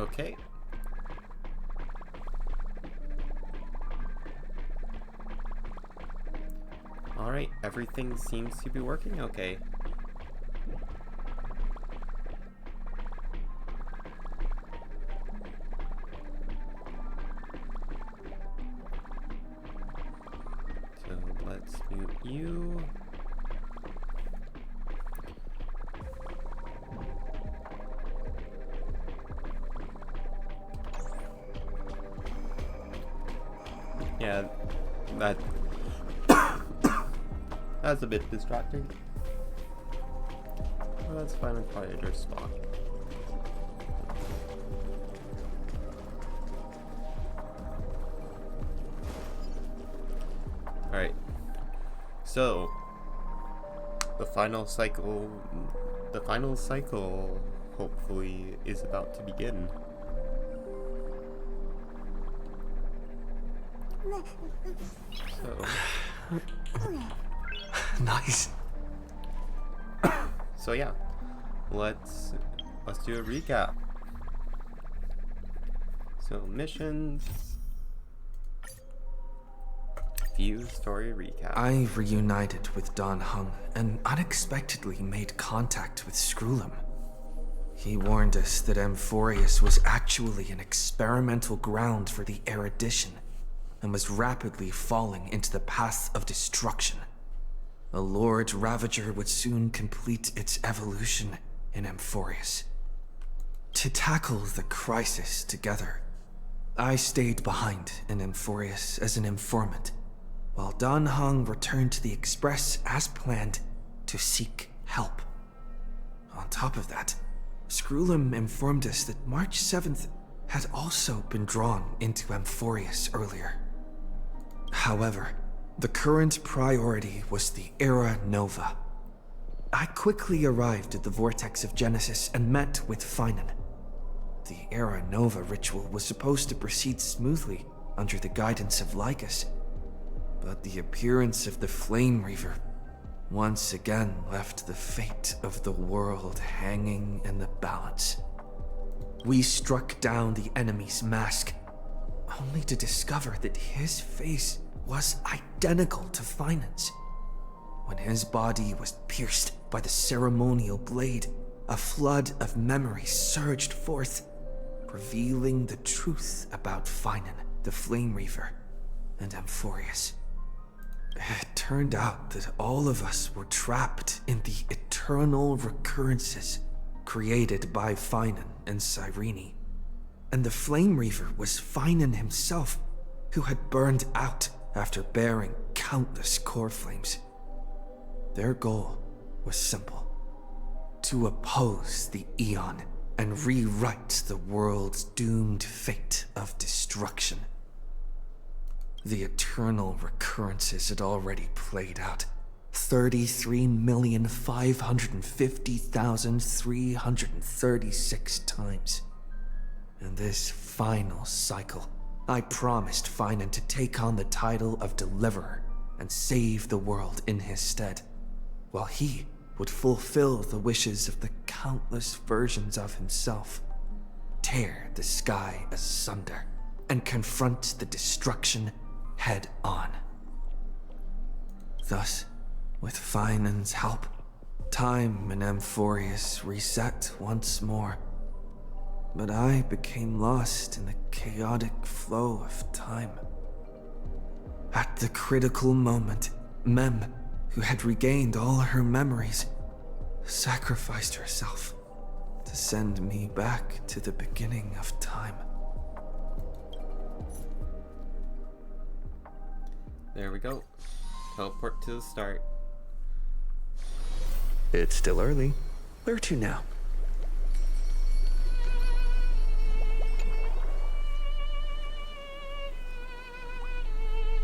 Okay. Alright, everything seems to be working okay. So let's mute you. Yeah, that's a bit distracting. Well, that's fine, I'll probably just spawn. Alright. So the final cycle hopefully is about to begin. So Nice. So yeah, let's do a recap. So missions, view, story recap. I reunited with Dan Heng and unexpectedly made contact with Skrullum. He warned us that Amphorius was actually an experimental ground for the erudition and was rapidly falling into the path of destruction. A Lord Ravager would soon complete its evolution in Amphorius. To tackle the crisis together, I stayed behind in Amphorius as an informant, while Dan Heng returned to the Express as planned to seek help. On top of that, Skrullum informed us that March 7th had also been drawn into Amphorius earlier. However, the current priority was the Era Nova. I quickly arrived at the Vortex of Genesis and met with Finan. The Era Nova ritual was supposed to proceed smoothly under the guidance of Lycus, but the appearance of the Flame Reaver once again left the fate of the world hanging in the balance. We struck down the enemy's mask, only to discover that his face was identical to Finan's. When his body was pierced by the ceremonial blade, a flood of memories surged forth, revealing the truth about Finan, the Flame Reaver, and Amphorius. It turned out that all of us were trapped in the eternal recurrences created by Finan and Cyrene. And the Flame Reaver was Finan himself, who had burned out after bearing countless core flames. Their goal was simple: to oppose the Aeon and rewrite the world's doomed fate of destruction. The eternal recurrences had already played out 33,550,336 times. In this final cycle, I promised Finan to take on the title of Deliverer and save the world in his stead, while he would fulfill the wishes of the countless versions of himself, tear the sky asunder, and confront the destruction head on. Thus, with Finan's help, time in Amphorius reset once more. But I became lost in the chaotic flow of time. At the critical moment, Mem, who had regained all her memories, sacrificed herself to send me back to the beginning of time. There we go. Teleport to the start. It's still early. Where to now?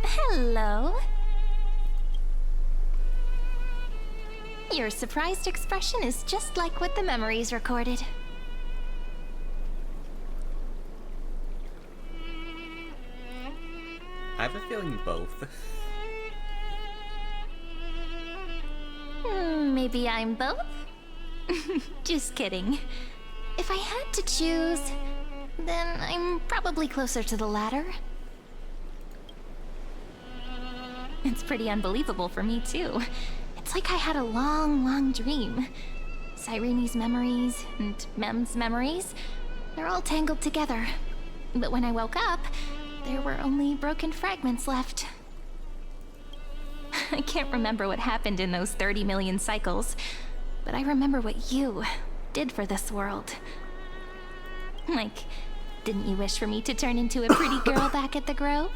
Hello. Your surprised expression is just like what the memories recorded. I have a feeling both. Maybe I'm both? Just kidding. If I had to choose, then I'm probably closer to the latter. It's pretty unbelievable for me, too. It's like I had a long, long dream. Cyrene's memories and Mem's memories, they're all tangled together. But when I woke up, there were only broken fragments left. I can't remember what happened in those 30 million cycles, but I remember what you did for this world. Like, didn't you wish for me to turn into a pretty girl back at the Grove?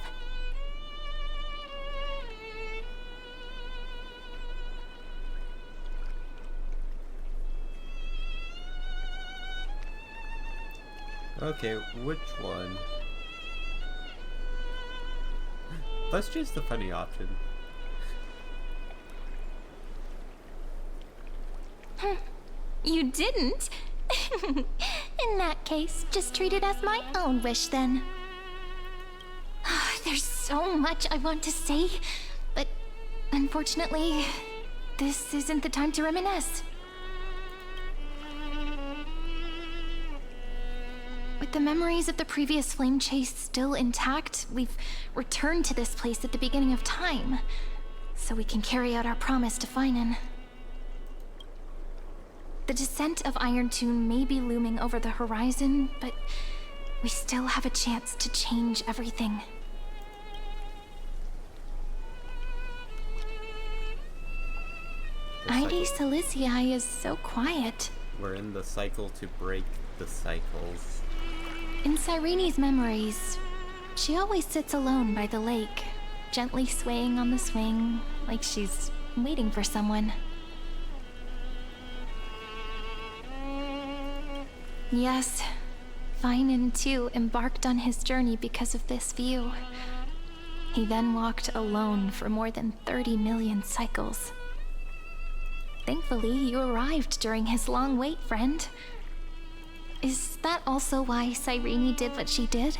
Okay, which one? Let's choose the funny option. You didn't? In that case, just treat it as my own wish then. There's so much I want to say, but unfortunately, this isn't the time to reminisce. With the memories of the previous flame chase still intact, we've returned to this place at the beginning of time, so we can carry out our promise to Finan. The descent of Iron Tune may be looming over the horizon, but we still have a chance to change everything. Ide Silicii is so quiet. We're in the cycle to break the cycles. In Cyrene's memories, she always sits alone by the lake, gently swaying on the swing, like she's waiting for someone. Yes, Finan too embarked on his journey because of this view. He then walked alone for more than 30 million cycles. Thankfully, you arrived during his long wait, friend. Is that also why Cyrene did what she did?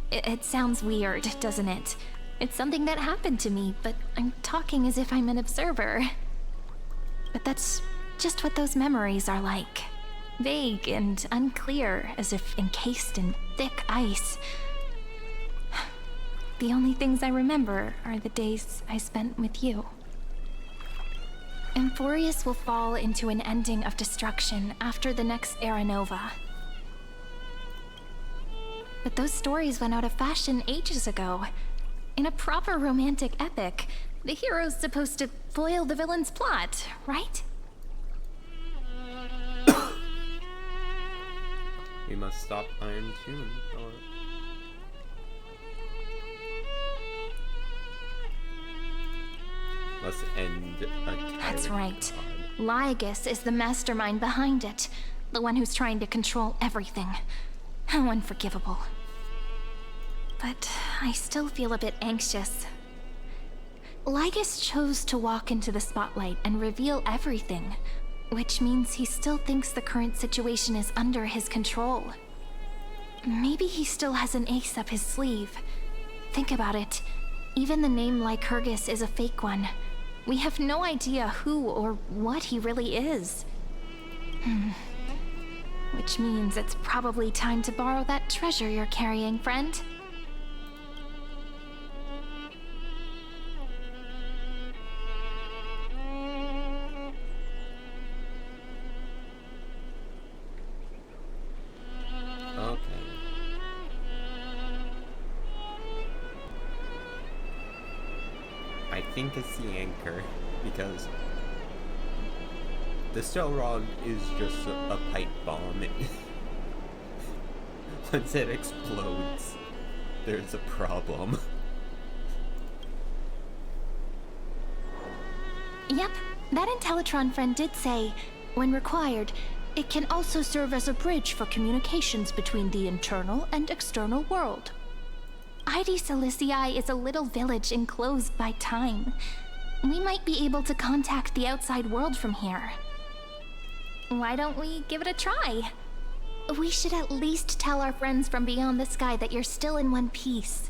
It sounds weird, doesn't it? It's something that happened to me, but I'm talking as if I'm an observer. But that's just what those memories are like. Vague and unclear, as if encased in thick ice. The only things I remember are the days I spent with you. Amphorius will fall into an ending of destruction after the next Era Nova. But those stories went out of fashion ages ago. In a proper romantic epic, the hero's supposed to foil the villain's plot, right? We must stop Iron Tune, or... Let's end a That's right. pod. Lygus is the mastermind behind it. The one who's trying to control everything. How unforgivable. But I still feel a bit anxious. Lygus chose to walk into the spotlight and reveal everything, which means he still thinks the current situation is under his control. Maybe he still has an ace up his sleeve. Think about it. Even the name Lycurgus is a fake one. We have no idea who or what he really is. Which means it's probably time to borrow that treasure you're carrying, friend. Okay. I think it's the anchor, because the Stelrog is just a pipe bomb. Once it explodes, there's a problem. Yep, that Intellitron friend did say, when required, it can also serve as a bridge for communications between the internal and external world. Ide Silicii is a little village enclosed by time. We might be able to contact the outside world from here. Why don't we give it a try? We should at least tell our friends from beyond the sky that you're still in one piece.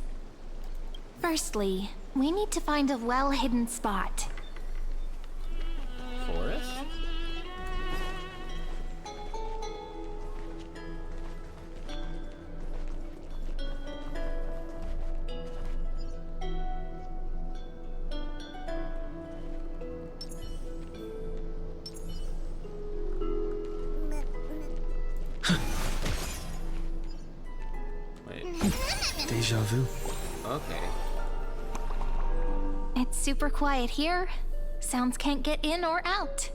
Firstly, we need to find a well-hidden spot. Forest? Deja vu. Okay. It's super quiet here. Sounds can't get in or out.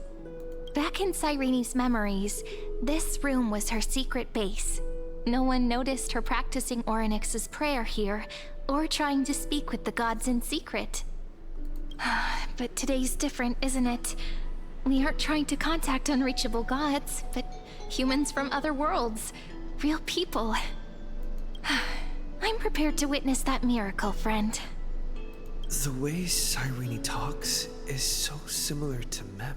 Back in Cyrene's memories, this room was her secret base. No one noticed her practicing Orynyx's prayer here, or trying to speak with the gods in secret. But today's different, isn't it? We aren't trying to contact unreachable gods, but humans from other worlds. Real people. I'm prepared to witness that miracle, friend. The way Cyrene talks is so similar to Mem.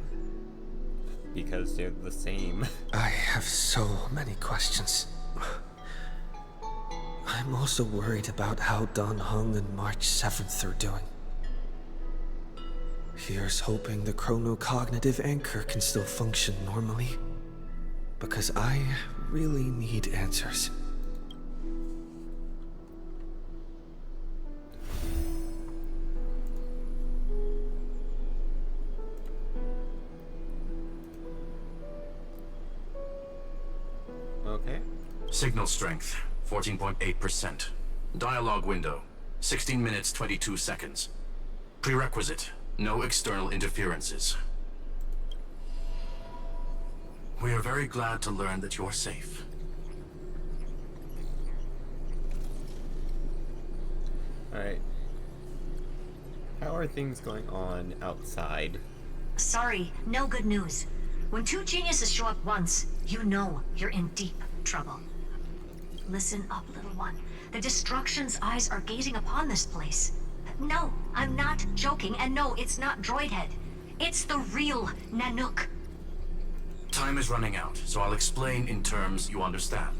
Because they're the same. I have so many questions. I'm also worried about how Dan Heng and March 7th are doing. Here's hoping the chronocognitive anchor can still function normally. Because I really need answers. Okay. Signal strength, 14.8%. Dialogue window, 16 minutes 22 seconds. Prerequisite, no external interferences. We are very glad to learn that you're safe. Alright. How are things going on outside? Sorry, no good news. When two geniuses show up once, you know you're in deep trouble. Listen up, little one. The Destruction's eyes are gazing upon this place. No, I'm not joking, and no, it's not Droidhead. It's the real Nanook. Time is running out, so I'll explain in terms you understand.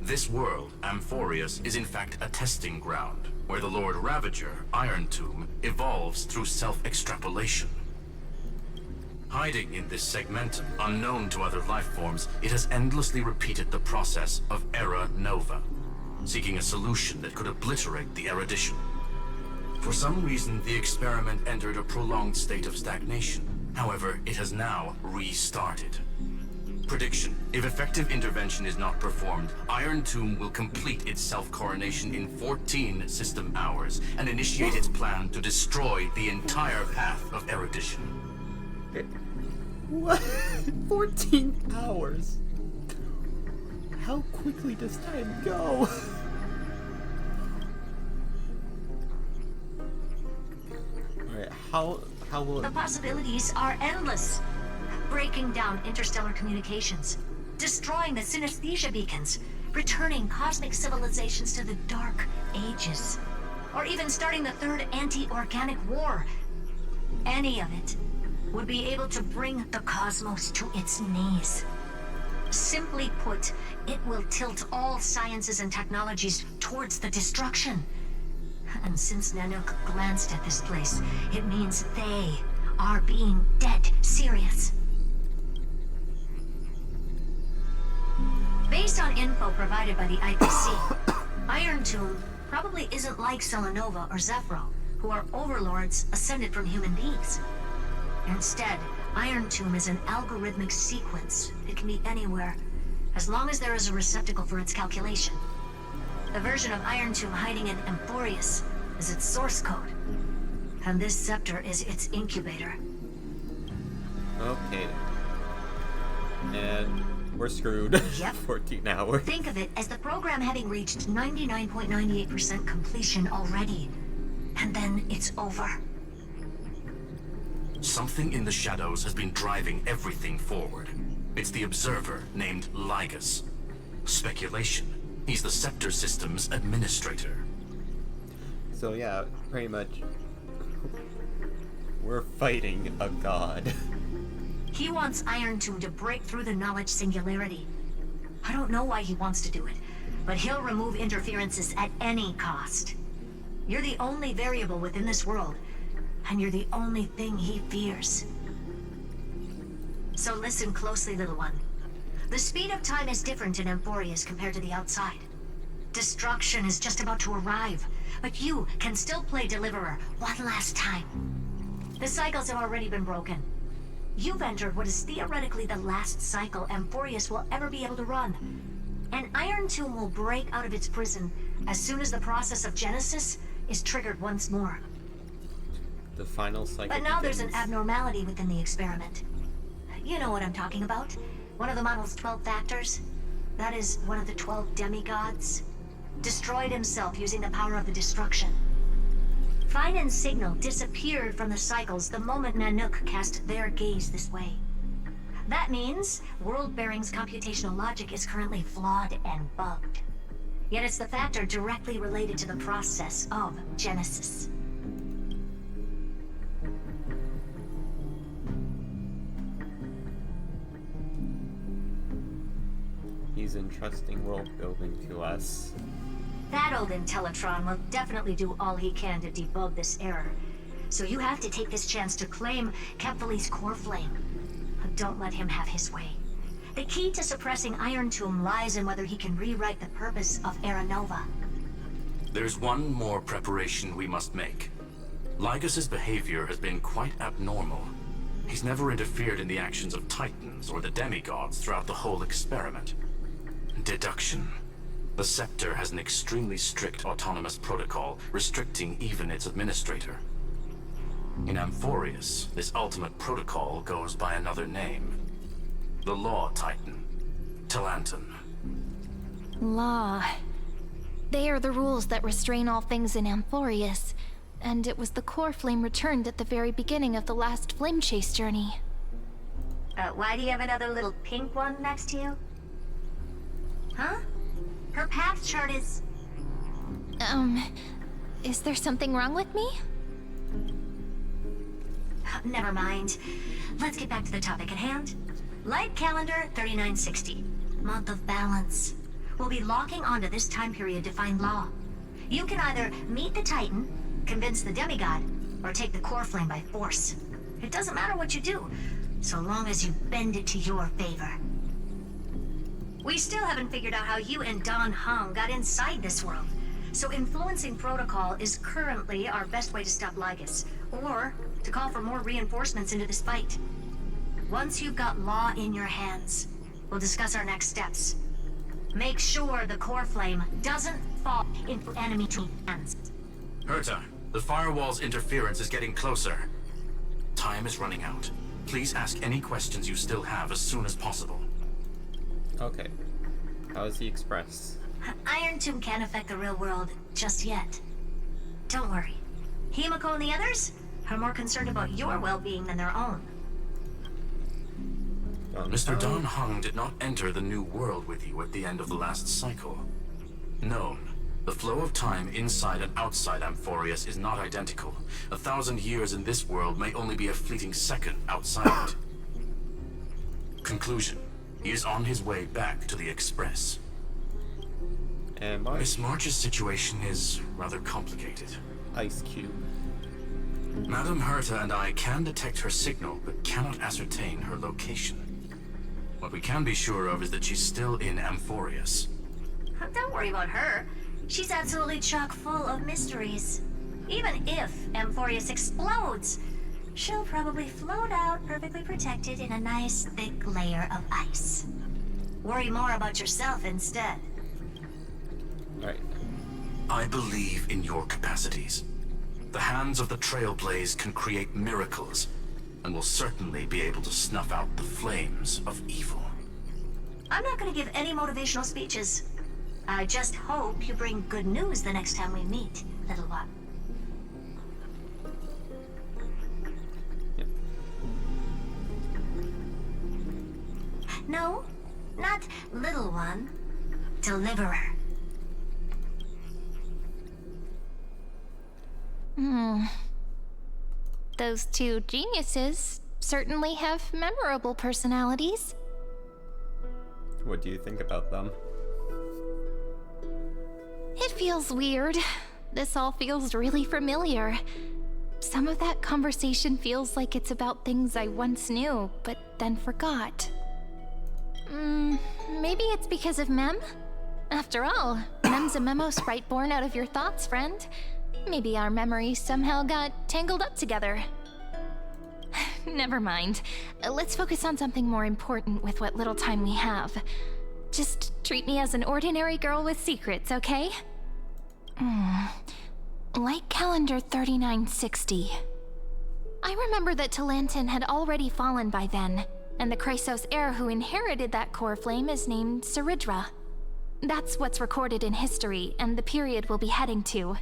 This world, Amphorius, is in fact a testing ground, where the Lord Ravager, Iron Tomb, evolves through self-extrapolation. Hiding in this segmentum, unknown to other life forms, it has endlessly repeated the process of Era Nova, seeking a solution that could obliterate the erudition. For some reason, the experiment entered a prolonged state of stagnation. However, it has now restarted. Prediction: if effective intervention is not performed, Iron Tomb will complete its self-coronation in 14 system hours and initiate its plan to destroy the entire path of erudition. What? 14 hours? How quickly does time go? Alright, how will The possibilities are endless. Breaking down interstellar communications, destroying the synesthesia beacons, returning cosmic civilizations to the Dark Ages, or even starting the third anti-organic war. Any of it would be able to bring the cosmos to its knees. Simply put, it will tilt all sciences and technologies towards the destruction. And since Nanook glanced at this place, it means they are being dead serious. Based on info provided by the IPC, Iron Tomb probably isn't like Selenova or Zephyro, who are overlords ascended from human beings. Instead, Iron Tomb is an algorithmic sequence. It can be anywhere, as long as there is a receptacle for its calculation. The version of Iron Tomb hiding in Amphorius is its source code, and this scepter is its incubator. Okay. And we're screwed. Yep. 14 hours. Think of it as the program having reached 99.98% completion already. And then it's over. Something in the shadows has been driving everything forward. It's the Observer named Lygus. Speculation: he's the Scepter System's administrator. So yeah, pretty much we're fighting a god. He wants Iron Tomb to break through the knowledge singularity. I don't know why he wants to do it, but he'll remove interferences at any cost. You're the only variable within this world, and you're the only thing he fears. So listen closely, little one. The speed of time is different in Amphorius compared to the outside. Destruction is just about to arrive, but you can still play Deliverer one last time. The cycles have already been broken. You've entered what is theoretically the last cycle Amphorius will ever be able to run. And Iron Tomb will break out of its prison as soon as the process of Genesis is triggered once more. The final cycle. But now there's an begins. abnormality within the experiment. You know what I'm talking about. One of the model's 12 factors. That is one of the 12 demigods. Destroyed himself using the power of the destruction. Finan's signal disappeared from the cycles the moment Nanook cast their gaze this way. That means World Bearing's computational logic is currently flawed and bugged. Yet it's the factor directly related to the process of Genesis. He's entrusting world building to us. That old Intellitron will definitely do all he can to debug this error. So you have to take this chance to claim Kephales's core flame. But don't let him have his way. The key to suppressing Iron Tomb lies in whether he can rewrite the purpose of Era Nova. There's one more preparation we must make. Lycus's behavior has been quite abnormal. He's never interfered in the actions of Titans or the demigods throughout the whole experiment. Deduction. The Scepter has an extremely strict autonomous protocol, restricting even its administrator. In Amphorius, this ultimate protocol goes by another name. The Law Titan, Talanton. Law. They are the rules that restrain all things in Amphorius, and it was the core flame returned at the very beginning of the last flame chase journey. Why do you have another little pink one next to you? Huh? Her path chart is... Is there something wrong with me? Never mind. Let's get back to the topic at hand. Light calendar 3960. Month of balance. We'll be locking onto this time period to find Law. You can either meet the Titan, convince the demigod, or take the core flame by force. It doesn't matter what you do, so long as you bend it to your favor. We still haven't figured out how you and Dan Heng got inside this world, so influencing protocol is currently our best way to stop Lycus, or to call for more reinforcements into this fight. Once you've got Law in your hands, we'll discuss our next steps. Make sure the core flame doesn't fall into enemy hands. Herta, the firewall's interference is getting closer. Time is running out. Please ask any questions you still have as soon as possible. Okay. How's the Express? Iron Tomb can't affect the real world just yet. Don't worry. Himiko and the others are more concerned about your well-being than their own. Mr. Dan Heng did not enter the new world with you at the end of the last cycle. Known. The flow of time inside and outside Amphorius is not identical. 1,000 years in this world may only be a fleeting second outside it. Conclusion. He is on his way back to the Express. And March. Miss March's situation is rather complicated. Ice Cube. Madame Herta and I can detect her signal, but cannot ascertain her location. What we can be sure of is that she's still in Amphorius. Don't worry about her. She's absolutely chock full of mysteries. Even if Amphorius explodes, she'll probably float out perfectly protected in a nice thick layer of ice. Worry more about yourself instead. Alright. I believe in your capacities. The hands of the Trailblaze can create miracles, and will certainly be able to snuff out the flames of evil. I'm not going to give any motivational speeches. I just hope you bring good news the next time we meet, little one. Yep. No, not little one. Deliverer. Those two geniuses certainly have memorable personalities. What do you think about them? It feels weird. This all feels really familiar. Some of that conversation feels like it's about things I once knew, but then forgot. Maybe it's because of Mem? After all, Mem's a memo sprite born out of your thoughts, friend. Maybe our memories somehow got tangled up together. Never mind. Let's focus on something more important with what little time we have. Just treat me as an ordinary girl with secrets, okay? Light calendar 3960. I remember that Talantin had already fallen by then, and the Chrysos heir who inherited that core flame is named Saridra. That's what's recorded in history, and the period we'll be heading to.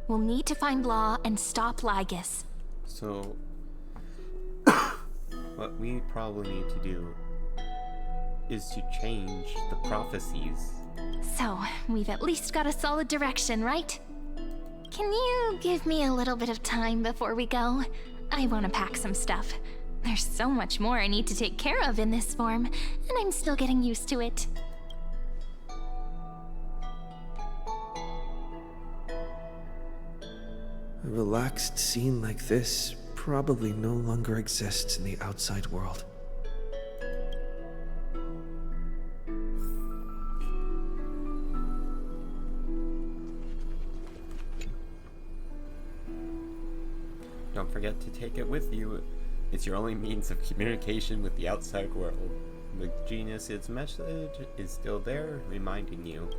We'll need to find Law and stop Lygus. So, what we probably need to do is to change the prophecies. So, we've at least got a solid direction, right? Can you give me a little bit of time before we go? I want to pack some stuff. There's so much more I need to take care of in this form, and I'm still getting used to it. A relaxed scene like this probably no longer exists in the outside world. Don't forget to take it with you. It's your only means of communication with the outside world. The genius's message is still there, reminding you.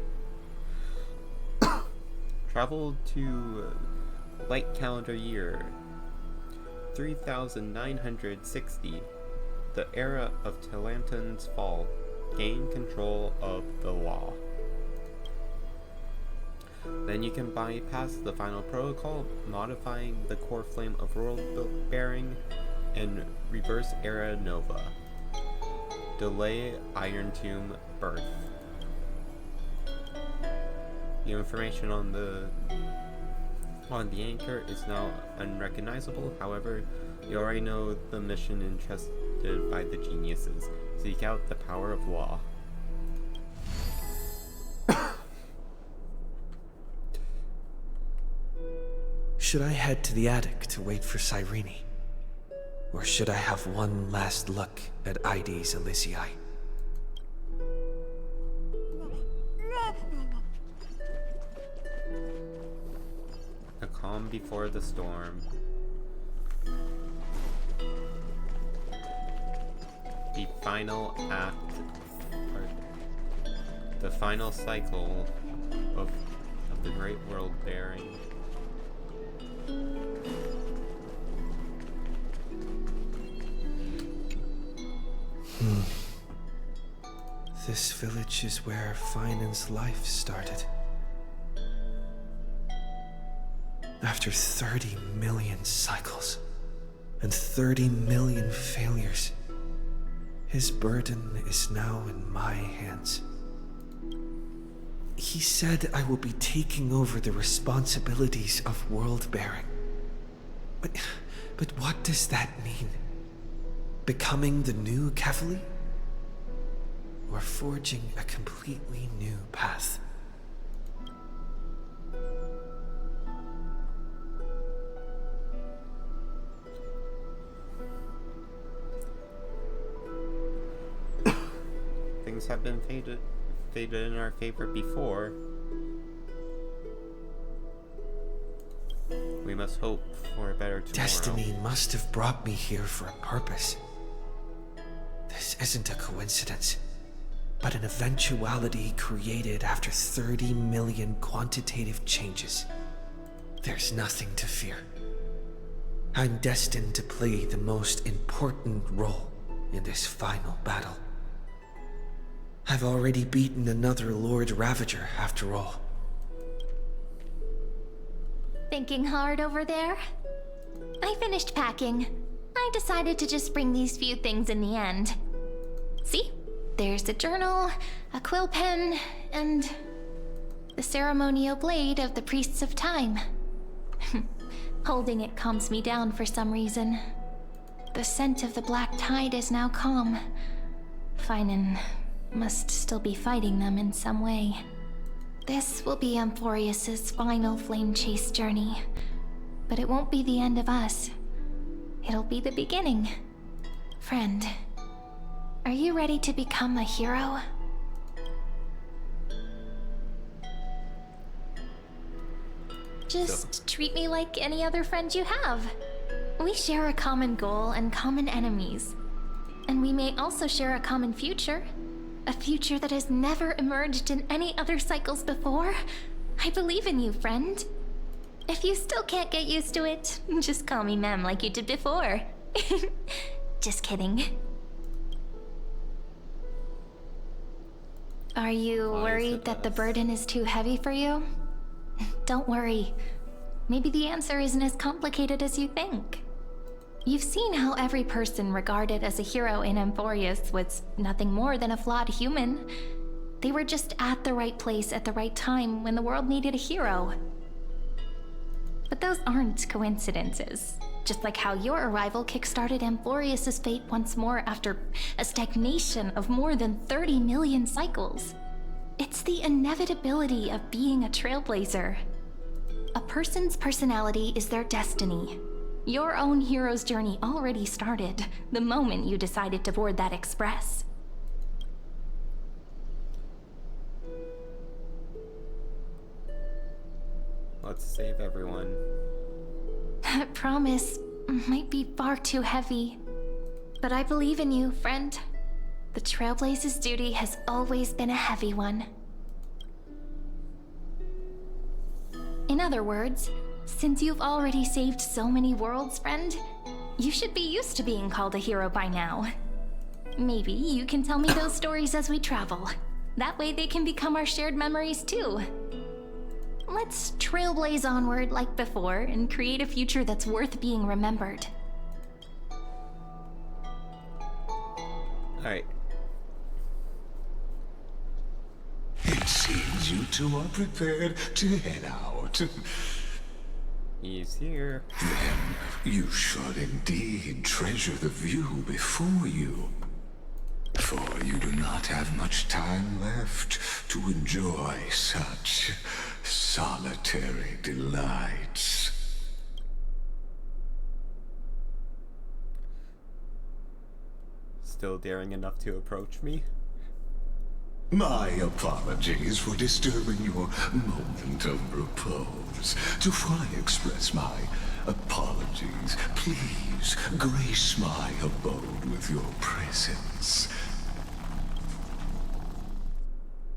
Travel to light calendar year 3960, the era of Talantin's fall. Gain control of the law. Then you can bypass the final protocol, modifying the core flame of world bearing, and reverse Era Nova. Delay Iron Tomb birth. The information on the anchor is now unrecognizable. However, you already know the mission entrusted by the geniuses. Seek out the power of law. Should I head to the attic to wait for Cyrene? Or should I have one last look at Ides Elysiae? A calm before the storm. The final act, or the final cycle of the Great World Bearing. This village is where Finan's life started. After 30 million cycles and 30 million failures, his burden is now in my hands. He said I will be taking over the responsibilities of world bearing. But what does that mean? Becoming the new Kefali? Or forging a completely new path? Things have been fated in our favor before. We must hope for a better tomorrow. Destiny must have brought me here for a purpose. This isn't a coincidence, but an eventuality created after 30 million quantitative changes. There's nothing to fear. I'm destined to play the most important role in this final battle. I've already beaten another Lord Ravager, after all. Thinking hard over there? I finished packing. I decided to just bring these few things in the end. See? There's a journal, a quill pen, and the ceremonial blade of the Priests of Time. Holding it calms me down for some reason. The scent of the Black Tide is now calm. Finan must still be fighting them in some way. This will be Amphorius's final flame chase journey. But it won't be the end of us. It'll be the beginning. Friend, are you ready to become a hero? Just treat me like any other friend you have. We share a common goal and common enemies. And we may also share a common future. A future that has never emerged in any other cycles before. I believe in you, friend. If you still can't get used to it, just call me Mem like you did before. Just kidding. Are you worried that the burden is too heavy for you? Don't worry. Maybe the answer isn't as complicated as you think. You've seen how every person regarded as a hero in Amphorius was nothing more than a flawed human. They were just at the right place at the right time when the world needed a hero. But those aren't coincidences. Just like how your arrival kickstarted Amphorius' fate once more after a stagnation of more than 30 million cycles. It's the inevitability of being a trailblazer. A person's personality is their destiny. Your own hero's journey already started the moment you decided to board that express. Let's save everyone. That promise might be far too heavy. But I believe in you, friend. The Trailblaze's duty has always been a heavy one. In other words, since you've already saved so many worlds, friend, you should be used to being called a hero by now. Maybe you can tell me those stories as we travel. That way they can become our shared memories too. Let's trailblaze onward like before and create a future that's worth being remembered. Alright. It seems you two are prepared to head out. He's here. Then you should indeed treasure the view before you. For you do not have much time left to enjoy such solitary delights. Still daring enough to approach me? My apologies for disturbing your moment of repose. Before I express my apologies, please grace my abode with your presence,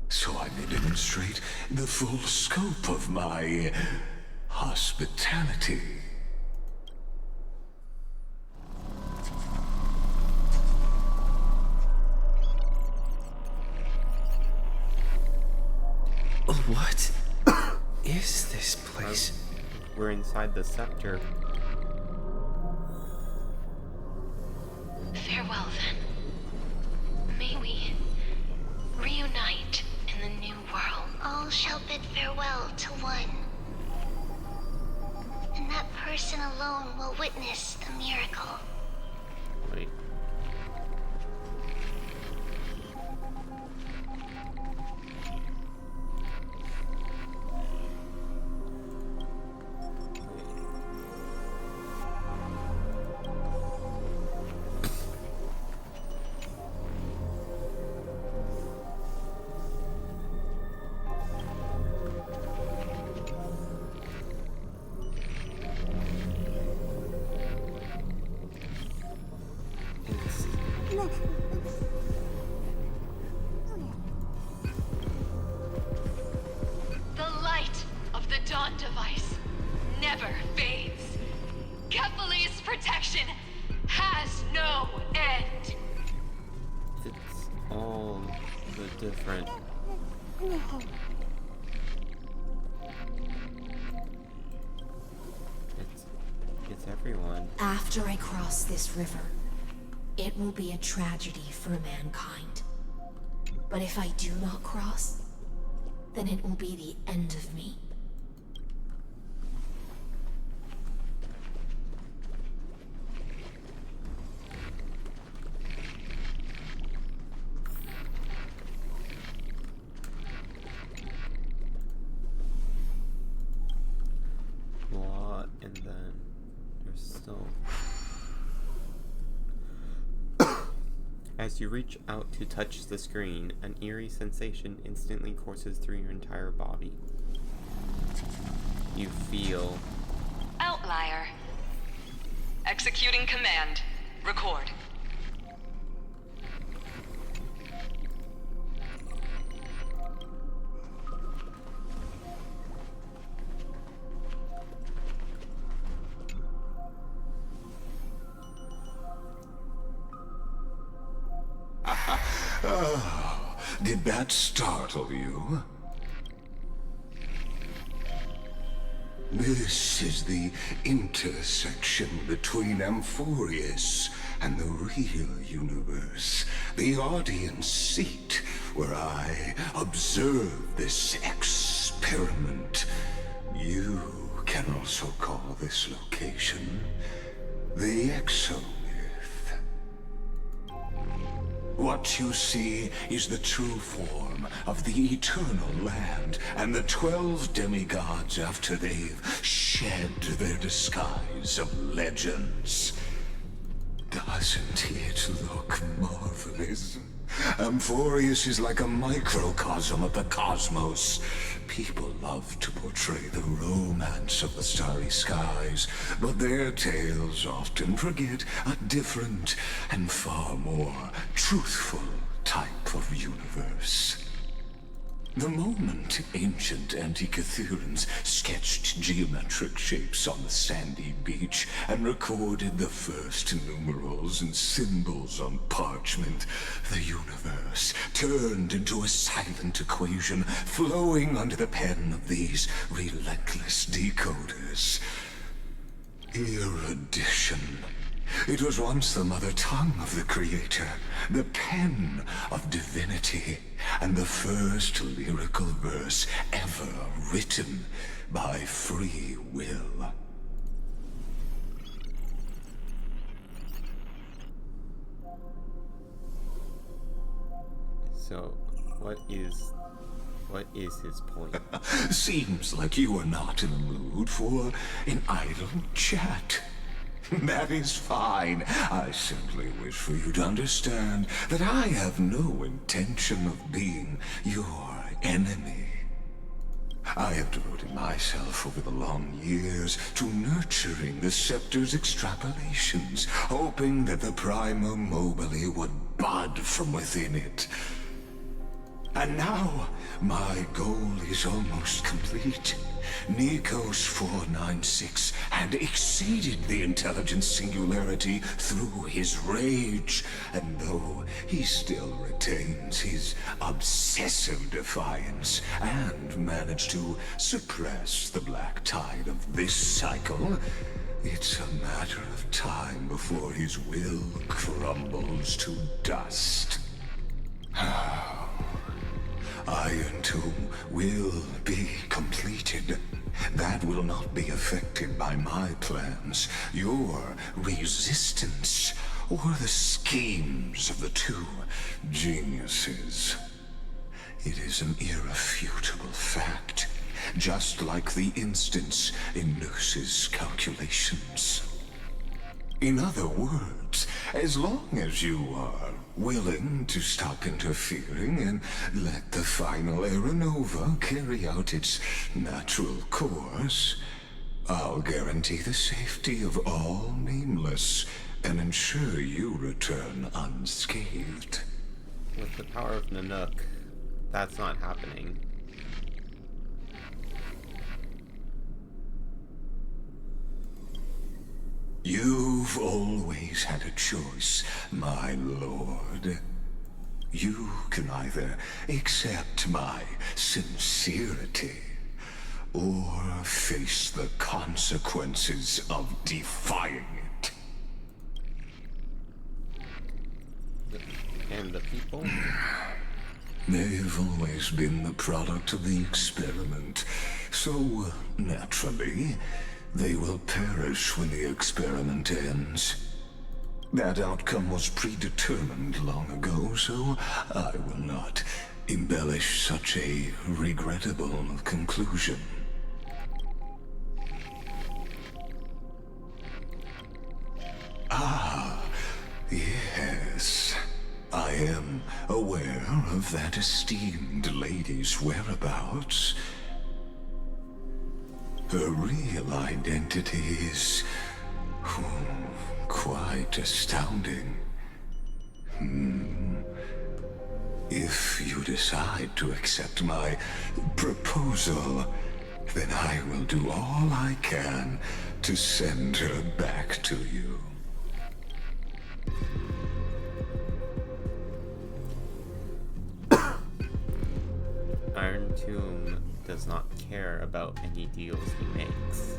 so I may demonstrate the full scope of my hospitality. What is this place? We're inside the scepter. Farewell then. May we reunite in the new world. All shall bid farewell to one. And that person alone will witness the miracle. Wait. The light of the Dawn device never fades. Kephales's protection has no end. It's all the different. It's everyone. After I cross this river, it will be a tragedy for mankind. But if I do not cross, then it will be the end of me. Lot, and then there's still. As you reach out to touch the screen, an eerie sensation instantly courses through your entire body. You feel. Outlier. Executing command. Record. Oh, did that startle you? This is the intersection between Amphorius and the real universe. The audience seat where I observe this experiment. You can also call this location the Exomyth. What you see is the true form of the eternal land and the 12 demigods after they've shed their disguise of legends. Doesn't it look marvelous? Amphorius is like a microcosm of the cosmos. People love to portray the romance of the starry skies, but their tales often forget a different and far more truthful type of universe. The moment ancient Antikytherians sketched geometric shapes on the sandy beach and recorded the first numerals and symbols on parchment, the universe turned into a silent equation flowing under the pen of these relentless decoders. Erudition. It was once the mother tongue of the Creator, the pen of divinity, and the first lyrical verse ever written by free will. So, what is his point? Seems like you are not in the mood for an idle chat. That is fine. I simply wish for you to understand that I have no intention of being your enemy. I have devoted myself over the long years to nurturing the Scepter's extrapolations, hoping that the Prima Mobile would bud from within it. And now, my goal is almost complete. Nikos 496 had exceeded the intelligence singularity through his rage, and though he still retains his obsessive defiance and managed to suppress the black tide of this cycle, it's a matter of time before his will crumbles to dust. Iron Tomb will be completed. That will not be affected by my plans, your resistance, or the schemes of the two geniuses. It is an irrefutable fact, just like the instance in Nurse's calculations. In other words, as long as you are willing to stop interfering and let the final Aeronova carry out its natural course, I'll guarantee the safety of all Nameless and ensure you return unscathed. With the power of Nanook, that's not happening. You've always had a choice, my lord. You can either accept my sincerity, or face the consequences of defying it. And the people? They've always been the product of the experiment, so naturally, they will perish when the experiment ends. That outcome was predetermined long ago, so I will not embellish such a regrettable conclusion. Ah, yes. I am aware of that esteemed lady's whereabouts. Her real identity is quite astounding. If you decide to accept my proposal, then I will do all I can to send her back to you. does not care about any deals he makes.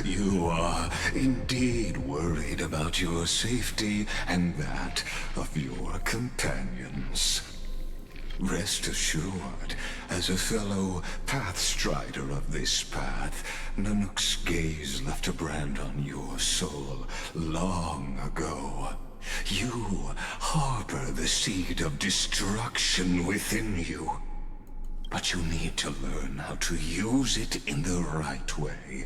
You are indeed worried about your safety and that of your companions. Rest assured, as a fellow pathstrider of this path, Nanook's gaze left a brand on your soul long ago. You harbor the seed of destruction within you. But you need to learn how to use it in the right way.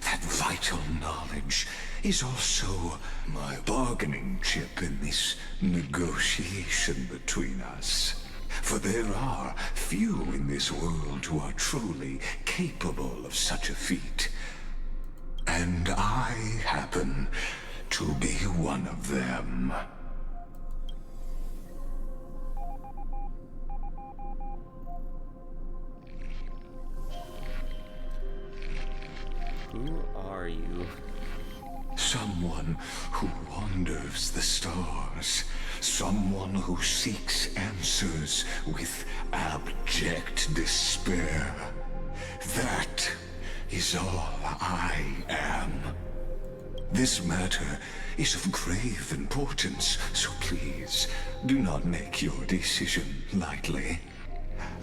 That vital knowledge is also my bargaining chip in this negotiation between us. For there are few in this world who are truly capable of such a feat. And I happen to be one of them. Who are you? Someone who wanders the stars. Someone who seeks answers with abject despair. That is all I am. This matter is of grave importance, so please do not make your decision lightly.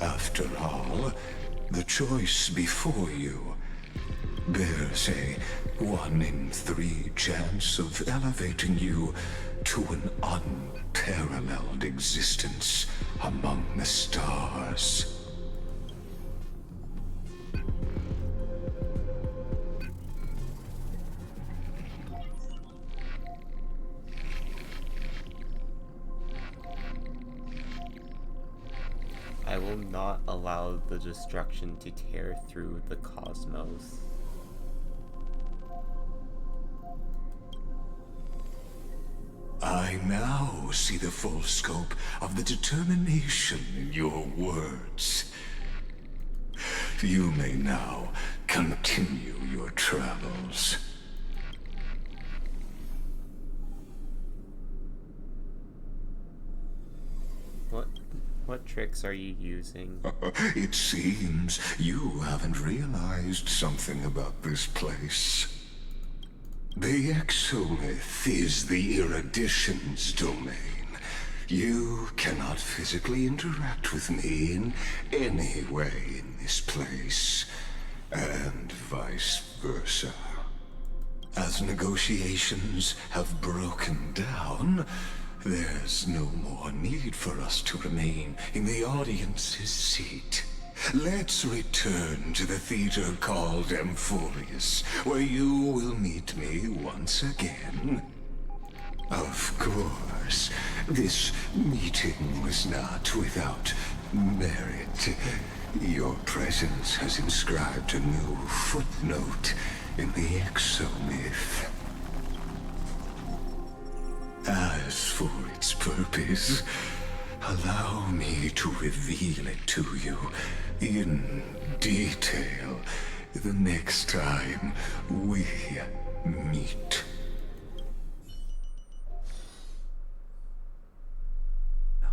After all, the choice before you bears a 1 in 3 chance of elevating you to an unparalleled existence among the stars. I will not allow the destruction to tear through the cosmos. I now see the full scope of the determination in your words. You may now continue your travels. What tricks are you using? It seems you haven't realized something about this place. The Exolith is the Erudition's domain. You cannot physically interact with me in any way in this place, and vice versa. As negotiations have broken down, there's no more need for us to remain in the audience's seat. Let's return to the theater called Amphorius, where you will meet me once again. Of course, this meeting was not without merit. Your presence has inscribed a new footnote in the Exomyth. As for its purpose, allow me to reveal it to you in detail the next time we meet. No.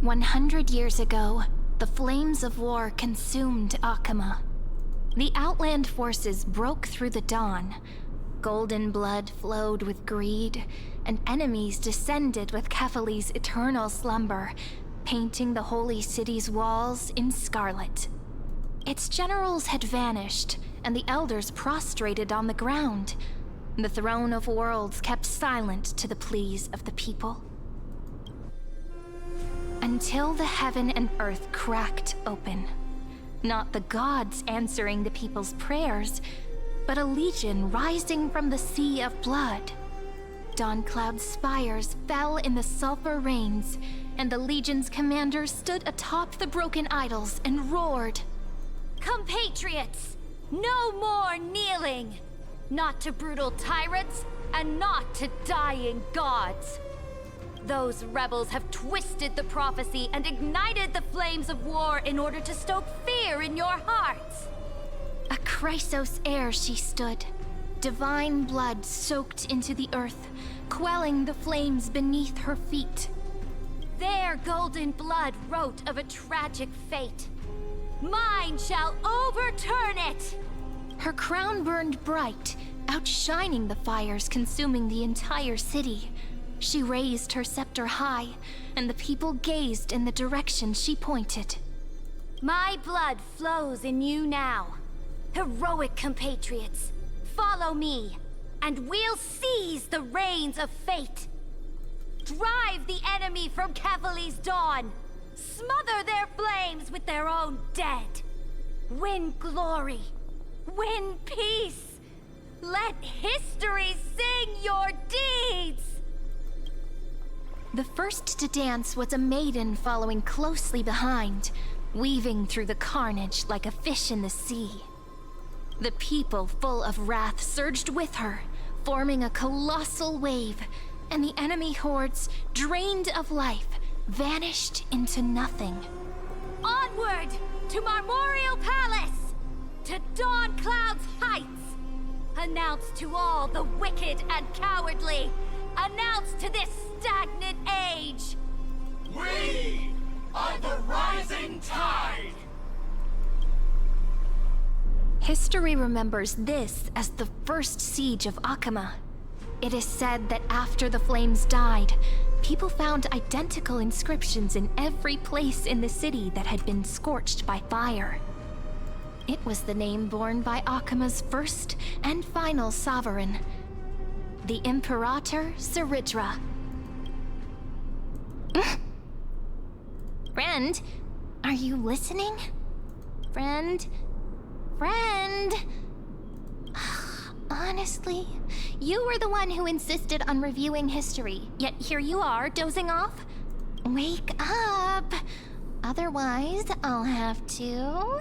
100 years ago, the flames of war consumed Akama. The Outland forces broke through the dawn. Golden blood flowed with greed, and enemies descended with Kephali's eternal slumber, painting the holy city's walls in scarlet. Its generals had vanished, and the elders prostrated on the ground. The throne of worlds kept silent to the pleas of the people. Until the heaven and earth cracked open. Not the gods answering the people's prayers, but a legion rising from the sea of blood. Dawncloud's spires fell in the sulfur rains, and the legion's commander stood atop the broken idols and roared, "Compatriots, no more kneeling! Not to brutal tyrants, and not to dying gods! Those rebels have twisted the prophecy and ignited the flames of war in order to stoke fear in your hearts!" A Chrysos heir she stood, divine blood soaked into the earth, quelling the flames beneath her feet. Their golden blood wrote of a tragic fate. Mine shall overturn it! Her crown burned bright, outshining the fires consuming the entire city. She raised her scepter high, and the people gazed in the direction she pointed. My blood flows in you now. Heroic compatriots, follow me, and we'll seize the reins of fate. Drive the enemy from Kevali's dawn. Smother their flames with their own dead. Win glory. Win peace. Let history sing your deeds. The first to dance was a maiden following closely behind, weaving through the carnage like a fish in the sea. The people, full of wrath, surged with her, forming a colossal wave, and the enemy hordes, drained of life, vanished into nothing. Onward to Marmoreal Palace, to Dawn Cloud's heights. Announce to all the wicked and cowardly. Announce to this stagnant age. We are the rising tide! History remembers this as the first siege of Akama. It is said that after the flames died, people found identical inscriptions in every place in the city that had been scorched by fire. It was the name borne by Akama's first and final sovereign, the Imperator Saridra. Friend, are you listening? Friend? Friend? Honestly, you were the one who insisted on reviewing history, yet here you are, dozing off? Wake up! Otherwise, I'll have to...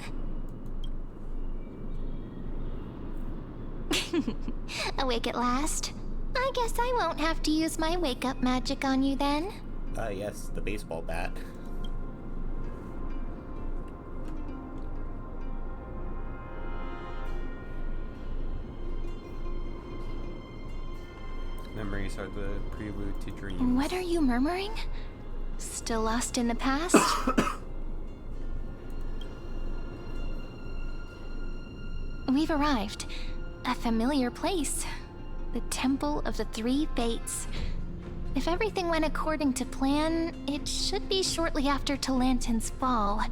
Awake at last? I guess I won't have to use my wake-up magic on you then. Yes, the baseball bat. Memories are the prelude to dreams. What are you murmuring? Still lost in the past? We've arrived. A familiar place. The Temple of the Three Fates. If everything went according to plan, it should be shortly after Talantin's fall.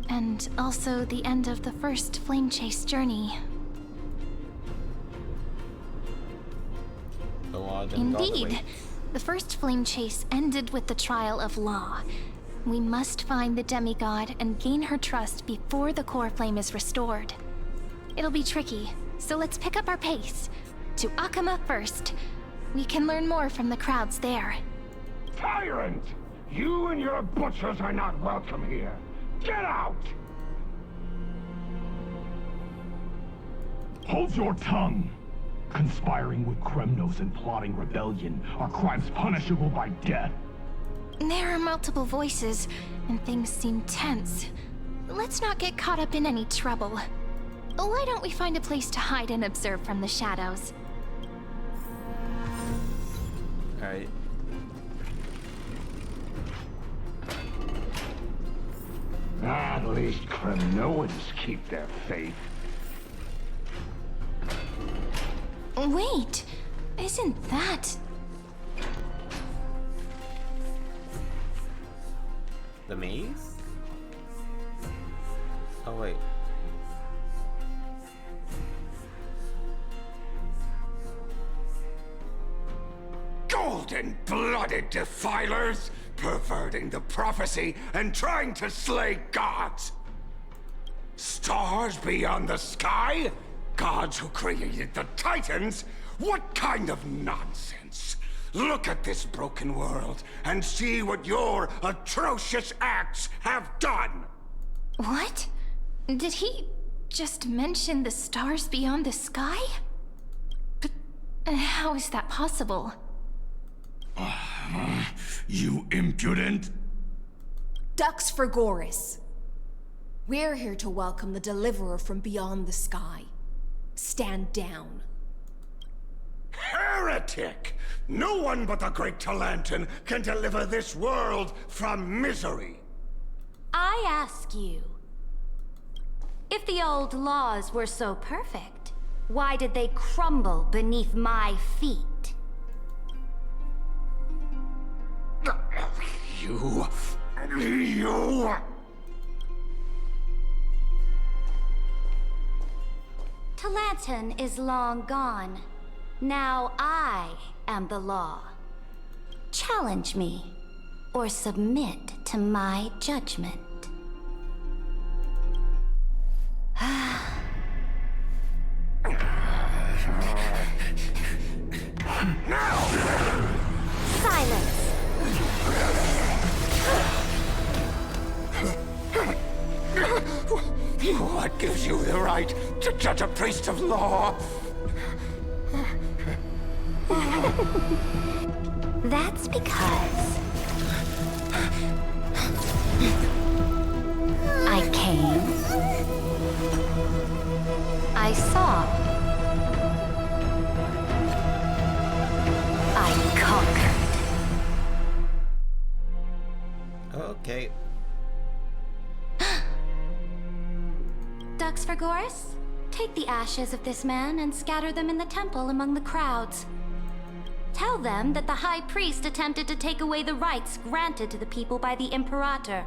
And also the end of the first Flame Chase journey. The law didn't go the Indeed. way. The first Flame Chase ended with the trial of Law. We must find the demigod and gain her trust before the core flame is restored. It'll be tricky, so let's pick up our pace. To Akama first. We can learn more from the crowds there. Tyrant! You and your butchers are not welcome here. Get out! Hold your tongue! Conspiring with Kremnos and plotting rebellion are crimes punishable by death. There are multiple voices, and things seem tense. Let's not get caught up in any trouble. Why don't we find a place to hide and observe from the shadows? Alright. At least Kremnoans keep their faith. Wait, isn't that... The maze? Oh wait. Golden-blooded defilers, perverting the prophecy and trying to slay gods. Stars beyond the sky? Gods who created the Titans? What kind of nonsense? Look at this broken world and see what your atrocious acts have done! What? Did he just mention the stars beyond the sky? But how is that possible? You impudent! Ducks for Goris. We're here to welcome the deliverer from beyond the sky. Stand down. heretic! No one but the Great Talantin can deliver this world from misery! I ask you, if the old laws were so perfect, why did they crumble beneath my feet? You... Talantin is long gone. Now I am the law. Challenge me, or submit to my judgment. Silence! What gives you the right to judge a priest of law? That's because I came, I saw, I conquered. Okay. Dux Vergoris, take the ashes of this man and scatter them in the temple among the crowds. Tell them that the High Priest attempted to take away the rights granted to the people by the Imperator.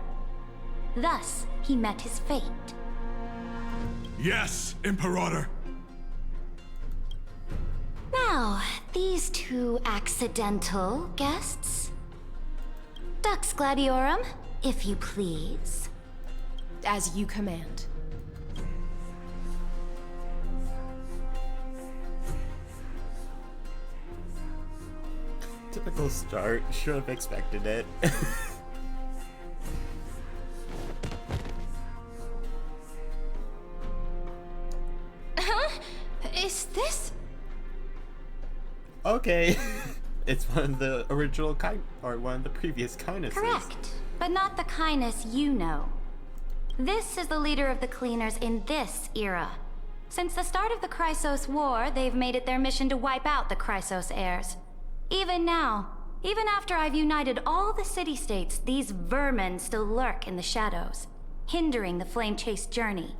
Thus, he met his fate. Yes, Imperator. Now, these two accidental guests. Dux Gladiorum, if you please. As you command. Typical start. Should have expected it. Huh? Is this? Okay. It's one of the original or one of the previous kindnesses. Correct, but not the kindness you know. This is the leader of the Cleaners in this era. Since the start of the Chrysos War, they've made it their mission to wipe out the Chrysos heirs. Even now, even after I've united all the city-states, these vermin still lurk in the shadows, hindering the Flame-Chase journey.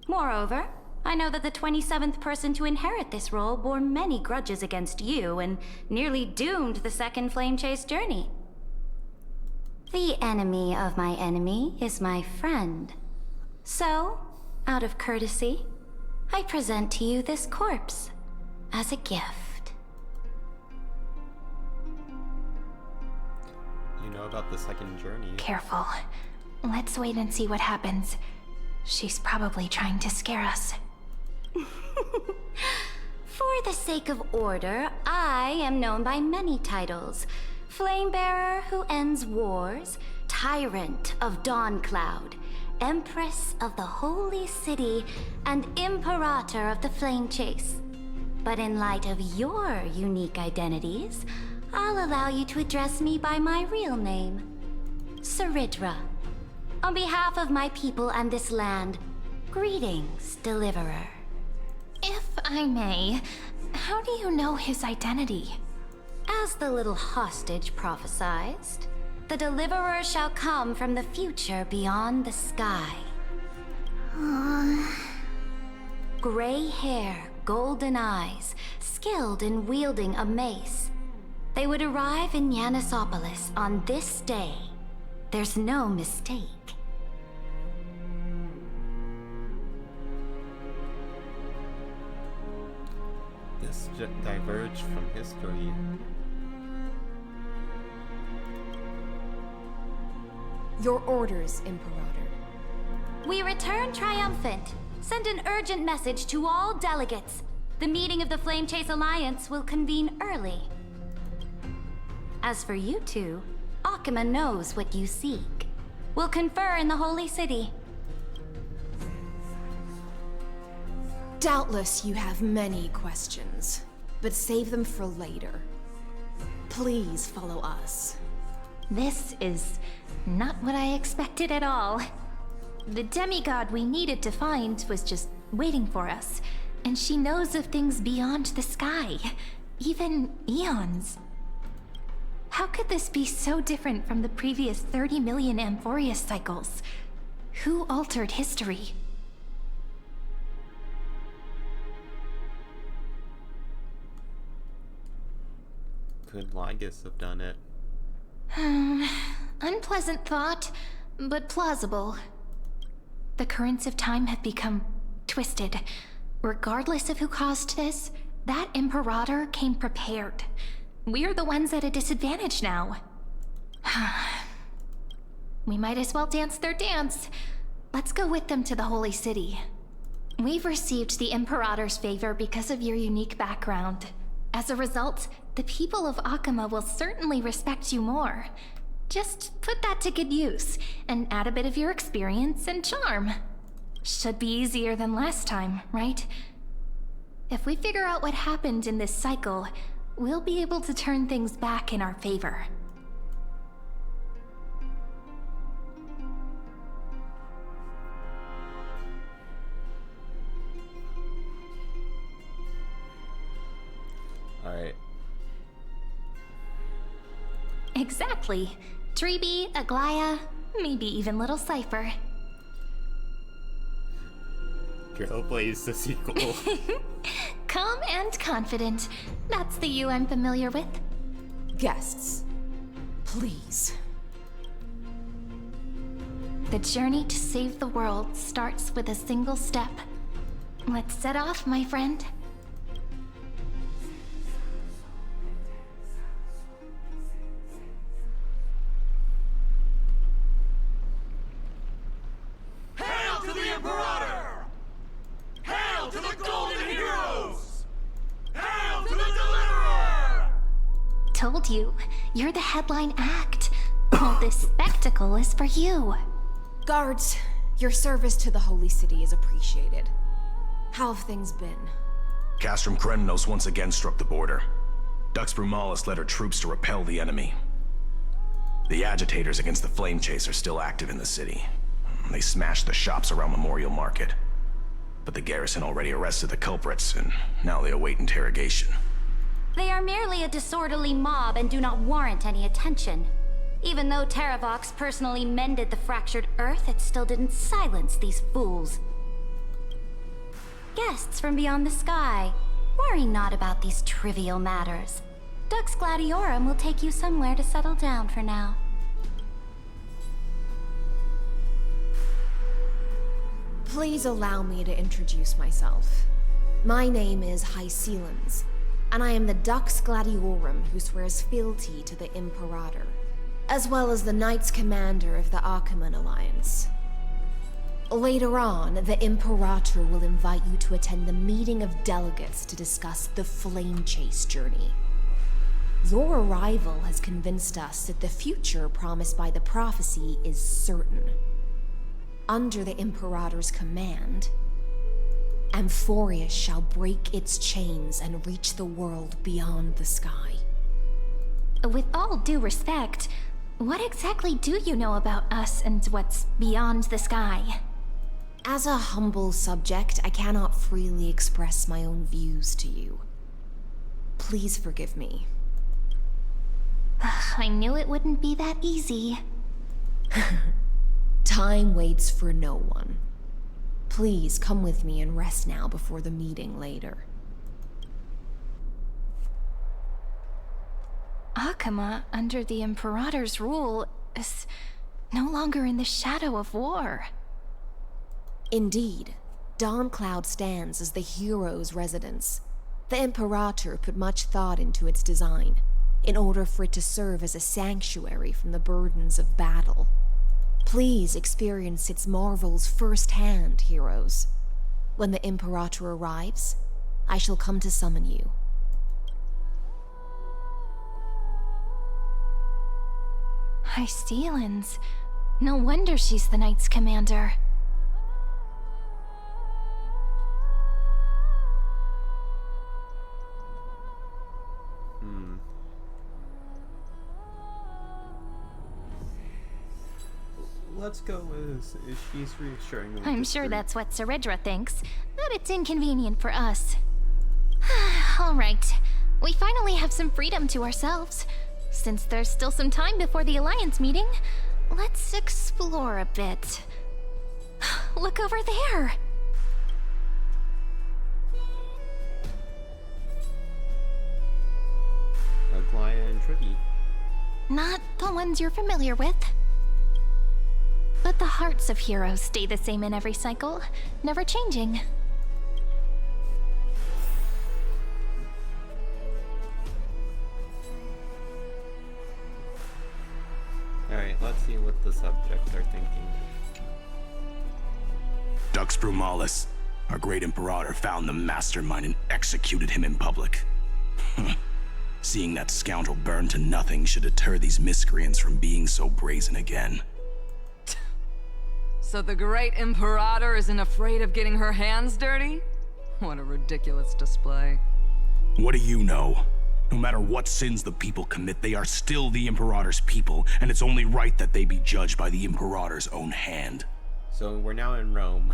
Moreover, I know that the 27th person to inherit this role bore many grudges against you and nearly doomed the second Flame-Chase journey. The enemy of my enemy is my friend. So, out of courtesy, I present to you this corpse as a gift. You know about the second journey. Careful. Let's wait and see what happens. She's probably trying to scare us. For the sake of order, I am known by many titles. Flamebearer who ends wars, Tyrant of Dawncloud, Empress of the Holy City, and Imperator of the Flame-Chase. But in light of your unique identities, I'll allow you to address me by my real name, Saridra. On behalf of my people and this land, greetings, Deliverer. If I may, how do you know his identity? As the little hostage prophesied, the Deliverer shall come from the future beyond the sky. Gray hair, golden eyes, skilled in wielding a mace. They would arrive in Yanisopolis on this day. There's no mistake. This diverged from history. Your orders, Imperator. We return triumphant. Send an urgent message to all delegates. The meeting of the Flame-Chase Alliance will convene early. As for you two, Akima knows what you seek. We'll confer in the Holy City. Doubtless you have many questions, but save them for later. Please follow us. This is not what I expected at all. The demigod we needed to find was just waiting for us, and she knows of things beyond the sky. even eons. How could this be so different from the previous 30 million Amphorius cycles? Who altered history? Could Lygus have done it? Unpleasant thought, but plausible. The currents of time have become twisted. Regardless of who caused this, that Imperator came prepared. We're the ones at a disadvantage now. We might as well dance their dance. Let's go with them to the Holy City. We've received the Imperator's favor because of your unique background. As a result, the people of Akama will certainly respect you more. Just put that to good use, and add a bit of your experience and charm. Should be easier than last time, right? If we figure out what happened in this cycle, we'll be able to turn things back in our favor. Alright. Exactly. Treeby, Aglaya, maybe even little Cypher. Trailblaze the sequel. Calm and confident. That's the you I'm familiar with. Guests, please. The journey to save the world starts with a single step. Let's set off, my friend. Hail to the Imperator! Hail to the Golden Heroes! Hail to the Deliverer! Told you, you're the headline act. All this spectacle is for you. Guards, your service to the Holy City is appreciated. How have things been? Castrum Krennos once again struck the border. Dux Brumalis led her troops to repel the enemy. The agitators against the Flame Chase are still active in the city. They smashed the shops around Memorial Market. But the garrison already arrested the culprits, and now they await interrogation. They are merely a disorderly mob and do not warrant any attention. Even though Terravox personally mended the fractured Earth, it still didn't silence these fools. Guests from beyond the sky, worry not about these trivial matters. Dux Gladiorum will take you somewhere to settle down for now. Please allow me to introduce myself. My name is Hycelens, and I am the Dux Gladiorum who swears fealty to the Imperator, as well as the Knights Commander of the Achaemen Alliance. Later on, the Imperator will invite you to attend the meeting of delegates to discuss the Flame Chase journey. Your arrival has convinced us that the future promised by the prophecy is certain. Under the Imperator's command, Amphorius shall break its chains and reach the world beyond the sky. With all due respect, what exactly do you know about us and what's beyond the sky? As a humble subject, I cannot freely express my own views to you. Please forgive me. I knew it wouldn't be that easy. Time waits for no one. Please come with me and rest now before the meeting later. Akama, under the Imperator's rule, is no longer in the shadow of war. Indeed, Dawncloud stands as the hero's residence. The Imperator put much thought into its design, in order for it to serve as a sanctuary from the burdens of battle. Please experience its marvels firsthand, heroes. When the Imperator arrives, I shall come to summon you. Hycelens. No wonder she's the Knights Commander. Let's go with she's reassuring them. I'm sure that's what Seredra thinks, but it's inconvenient for us. All right, We finally have some freedom to ourselves. Since there's still some time before the Alliance meeting, let's explore a bit. Look over there! Aglaia and Tricky. Not the ones you're familiar with. But the hearts of heroes stay the same in every cycle, never changing. Alright, let's see what the subjects are thinking. Dux Brumalis, our great Imperator, found the mastermind and executed him in public. Seeing that scoundrel burn to nothing should deter these miscreants from being so brazen again. So the great Imperator isn't afraid of getting her hands dirty? What a ridiculous display. What do you know? No matter what sins the people commit, they are still the Imperator's people, and it's only right that they be judged by the Imperator's own hand. So we're now in Rome.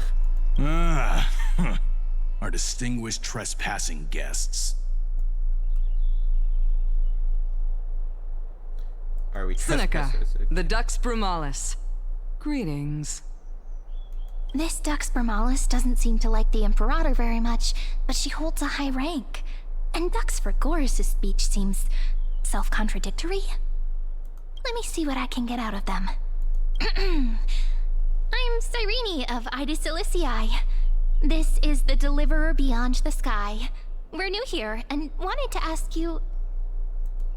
Our distinguished trespassing guests. Are we Seneca, trespassers? the Dux Brumalis. Greetings. This Dux Brumalis doesn't seem to like the Imperator very much, but she holds a high rank. And Dux Fregoris' speech seems self-contradictory. Let me see what I can get out of them. I'm Cyrene of Ida Cilicii. This is the Deliverer Beyond the Sky. We're new here and wanted to ask you,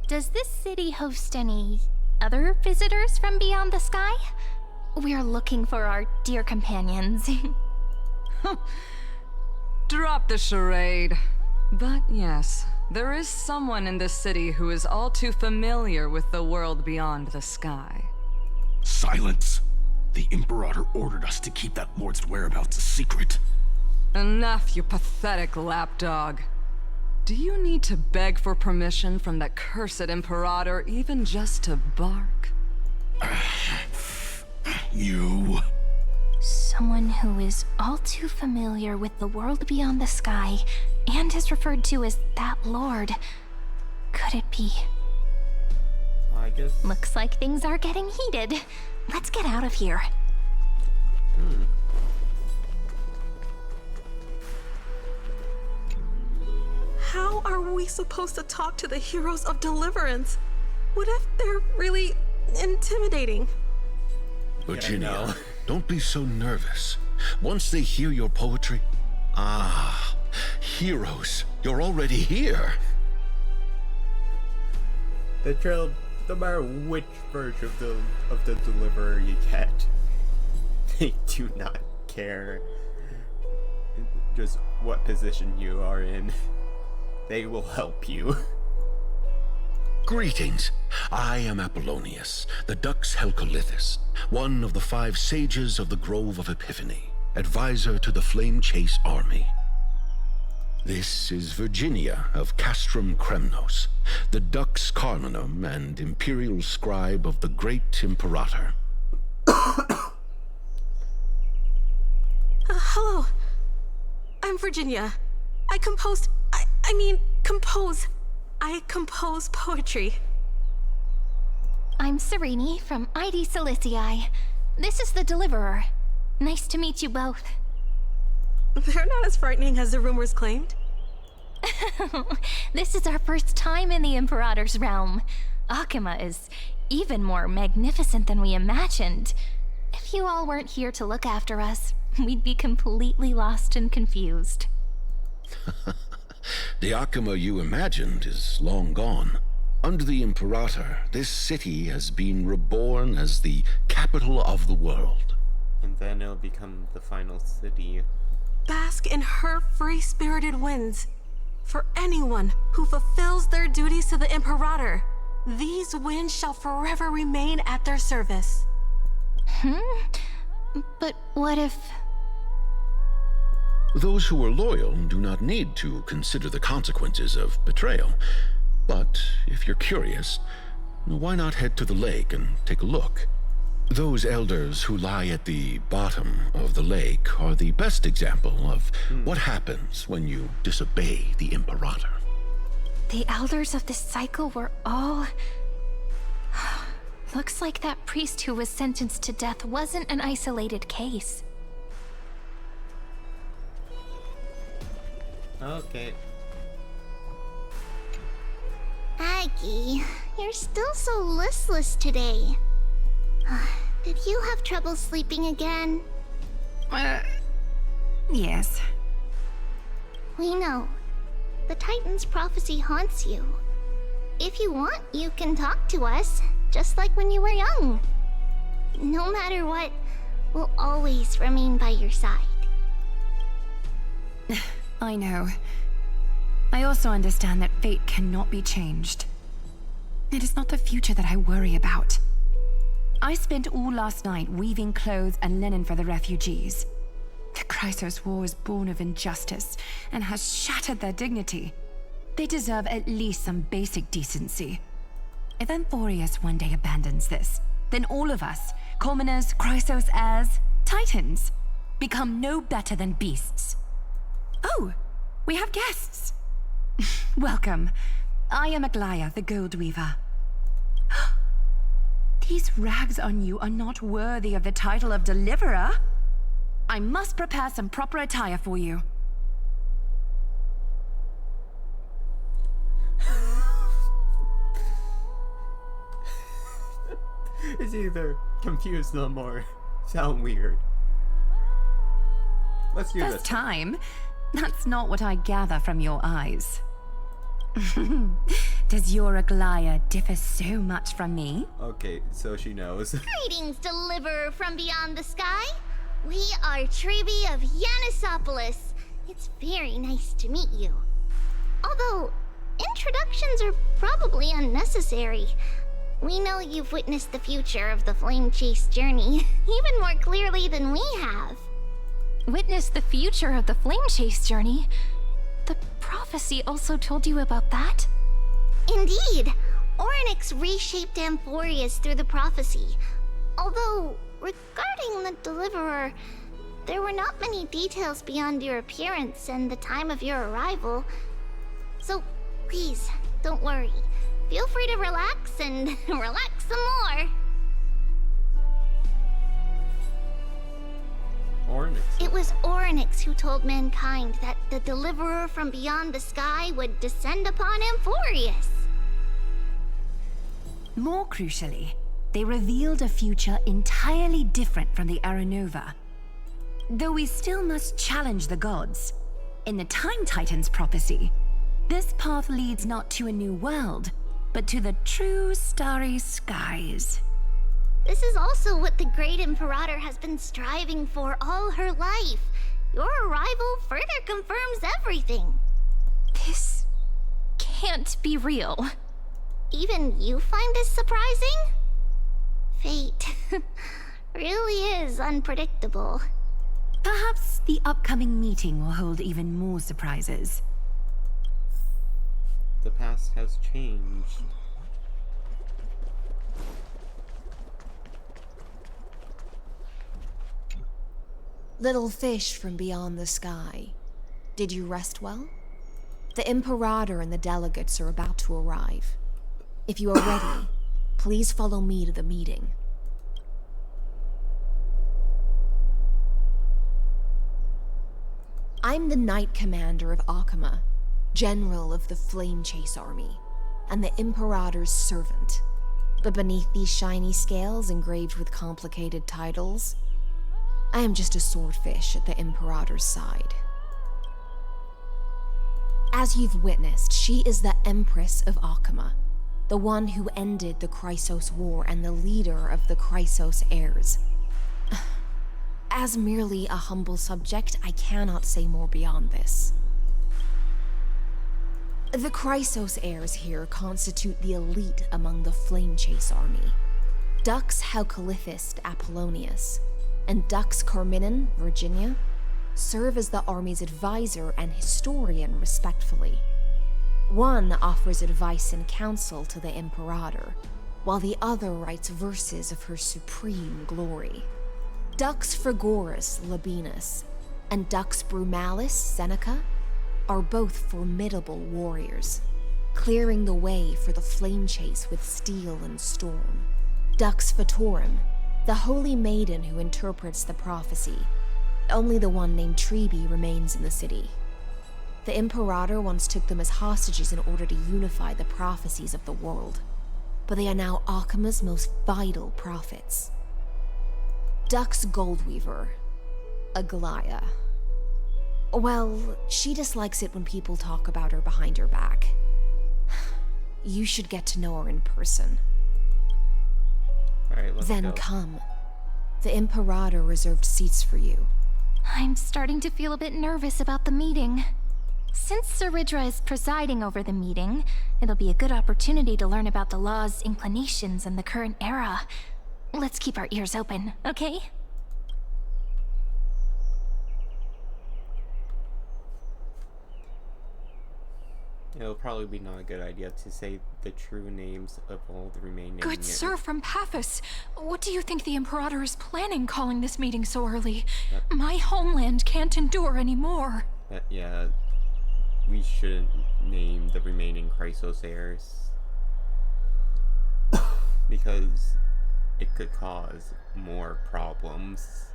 does this city host any other visitors from beyond the sky? We're looking for our dear companions. Drop the charade. But yes, there is someone in this city who is all too familiar with the world beyond the sky. Silence! The Imperator ordered us to keep that lord's whereabouts a secret. Enough, you pathetic lapdog. Do you need to beg for permission from that cursed Imperator even just to bark? You... Someone who is all too familiar with the world beyond the sky and is referred to as that lord. Could it be? I guess... Looks like things are getting heated. Let's get out of here. How are we supposed to talk to the heroes of deliverance? What if they're really intimidating? Virginia, don't be so nervous. Once they hear your poetry... Ah, heroes, you're already here. The trail, no matter which version of the Deliverer you get, they do not care just what position you are in. They will help you. Greetings. I am Apollonius, the Dux Helcolithus, one of the 5 sages of the Grove of Epiphany, advisor to the Flame Chase army. This is Virginia of Castrum Kremnos, the Dux Carminum and imperial scribe of the great Imperator. Hello. I'm Virginia. I compose poetry. I'm Cyrene from Ida Cilicii. This is the Deliverer. Nice to meet you both. They're not as frightening as the rumors claimed. This is our first time in the Imperator's realm. Akima is even more magnificent than we imagined. If you all weren't here to look after us, we'd be completely lost and confused. The Akima you imagined is long gone. Under the Imperator, this city has been reborn as the capital of the world. And then it'll become the final city. Bask in her free-spirited winds. For anyone who fulfills their duties to the Imperator, these winds shall forever remain at their service. But what if... Those who are loyal do not need to consider the consequences of betrayal. But if you're curious, why not head to the lake and take a look? Those elders who lie at the bottom of the lake are the best example of what happens when you disobey the Imperator. The elders of this cycle were all... Looks like that priest who was sentenced to death wasn't an isolated case. Okay. Aggie, you're still so listless today. Did you have trouble sleeping again? Yes. We know. The Titan's prophecy haunts you. If you want, you can talk to us, just like when you were young. No matter what, we'll always remain by your side. I know. I also understand that fate cannot be changed. It is not the future that I worry about. I spent all last night weaving clothes and linen for the refugees. The Chrysos War is born of injustice and has shattered their dignity. They deserve at least some basic decency. If Amphorius one day abandons this, then all of us, commoners, Chrysos heirs, Titans, become no better than beasts. Oh, we have guests. Welcome. I am Aglaya, the Gold Weaver. These rags on you are not worthy of the title of Deliverer. I must prepare some proper attire for you. It's either confused them or sound weird. Let's do this. First time? That's not what I gather from your eyes. Does your Aglaya differ so much from me? Okay, so she knows. Greetings, Deliverer from beyond the sky. We are Tribi of Yanisopolis. It's very nice to meet you. Although, introductions are probably unnecessary. We know you've witnessed the future of the Flame Chase journey, even more clearly than we have. Witnessed the future of the Flame Chase journey? The prophecy also told you about that? Indeed. Orynyx reshaped Amphorius through the prophecy. Although, regarding the Deliverer, there were not many details beyond your appearance and the time of your arrival. So, please, don't worry. Feel free to relax and relax some more. Orynyx. It was Orynyx who told mankind that the Deliverer from beyond the sky would descend upon Amphorius. More crucially, they revealed a future entirely different from the Era Nova. Though we still must challenge the gods. In the Time Titan's prophecy, this path leads not to a new world, but to the true starry skies. This is also what the Great Imperator has been striving for all her life. Your arrival further confirms everything. This can't be real. Even you find this surprising? Fate really is unpredictable. Perhaps the upcoming meeting will hold even more surprises. The past has changed. Little fish from beyond the sky. Did you rest well? The Imperator and the delegates are about to arrive. If you are ready, please follow me to the meeting. I'm the Knight Commander of Akama, General of the Flame Chase Army, and the Imperator's servant. But beneath these shiny scales engraved with complicated titles, I am just a swordfish at the Imperator's side. As you've witnessed, she is the Empress of Akama, the one who ended the Chrysos War and the leader of the Chrysos heirs. As merely a humble subject, I cannot say more beyond this. The Chrysos heirs here constitute the elite among the Flame Chase army. Dux Haukalithist Apollonius and Dux Carminin, Virginia, serve as the army's advisor and historian respectfully. One offers advice and counsel to the Imperator, while the other writes verses of her supreme glory. Dux Frigoris Labienus and Dux Brumalis Seneca are both formidable warriors. clearing the way for the flame chase with steel and storm. Dux Fatorum, the holy maiden who interprets the prophecy. Only the one named Treeby remains in the city. The Imperator once took them as hostages in order to unify the prophecies of the world, but they are now Akima's most vital prophets. Dux Goldweaver, Aglaya. Well, she dislikes it when people talk about her behind her back. You should get to know her in person. Alright, let's Then go. come. The Imperator reserved seats for you. I'm starting to feel a bit nervous about the meeting. Since Saridra is presiding over the meeting, it'll be a good opportunity to learn about the law's inclinations in the current era. Let's keep our ears open, okay? It'll probably be not a good idea to say the true names of all the remaining... Good sir from Paphos, what do you think the Imperator is planning calling this meeting so early? My homeland can't endure anymore. Yeah, we shouldn't name the remaining Chrysos heirs. Because it could cause more problems.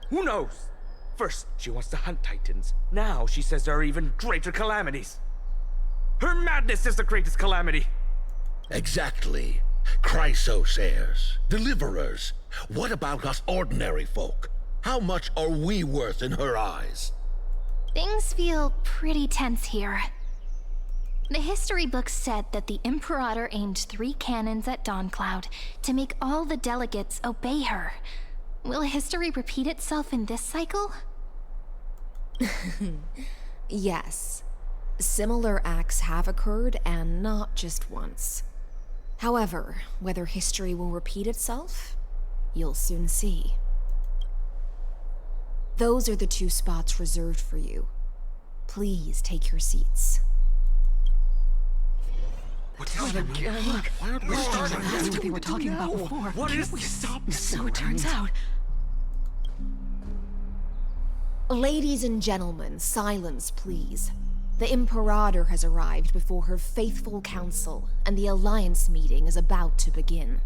Who knows? First, she wants to hunt Titans. Now she says there are even greater calamities. Her madness is the greatest calamity. Exactly. Chrysos heirs, deliverers. What about us ordinary folk? How much are we worth in her eyes? Things feel pretty tense here. The history books said that the Imperator aimed 3 cannons at Dawncloud to make all the delegates obey her. Will history repeat itself in this cycle? Yes. Similar acts have occurred, and not just once. However, whether history will repeat itself, you'll soon see. Those are the 2 spots reserved for you. Please take your seats. What's what they were talking about before. What is we this? stop? So it turns out. Ladies and gentlemen, silence, please. The Imperator has arrived before her faithful council, and the Alliance meeting is about to begin.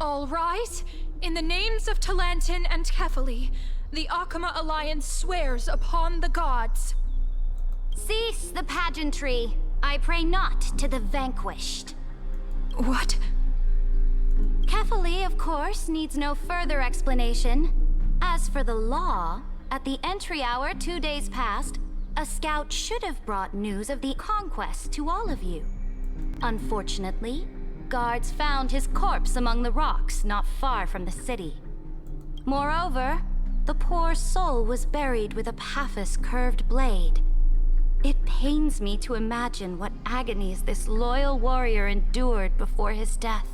All rise. In the names of Talantin and Kefali, the Akama Alliance swears upon the gods. Cease the pageantry. I pray not to the vanquished. What? Kefali, of course, needs no further explanation. As for the law, at the entry hour 2 days past, a scout should have brought news of the conquest to all of you. Unfortunately, guards found his corpse among the rocks not far from the city. Moreover, the poor soul was buried with a Paphos curved blade. It pains me to imagine what agonies this loyal warrior endured before his death.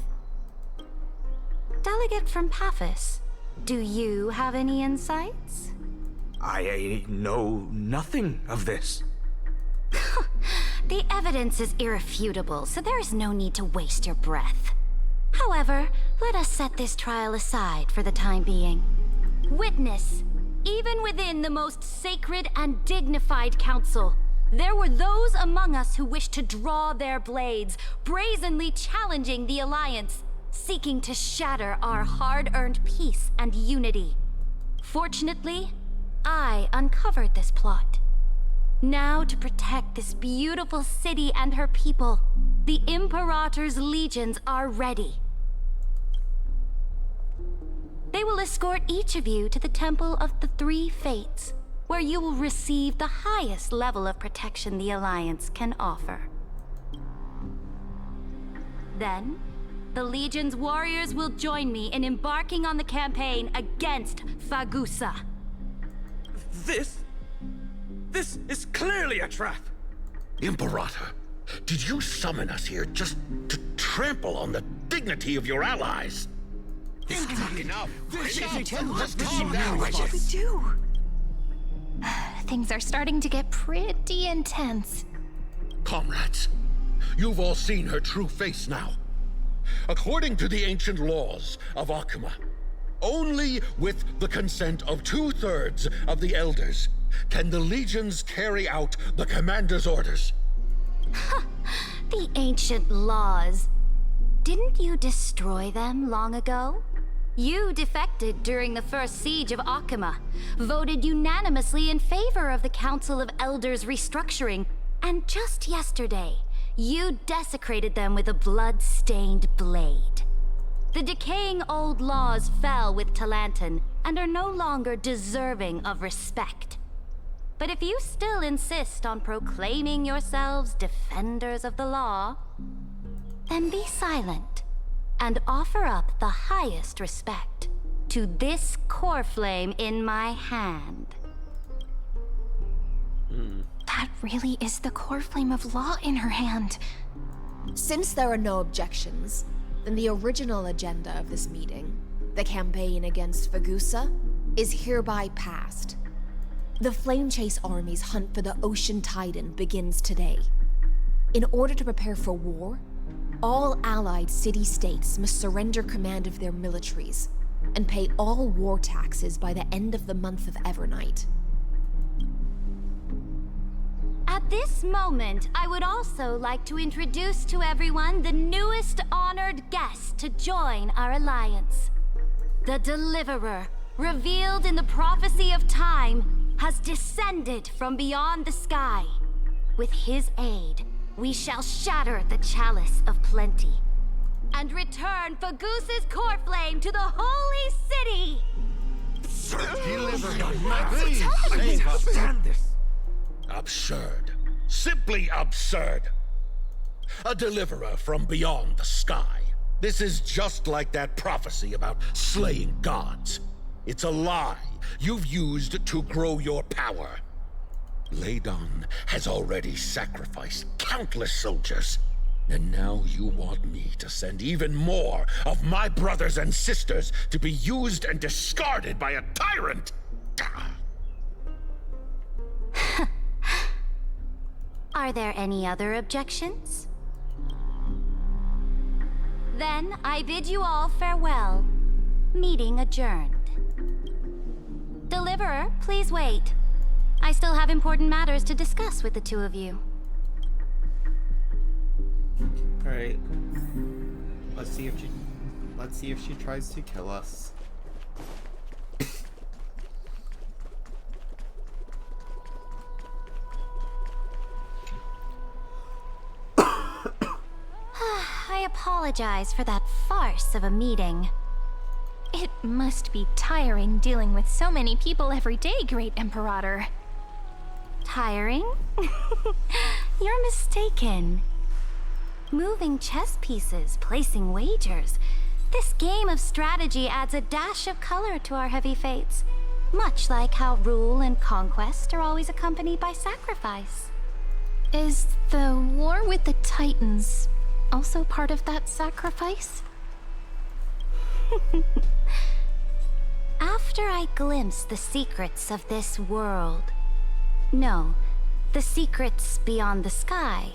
Delegate from Paphos, do you have any insights? I know nothing of this. The evidence is irrefutable, so there is no need to waste your breath. However, let us set this trial aside for the time being. Witness, even within the most sacred and dignified council, there were those among us who wished to draw their blades, brazenly challenging the Alliance, seeking to shatter our hard-earned peace and unity. Fortunately, I uncovered this plot. Now, to protect this beautiful city and her people, the Imperator's legions are ready. They will escort each of you to the Temple of the Three Fates, where you will receive the highest level of protection the Alliance can offer. Then, the Legion's warriors will join me in embarking on the campaign against Fagusa. This is clearly a trap! Imperator, did you summon us here just to trample on the dignity of your allies? Enough! Let's calm down. What should we do? Things are starting to get pretty intense. Comrades, you've all seen her true face now. According to the ancient laws of Akama, only with the consent of 2/3 of the elders can the legions carry out the commander's orders. The ancient laws. Didn't you destroy them long ago? You defected during the first siege of Akima, voted unanimously in favor of the Council of Elders restructuring, and just yesterday, you desecrated them with a blood-stained blade. The decaying old laws fell with Talanton and are no longer deserving of respect. But if you still insist on proclaiming yourselves defenders of the law, then be silent and offer up the highest respect to this core flame in my hand. That really is the core flame of law in her hand. Since there are no objections, then the original agenda of this meeting, the campaign against Fagusa, is hereby passed. The Flame Chase Army's hunt for the Ocean Titan begins today. In order to prepare for war, all allied city-states must surrender command of their militaries and pay all war taxes by the end of the month of Evernight. At this moment, I would also like to introduce to everyone the newest honored guest to join our alliance. The Deliverer, revealed in the prophecy of time, has descended from beyond the sky. With his aid, we shall shatter the Chalice of Plenty and return Fagusa's core flame to the Holy City! Stand this! Absurd. Simply absurd. A deliverer from beyond the sky. This is just like that prophecy about slaying gods. It's a lie you've used to grow your power. Ladon has already sacrificed countless soldiers, and now you want me to send even more of my brothers and sisters to be used and discarded by a tyrant! Are there any other objections? Then I bid you all farewell. Meeting adjourned. Deliverer, please wait. I still have important matters to discuss with the two of you. Alright. Let's see if she tries to kill us. I apologize for that farce of a meeting. It must be tiring dealing with so many people every day, Great Imperator. Tiring? You're mistaken. Moving chess pieces, placing wagers. This game of strategy adds a dash of color to our heavy fates, much like how rule and conquest are always accompanied by sacrifice. Is the war with the Titans also part of that sacrifice? After I glimpse the secrets of this world, no, the secrets beyond the sky,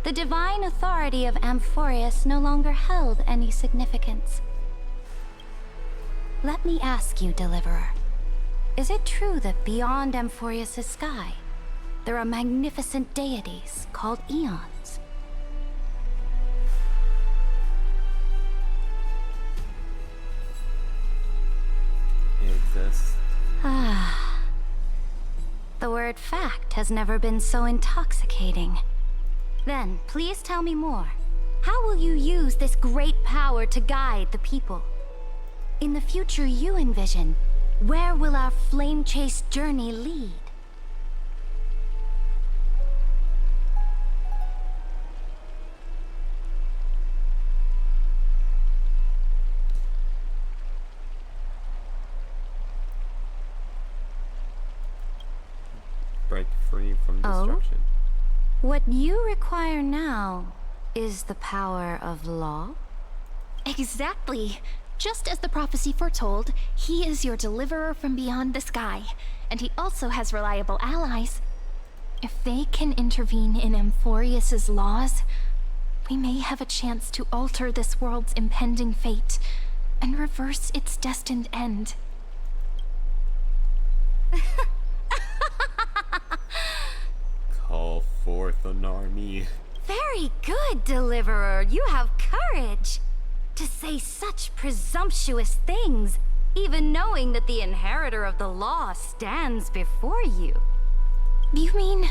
the divine authority of Amphorius no longer held any significance. Let me ask you, Deliverer, is it true that beyond Amphorius' sky, there are magnificent deities called Eons? Exists. Ah. The word fact has never been so intoxicating. Then, please tell me more. How will you use this great power to guide the people? In the future you envision, where will our flame chase journey lead? Break free from destruction. What you require now is the power of law? Exactly. Just as the prophecy foretold, he is your deliverer from beyond the sky, and he also has reliable allies. If they can intervene in Amphorius' laws, we may have a chance to alter this world's impending fate and reverse its destined end. Call forth an army. Fair Very good, Deliverer. You have courage. To say such presumptuous things, even knowing that the inheritor of the law stands before you. You mean...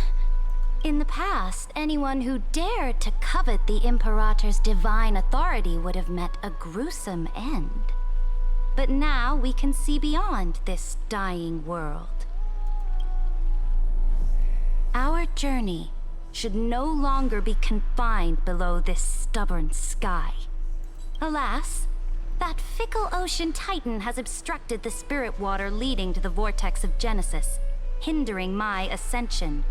In the past, anyone who dared to covet the Imperator's divine authority would have met a gruesome end. But now we can see beyond this dying world. Our journey should no longer be confined below this stubborn sky. Alas, that fickle ocean titan has obstructed the spirit water leading to the vortex of Genesis, hindering my ascension.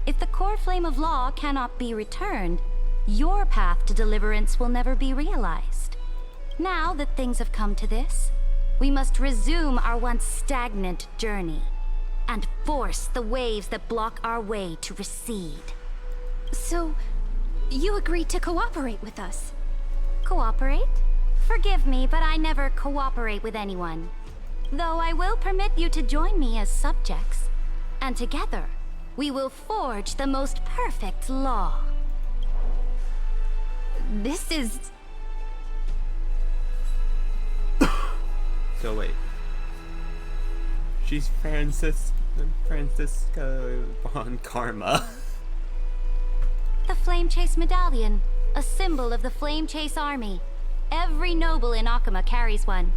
If the core flame of law cannot be returned, your path to deliverance will never be realized. Now that things have come to this, we must resume our once stagnant journey and force the waves that block our way to recede. So, you agreed to cooperate with us? Cooperate? Forgive me, but I never cooperate with anyone. Though I will permit you to join me as subjects, and together, we will forge the most perfect law. This is... So wait. She's Francisca von Karma. The Flame Chase Medallion, a symbol of the Flame Chase Army. Every noble in Akuma carries one.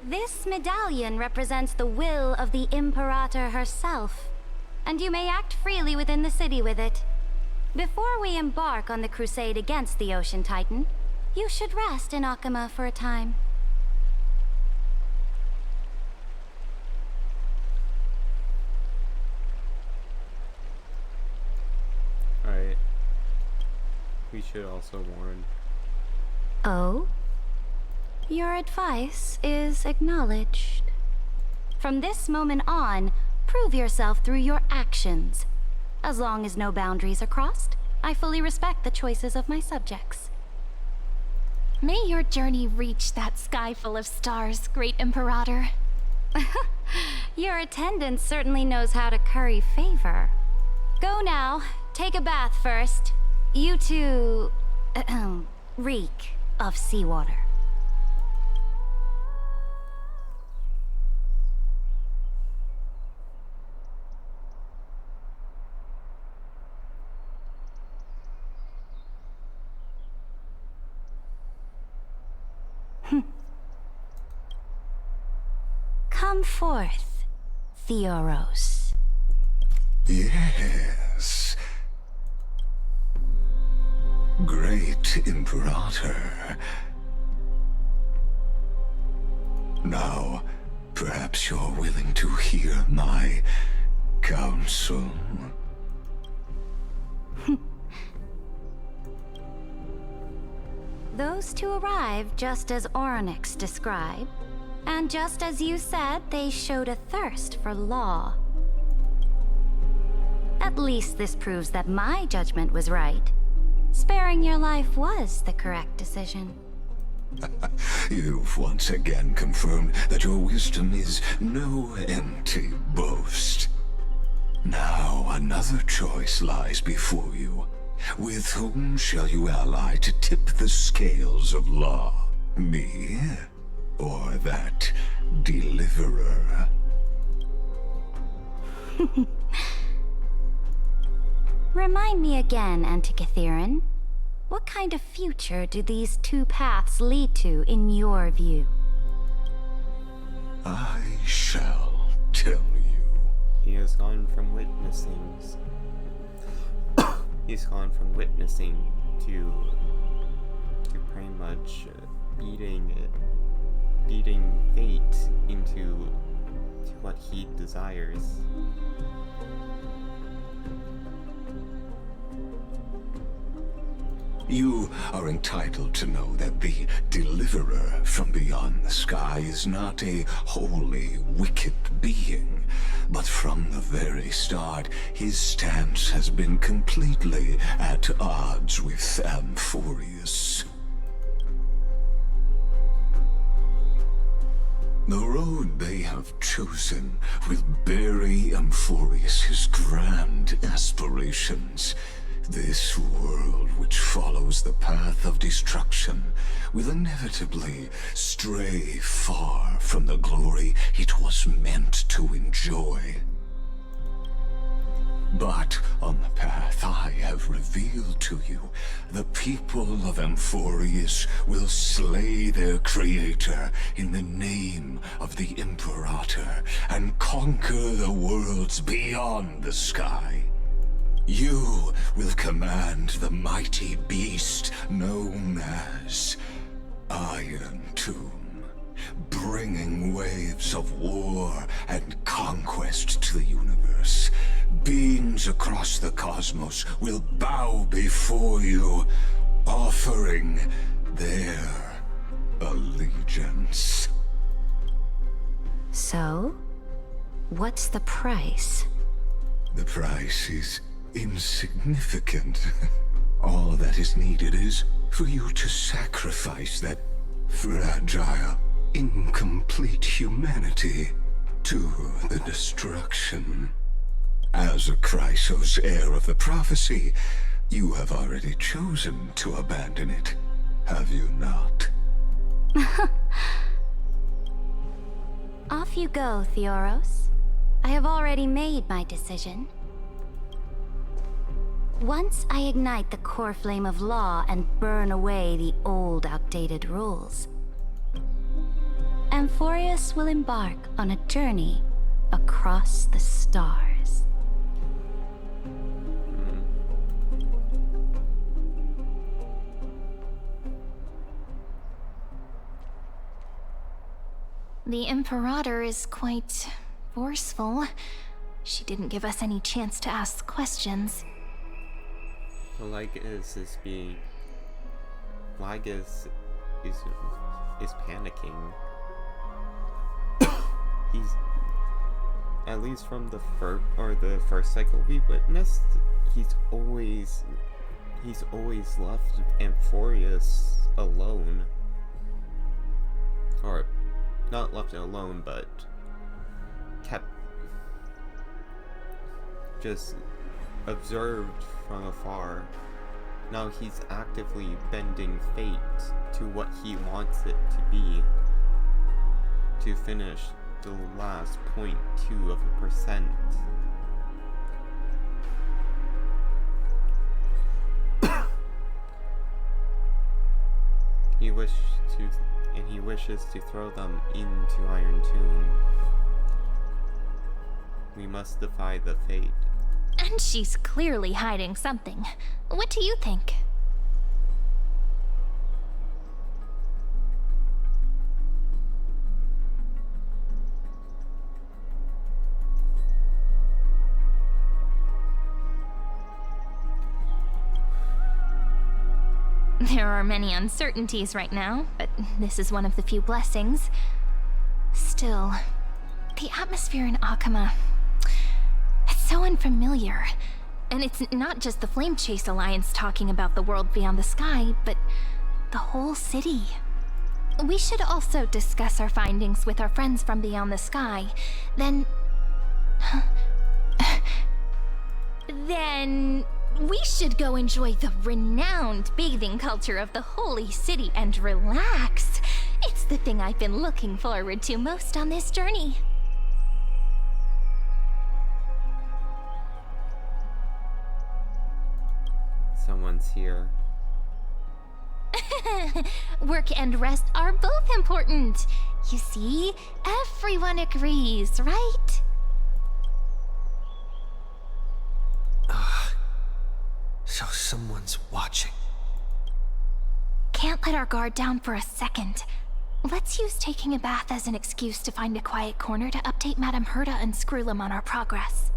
This medallion represents the will of the Imperator herself, and you may act freely within the city with it. Before we embark on the crusade against the Ocean Titan, you should rest in Akuma for a time. Alright. We should also warn. Oh? Your advice is acknowledged. From this moment on, prove yourself through your actions. As long as no boundaries are crossed, I fully respect the choices of my subjects. May your journey reach that sky full of stars, Great Imperator. Your attendant certainly knows how to curry favor. Go now. Take a bath first. You two... reek of seawater. Come forth, Theoros. Yes. Great Imperator. Now, perhaps you're willing to hear my counsel. Those two arrived just as Orynyx described, and just as you said, they showed a thirst for law. At least this proves that my judgment was right. Sparing your life was the correct decision. You've once again confirmed that your wisdom is no empty boast. Now another choice lies before you. With whom shall you ally to tip the scales of law? Me? Or that deliverer? Remind me again, Antikythera. What kind of future do these two paths lead to in your view? I shall tell you. He has gone from witnessing... He's gone from witnessing to pretty much beating fate into what he desires. You are entitled to know that the Deliverer from beyond the sky is not a wholly wicked being, but from the very start, his stance has been completely at odds with Amphorius. The road they have chosen will bury Amphorius' grand aspirations. This world which follows the path of destruction will inevitably stray far from the glory it was meant to enjoy. But on the path I have revealed to you, the people of Amphorius will slay their creator in the name of the Imperator and conquer the worlds beyond the sky. You will command the mighty beast known as Iron Tomb, bringing waves of war and conquest to the universe. Beings across the cosmos will bow before you, offering their allegiance. So, what's the price? The price is insignificant. All that is needed is for you to sacrifice that fragile, incomplete humanity to the destruction. As a Chrysos, heir of the prophecy, you have already chosen to abandon it, have you not? Off you go, Theoros. I have already made my decision. Once I ignite the core flame of law and burn away the old, outdated rules, Amphorius will embark on a journey across the stars. The Imperator is quite forceful. She didn't give us any chance to ask questions. Lygus is panicking. He's, at least from the first cycle we witnessed, he's always left Amphorius alone. Or not left alone, but kept just observed from afar. Now he's actively bending fate to what he wants it to be, to finish the last 0.2%. He wishes to throw them into Iron Tomb. We must defy the fate. And she's clearly hiding something. What do you think? There are many uncertainties right now, but this is one of the few blessings. Still, the atmosphere in Akama, it's so unfamiliar. And it's not just the Flame Chase Alliance talking about the world beyond the sky, but the whole city. We should also discuss our findings with our friends from beyond the sky. Then we should go enjoy the renowned bathing culture of the holy city and relax. It's the thing I've been looking forward to most on this journey. Someone's here. Work and rest are both important. You see, everyone agrees, right? So someone's watching. Can't let our guard down for a second. Let's use taking a bath as an excuse to find a quiet corner to update Madame Herta and Screwlum on our progress.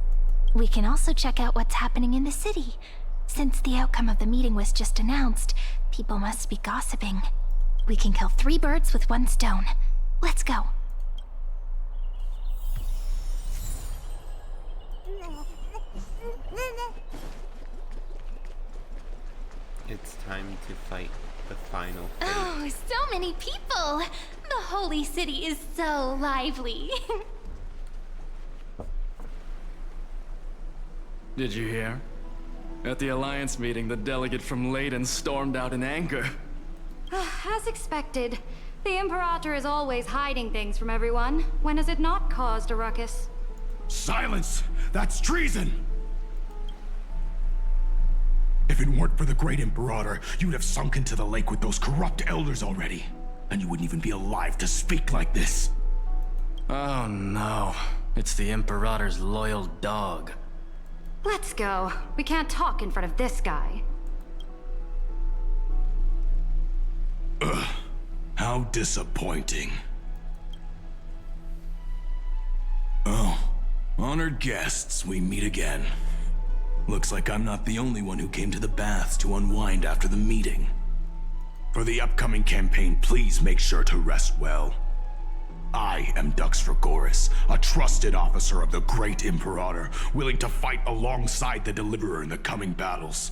We can also check out what's happening in the city. Since the outcome of the meeting was just announced, people must be gossiping. We can kill 3 birds with 1 stone. Let's go. It's time to fight the final fate. Oh, so many people! The holy city is so lively. Did you hear? At the Alliance meeting, the delegate from Leyden stormed out in anger. As expected, the Imperator is always hiding things from everyone. When has it not caused a ruckus? Silence! That's treason! If it weren't for the Great Imperator, you'd have sunk into the lake with those corrupt elders already. And you wouldn't even be alive to speak like this. Oh no. It's the Imperator's loyal dog. Let's go. We can't talk in front of this guy. Ugh. How disappointing. Oh, honored guests, we meet again. Looks like I'm not the only one who came to the baths to unwind after the meeting. For the upcoming campaign, please make sure to rest well. I am Dux Dragoris, a trusted officer of the Great Imperator, willing to fight alongside the Deliverer in the coming battles.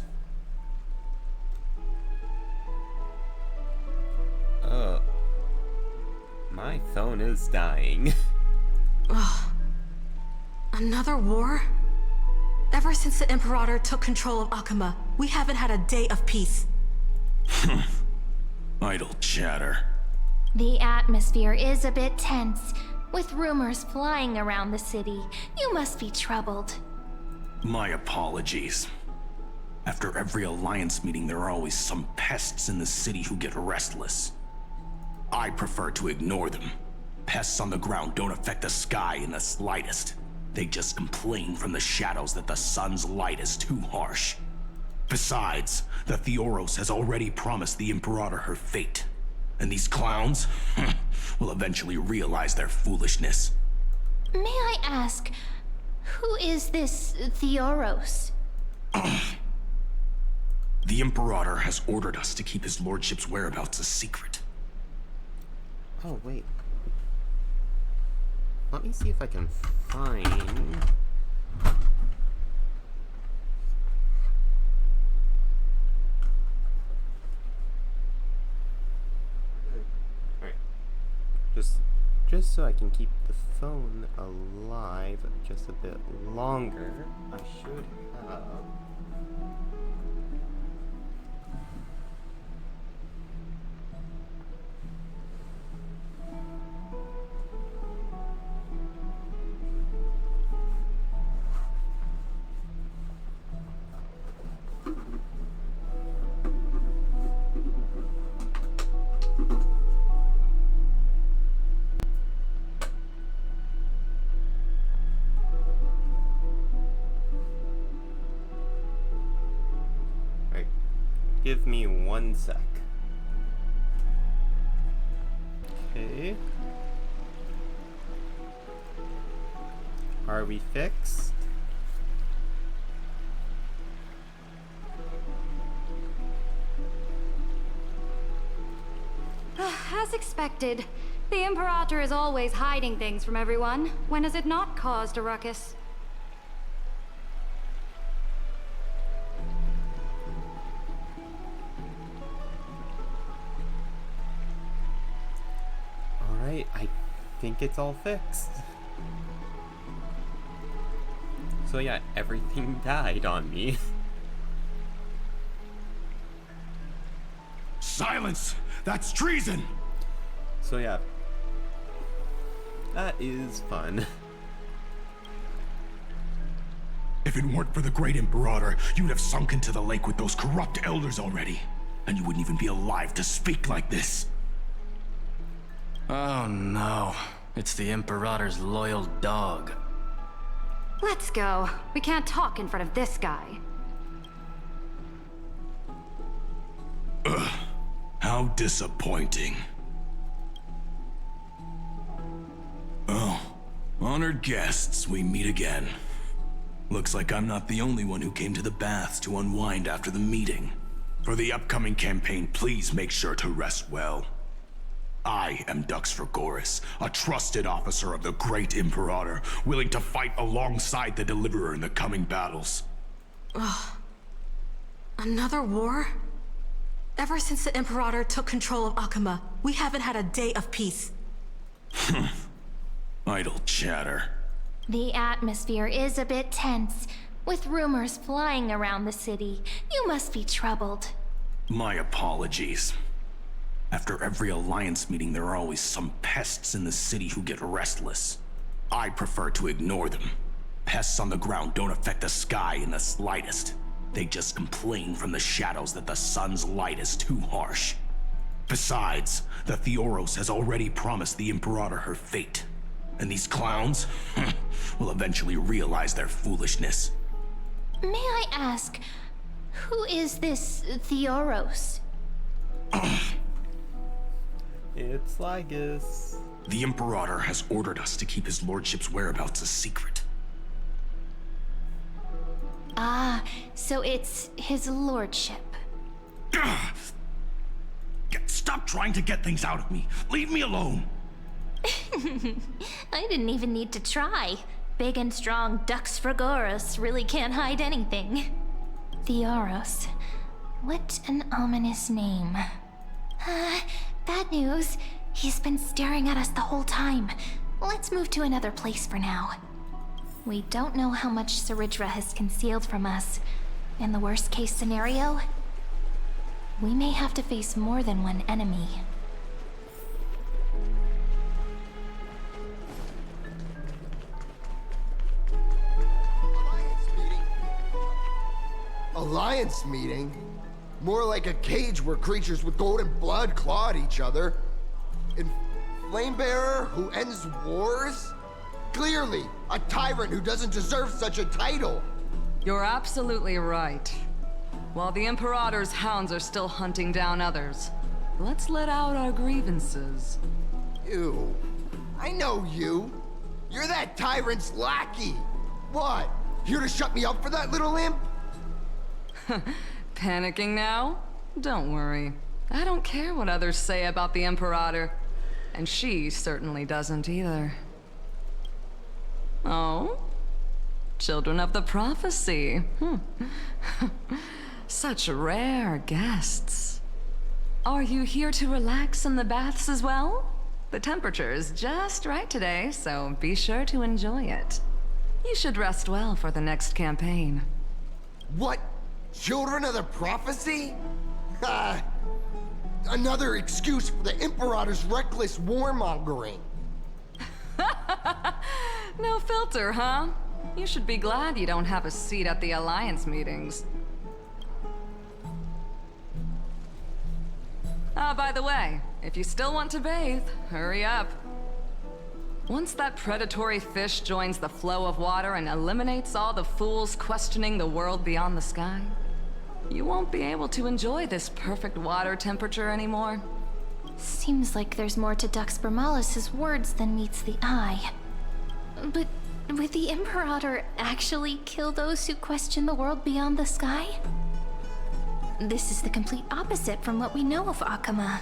My phone is dying. Ugh. Another war? Ever since the Imperator took control of Akuma, we haven't had a day of peace. Idle chatter. The atmosphere is a bit tense, with rumors flying around the city. You must be troubled. My apologies. After every Alliance meeting, there are always some pests in the city who get restless. I prefer to ignore them. Pests on the ground don't affect the sky in the slightest. They just complain from the shadows that the sun's light is too harsh. Besides, the Theoros has already promised the Imperator her fate. And these clowns will eventually realize their foolishness. May I ask, who is this Theoros? The Imperator has ordered us to keep his lordship's whereabouts a secret. Oh, wait. Let me see if I can find... Alright. Just so I can keep the phone alive just a bit longer, I should have... Give me 1 sec. Okay. Are we fixed? As expected, the Imperator is always hiding things from everyone. When has it not caused a ruckus? Alright, I think it's all fixed. So yeah, everything died on me. Silence! That's treason! So yeah. That is fun. If it weren't for the Great Imperator, you'd have sunk into the lake with those corrupt elders already. And you wouldn't even be alive to speak like this. Oh no. It's the Imperator's loyal dog. Let's go. We can't talk in front of this guy. Ugh. How disappointing. Oh, honored guests, we meet again. Looks like I'm not the only one who came to the baths to unwind after the meeting. For the upcoming campaign, please make sure to rest well. I am Dux Dragoris, a trusted officer of the Great Imperator, willing to fight alongside the Deliverer in the coming battles. Ugh. Another war? Ever since the Imperator took control of Akuma, we haven't had a day of peace. Idle chatter. The atmosphere is a bit tense, With rumors flying around the city, you must be troubled. My apologies. After every Alliance meeting, there are always some pests in the city who get restless. I prefer to ignore them. Pests on the ground don't affect the sky in the slightest. They just complain from the shadows that the sun's light is too harsh. Besides, the Theoros has already promised the Imperator her fate. And these clowns will eventually realize their foolishness. May I ask, who is this Theoros? It's Lygus. The Imperator has ordered us to keep his lordship's whereabouts a secret. Ah, so it's his lordship. Stop trying to get things out of me. Leave me alone. I didn't even need to try. Big and strong Dux Fragoros really can't hide anything. Theoros. What an ominous name. Bad news. He's been staring at us the whole time. Let's move to another place for now. We don't know how much Saridra has concealed from us. In the worst case scenario, we may have to face more than one enemy. Alliance meeting? More like a cage where creatures with golden blood claw at each other. And Flamebearer who ends wars? Clearly, a tyrant who doesn't deserve such a title. You're absolutely right. While the Imperator's hounds are still hunting down others, let's let out our grievances. You. I know you. You're that tyrant's lackey. What? Here to shut me up for that little imp? Panicking now? Don't worry. I don't care what others say about the Imperator. And she certainly doesn't either. Oh? Children of the Prophecy. Such rare guests. Are you here to relax in the baths as well? The temperature is just right today, so be sure to enjoy it. You should rest well for the next campaign. What? Children of the Prophecy? Another excuse for the Imperator's reckless warmongering. No filter, huh? You should be glad you don't have a seat at the Alliance meetings. Ah, by the way, if you still want to bathe, hurry up. Once that predatory fish joins the flow of water and eliminates all the fools questioning the world beyond the sky, you won't be able to enjoy this perfect water temperature anymore. Seems like there's more to Dux Bermalis' words than meets the eye. But would the Imperator actually kill those who question the world beyond the sky? This is the complete opposite from what we know of Akama.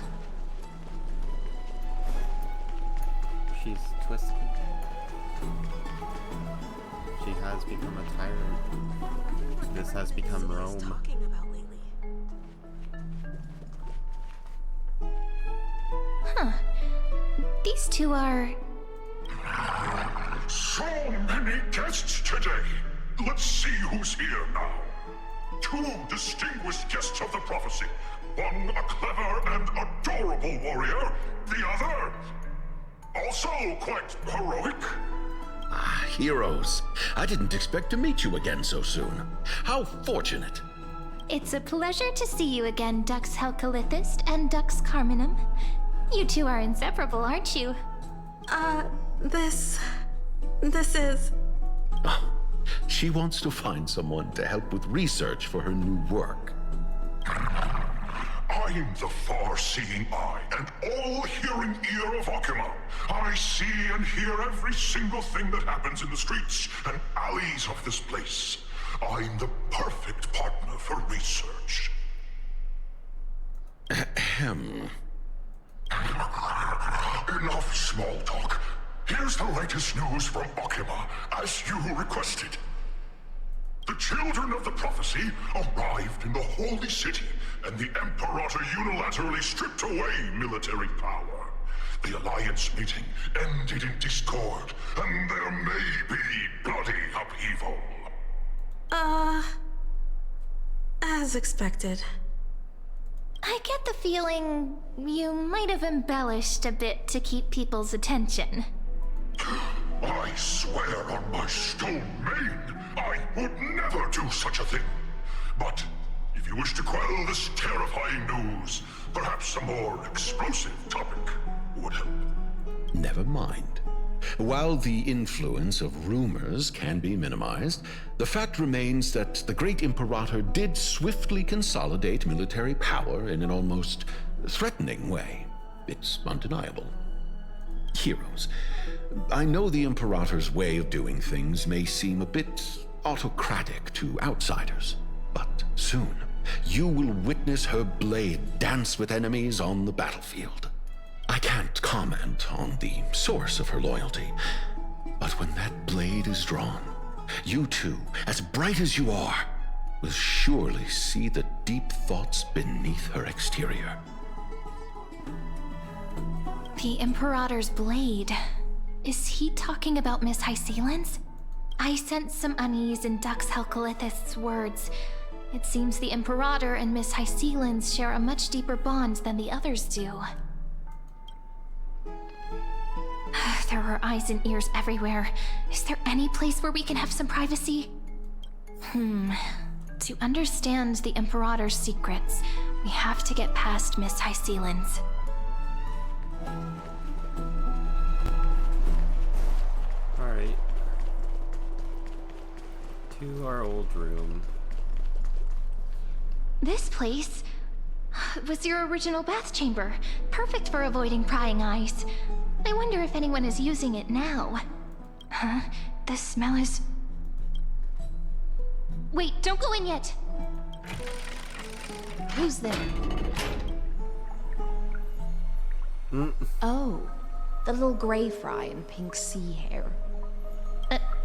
She's twisted. She has become a tyrant. This has become Rome. Huh. These two are... So many guests today. Let's see who's here now. Two distinguished guests of the Prophecy. One a clever and adorable warrior. The other, also quite heroic. Ah, heroes. I didn't expect to meet you again so soon. How fortunate. It's a pleasure to see you again, Dux Helcalithist and Dux Carminum. You two are inseparable, aren't you? This is... Oh, she wants to find someone to help with research for her new work. I'm the far-seeing eye and all-hearing ear of Akama. I see and hear every single thing that happens in the streets and alleys of this place. I'm the perfect partner for research. Ahem. Enough small talk. Here's the latest news from Akama, as you requested. The Children of the Prophecy arrived in the Holy City, and the Imperator unilaterally stripped away military power. The Alliance meeting ended in discord, and there may be bloody upheaval. expected. I get the feeling you might have embellished a bit to keep people's attention. I swear on my stone mane, I would never do such a thing. But if you wish to quell this terrifying news, perhaps a more explosive topic would help. Never mind. While the influence of rumors can be minimized, the fact remains that the great Imperator did swiftly consolidate military power in an almost threatening way. It's undeniable. Heroes, I know the Imperator's way of doing things may seem a bit autocratic to outsiders, but soon you will witness her blade dance with enemies on the battlefield. I can't comment on the source of her loyalty, but when that blade is drawn, you two, as bright as you are, will surely see the deep thoughts beneath her exterior. The Imperator's blade. Is he talking about Miss Hysealans? I sense some unease in Dux Helcolith's words. It seems the Imperator and Miss Hysealans share a much deeper bond than the others do. There are eyes and ears everywhere. Is there any place where we can have some privacy? To understand the Imperator's secrets, we have to get past Miss Hysealans. Alright. To our old room. This place was your original bath chamber, perfect for avoiding prying eyes. I wonder if anyone is using it now. Huh? The smell is... Wait, don't go in yet! Who's there? Oh, the little gray fry in pink sea hair.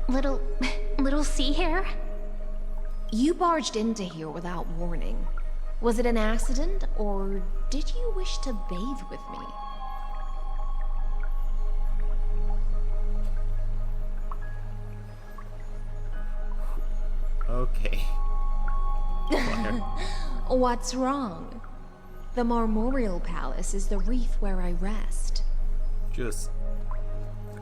Little sea hair? You barged into here without warning. Was it an accident, or did you wish to bathe with me? Okay. What's wrong? The Marmoreal Palace is the reef where I rest. Just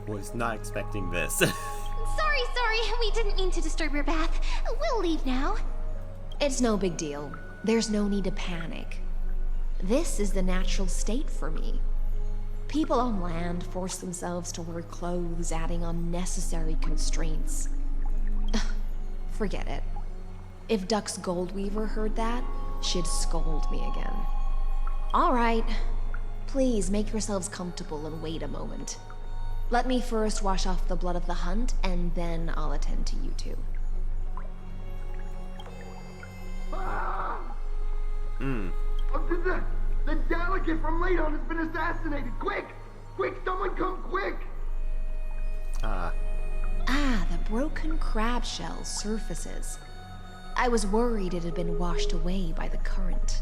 was not expecting this. Sorry, we didn't mean to disturb your bath. We'll leave now. It's no big deal. There's no need to panic. This is the natural state for me. People on land force themselves to wear clothes, adding unnecessary constraints. Forget it. If Dux Goldweaver heard that, she'd scold me again. All right. Please make yourselves comfortable and wait a moment. Let me first wash off the blood of the hunt, and then I'll attend to you two. The delegate from Ladon has been assassinated! Quick! Quick, someone come quick! The broken crab shell surfaces. I was worried it had been washed away by the current.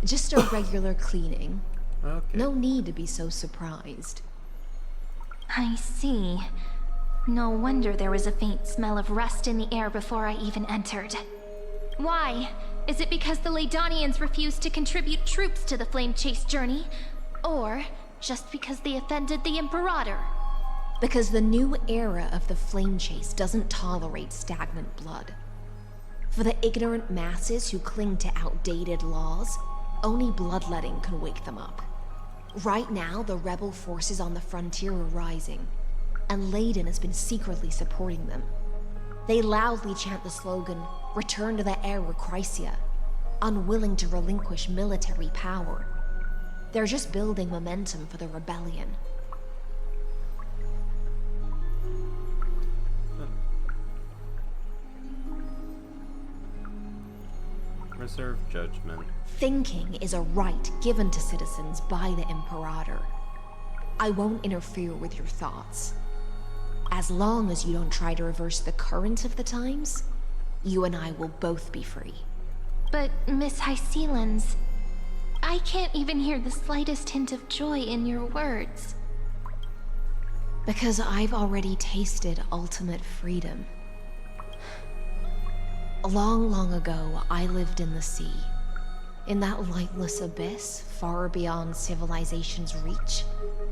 Just a regular cleaning. Okay. No need to be so surprised. I see. No wonder there was a faint smell of rust in the air before I even entered. Why? Is it because the Ladonians refused to contribute troops to the Flame Chase journey? Or just because they offended the Imperator? Because the new era of the Flame Chase doesn't tolerate stagnant blood. For the ignorant masses who cling to outdated laws, only bloodletting can wake them up. Right now, the rebel forces on the frontier are rising, and Ladon has been secretly supporting them. They loudly chant the slogan, "Return to the Era Chrysia," unwilling to relinquish military power. They're just building momentum for the rebellion. Reserve judgment. Thinking is a right given to citizens by the Imperator. I won't interfere with your thoughts. As long as you don't try to reverse the current of the times, you and I will both be free. But, Miss Hysealans, I can't even hear the slightest hint of joy in your words. Because I've already tasted ultimate freedom. Long, long ago, I lived in the sea. In that lightless abyss, far beyond civilization's reach,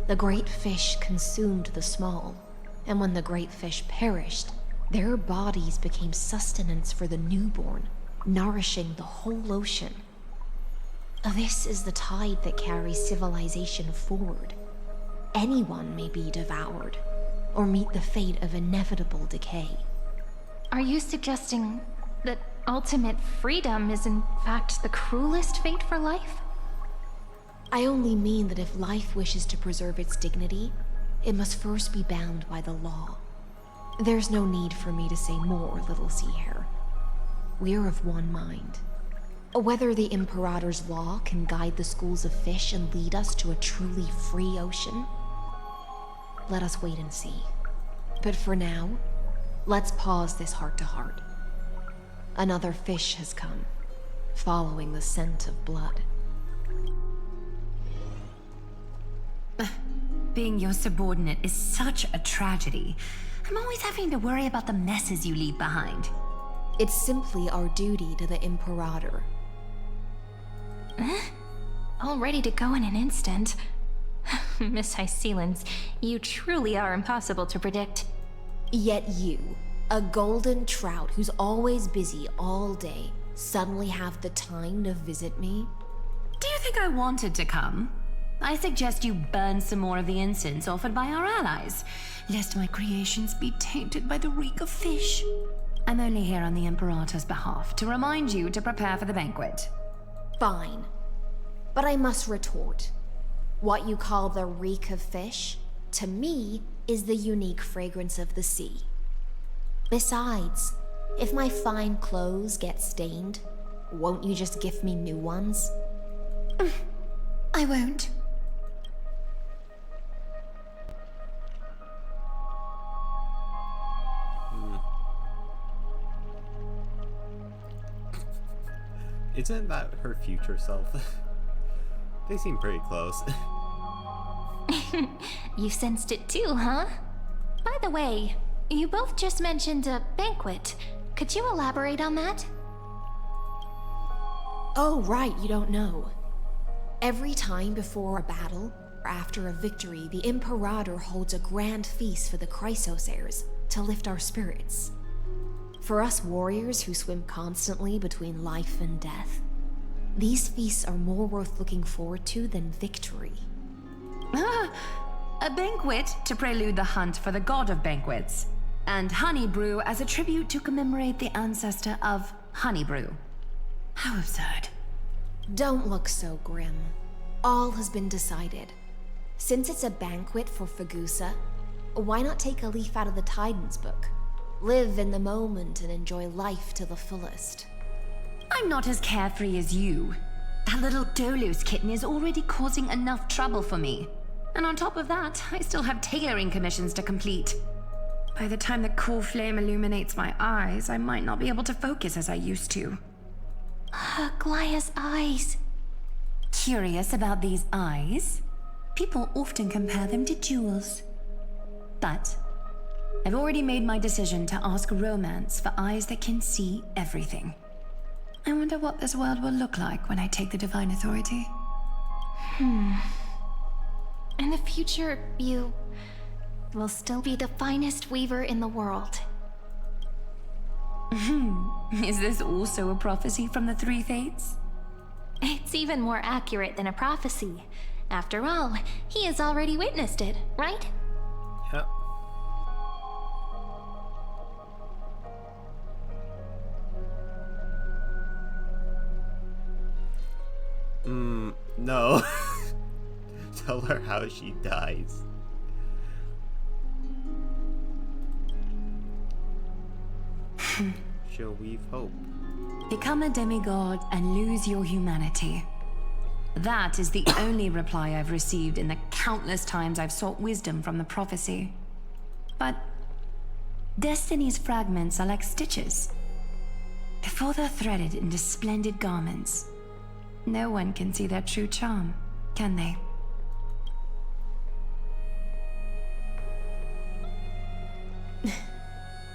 the great fish consumed the small. And when the great fish perished, their bodies became sustenance for the newborn, nourishing the whole ocean. This is the tide that carries civilization forward. Anyone may be devoured, or meet the fate of inevitable decay. Are you suggesting that ultimate freedom is in fact the cruelest fate for life? I only mean that if life wishes to preserve its dignity, it must first be bound by the law. There's no need for me to say more, Little Sea Hare. We're of one mind. Whether the Imperator's law can guide the schools of fish and lead us to a truly free ocean, let us wait and see. But for now, let's pause this heart-to-heart. Another fish has come, following the scent of blood. Being your subordinate is such a tragedy. I'm always having to worry about the messes you leave behind. It's simply our duty to the Imperator. All ready to go in an instant. Miss Hycelens, you truly are impossible to predict. Yet you, a golden trout who's always busy all day, suddenly have the time to visit me? Do you think I wanted to come? I suggest you burn some more of the incense offered by our allies, lest my creations be tainted by the reek of fish. I'm only here on the Imperator's behalf to remind you to prepare for the banquet. Fine. But I must retort. What you call the reek of fish, to me, is the unique fragrance of the sea. Besides, if my fine clothes get stained, won't you just gift me new ones? I won't. Isn't that her future self? They seem pretty close. You sensed it too, huh? By the way, you both just mentioned a banquet. Could you elaborate on that? Oh, right, you don't know. Every time before a battle, or after a victory, the Imperator holds a grand feast for the Chrysos heirs to lift our spirits. For us warriors who swim constantly between life and death, these feasts are more worth looking forward to than victory. A banquet to prelude the hunt for the god of banquets, and honey brew as a tribute to commemorate the ancestor of honey brew. How absurd. Don't look so grim. All has been decided. Since it's a banquet for Fagusa, why not take a leaf out of the Tidens book? Live in the moment and enjoy life to the fullest. I'm not as carefree as you. That little Dolos kitten is already causing enough trouble for me. And on top of that, I still have tailoring commissions to complete. By the time the cool flame illuminates my eyes, I might not be able to focus as I used to. Glaya's eyes. Curious about these eyes? People often compare them to jewels. But I've already made my decision to ask Romance for eyes that can see everything. I wonder what this world will look like when I take the Divine Authority. In the future, you will still be the finest weaver in the world. Is this also a prophecy from the Three Fates? It's even more accurate than a prophecy. After all, he has already witnessed it, right? Yep. No. Tell her how she dies. She'll weave hope. Become a demigod and lose your humanity. That is the only reply I've received in the countless times I've sought wisdom from the prophecy. But Destiny's fragments are like stitches. Before they're threaded into splendid garments, no one can see their true charm, can they?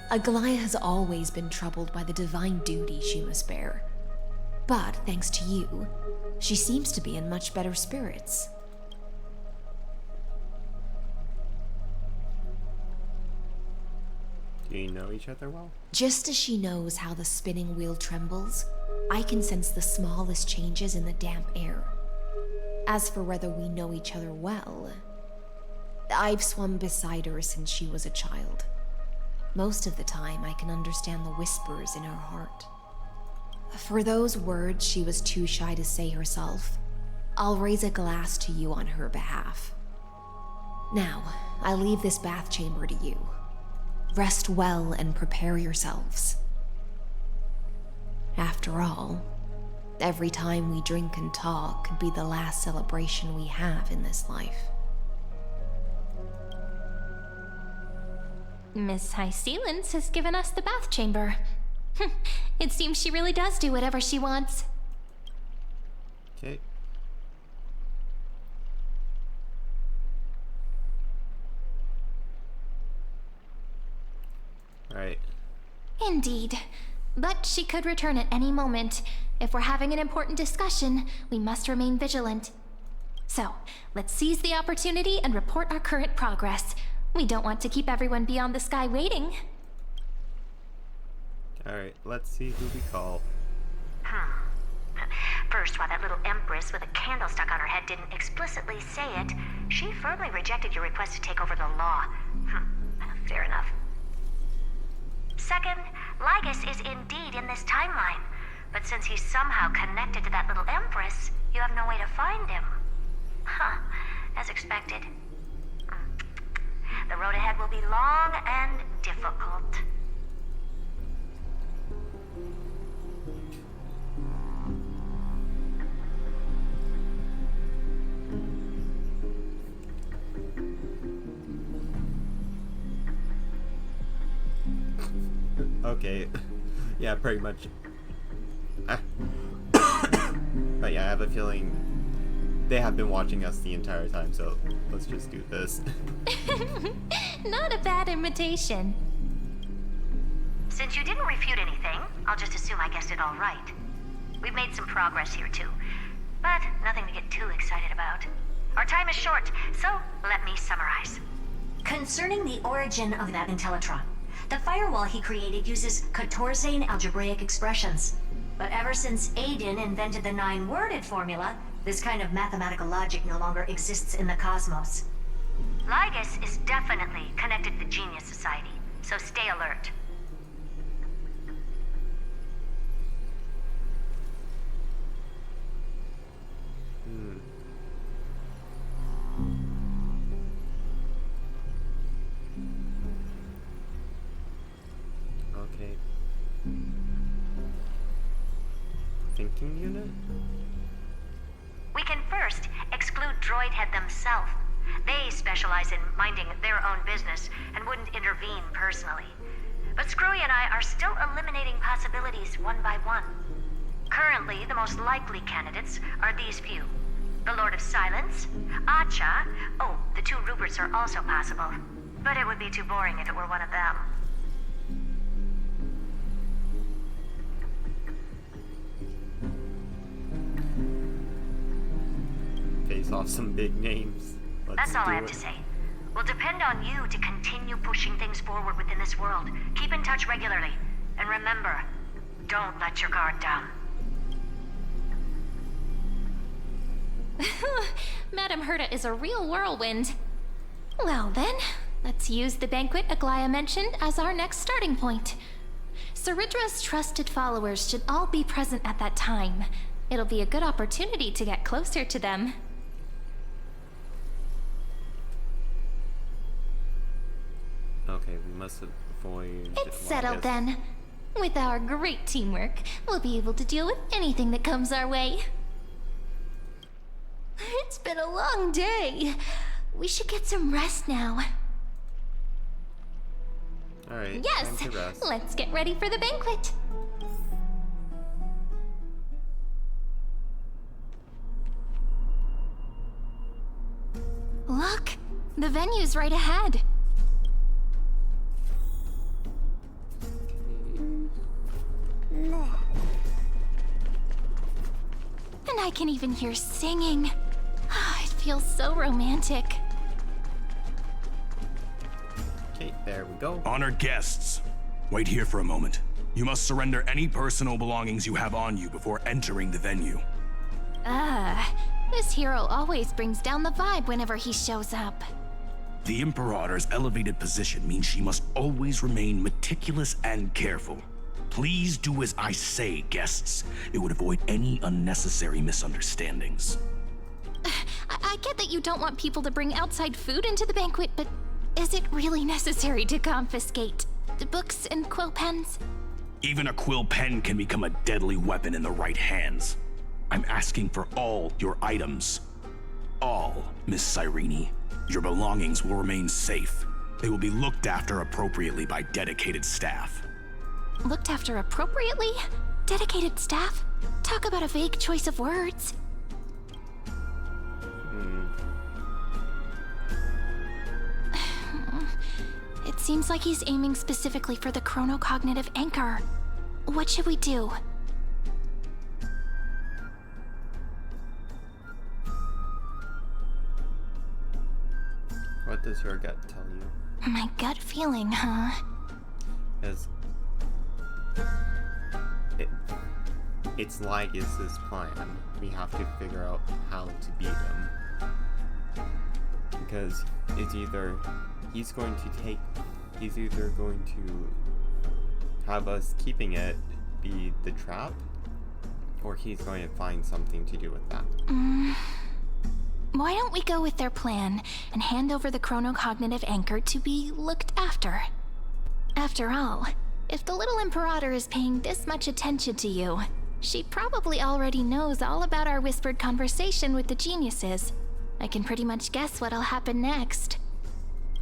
Aglaia has always been troubled by the divine duty she must bear. But thanks to you, she seems to be in much better spirits. Do you know each other well? Just as she knows how the spinning wheel trembles, I can sense the smallest changes in the damp air. As for whether we know each other well, I've swum beside her since she was a child. Most of the time, I can understand the whispers in her heart. For those words she was too shy to say herself, I'll raise a glass to you on her behalf. Now, I leave this bath chamber to you. Rest well and prepare yourselves. After all, every time we drink and talk could be the last celebration we have in this life. Miss High Sealens has given us the bath chamber. It seems she really does do whatever she wants. Okay. Right. Indeed. But she could return at any moment. If we're having an important discussion, we must remain vigilant. So, let's seize the opportunity and report our current progress. We don't want to keep everyone beyond the sky waiting. Alright, let's see who we call. First, while that little empress with a candle stuck on her head didn't explicitly say it, she firmly rejected your request to take over the law. Fair enough. Second, Lygus is indeed in this timeline, but since he's somehow connected to that little empress, you have no way to find him. As expected. The road ahead will be long and difficult. Okay. Yeah, pretty much. But yeah, I have a feeling they have been watching us the entire time, so let's just do this. Not a bad invitation. Since you didn't refute anything, I'll just assume I guessed it all right. We've made some progress here too, but nothing to get too excited about. Our time is short, so let me summarize. Concerning the origin of that Intellitron, the firewall he created uses Catorzane algebraic expressions. But ever since Aiden invented the 9-worded formula, this kind of mathematical logic no longer exists in the cosmos. Lygus is definitely connected to the Genius Society, so stay alert. Okay. Thinking unit? We can first exclude Droidhead themselves. They specialize in minding their own business and wouldn't intervene personally. But Screwy and I are still eliminating possibilities one by one. Currently, the most likely candidates are these few. The Lord of Silence, Acha, oh, the 2 Ruperts are also possible. But it would be too boring if it were one of them. Face off some big names. That's all I have to say. We'll depend on you to continue pushing things forward within this world. Keep in touch regularly. And remember, don't let your guard down. Madame Herta is a real whirlwind. Well then, let's use the banquet Aglaia mentioned as our next starting point. Ceridra's trusted followers should all be present at that time. It'll be a good opportunity to get closer to them. Okay, we must avoid... It's settled then. With our great teamwork, we'll be able to deal with anything that comes our way. It's been a long day. We should get some rest now. Alright, yes, time to rest. Let's get ready for the banquet. Look, the venue's right ahead. And I can even hear singing. It feels so romantic. Okay, there we go. Honored guests, wait here for a moment. You must surrender any personal belongings you have on you before entering the venue. This hero always brings down the vibe whenever he shows up. The Imperator's elevated position means she must always remain meticulous and careful. Please do as I say, guests. It would avoid any unnecessary misunderstandings. I get that you don't want people to bring outside food into the banquet, but is it really necessary to confiscate the books and quill pens? Even a quill pen can become a deadly weapon in the right hands. I'm asking for all your items. All, Miss Cyrene. Your belongings will remain safe. They will be looked after appropriately by dedicated staff. Looked after appropriately? Dedicated staff? Talk about a vague choice of words. It seems like he's aiming specifically for the chronocognitive anchor. What should we do? What does your gut tell you? My gut feeling, huh? As it's like is this plan. We have to figure out how to beat him. Because it's either he's either going to have us keeping it be the trap, or he's going to find something to do with that. Why don't we go with their plan and hand over the chronocognitive anchor to be looked after? After all, if the little Imperator is paying this much attention to you, she probably already knows all about our whispered conversation with the geniuses. I can pretty much guess what'll happen next.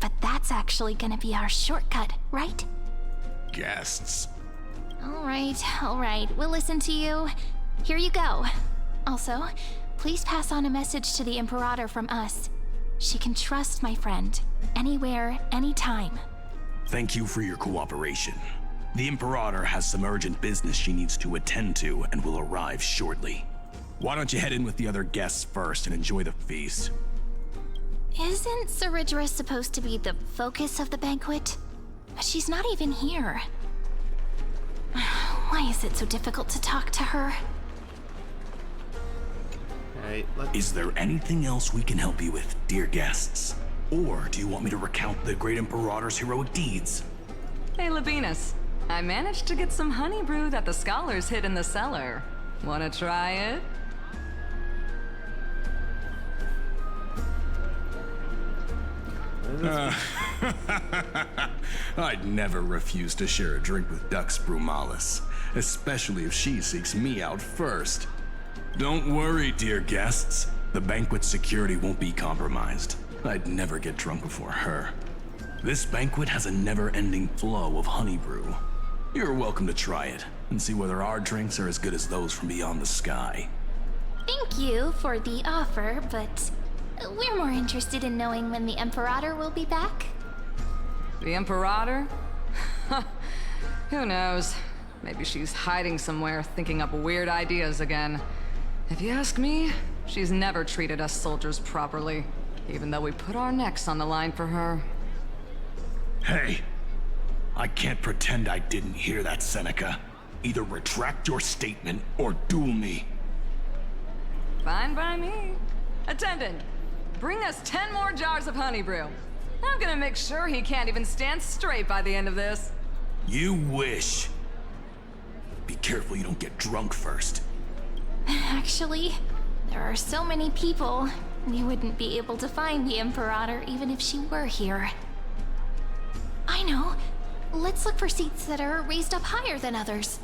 But that's actually gonna be our shortcut, right? Guests. All right, we'll listen to you. Here you go. Also, please pass on a message to the Imperator from us. She can trust my friend, anywhere, anytime. Thank you for your cooperation. The Imperator has some urgent business she needs to attend to and will arrive shortly. Why don't you head in with the other guests first and enjoy the feast? Isn't Saridra supposed to be the focus of the banquet? She's not even here. Why is it so difficult to talk to her? Alright, Is there anything else we can help you with, dear guests? Or do you want me to recount the great Imperator's heroic deeds? Hey, Labinas. I managed to get some honey brew that the scholars hid in the cellar. Wanna try it? I'd never refuse to share a drink with Dux Brumalis, especially if she seeks me out first. Don't worry, dear guests. The banquet's security won't be compromised. I'd never get drunk before her. This banquet has a never-ending flow of honey brew. You're welcome to try it and see whether our drinks are as good as those from beyond the sky. Thank you for the offer, but we're more interested in knowing when the Imperator will be back. The Imperator? Who knows? Maybe she's hiding somewhere, thinking up weird ideas again. If you ask me, she's never treated us soldiers properly, even though we put our necks on the line for her. Hey, I can't pretend I didn't hear that, Seneca. Either retract your statement or duel me. Fine by me. Attendant, bring us 10 more jars of honey brew. I'm gonna make sure he can't even stand straight by the end of this. You wish. Be careful you don't get drunk first. Actually, there are so many people, we wouldn't be able to find the Imperator even if she were here. I know. Let's look for seats that are raised up higher than others.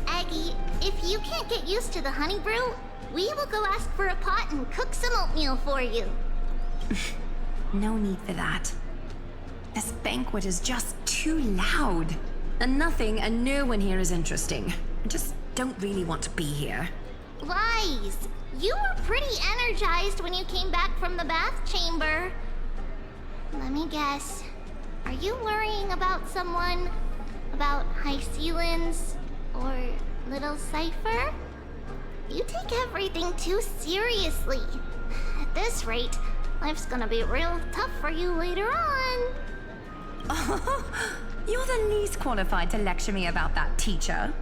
Aggie, if you can't get used to the honey brew, we will go ask for a pot and cook some oatmeal for you. No need for that. This banquet is just too loud. And nothing and no one here is interesting. I just don't really want to be here. Lies! You were pretty energized when you came back from the bath chamber. Let me guess. Are you worrying about someone? About High Sealins? Or little Cypher? You take everything too seriously. At this rate, life's gonna be real tough for you later on. You're the least qualified to lecture me about that, teacher.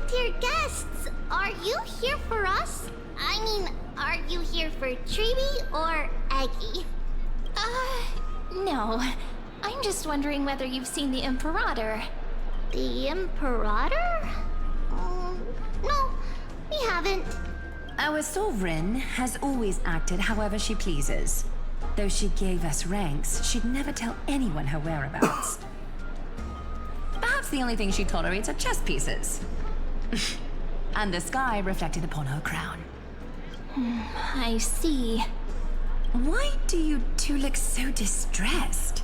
Dear guests, are you here for us? I mean, are you here for Treeby or Aggie? No. I'm just wondering whether you've seen the Imperator. The Imperator? No, we haven't. Our sovereign has always acted however she pleases. Though she gave us ranks, she'd never tell anyone her whereabouts. Perhaps the only thing she tolerates are chess pieces. And the sky reflected upon her crown. I see. Why do you two look so distressed?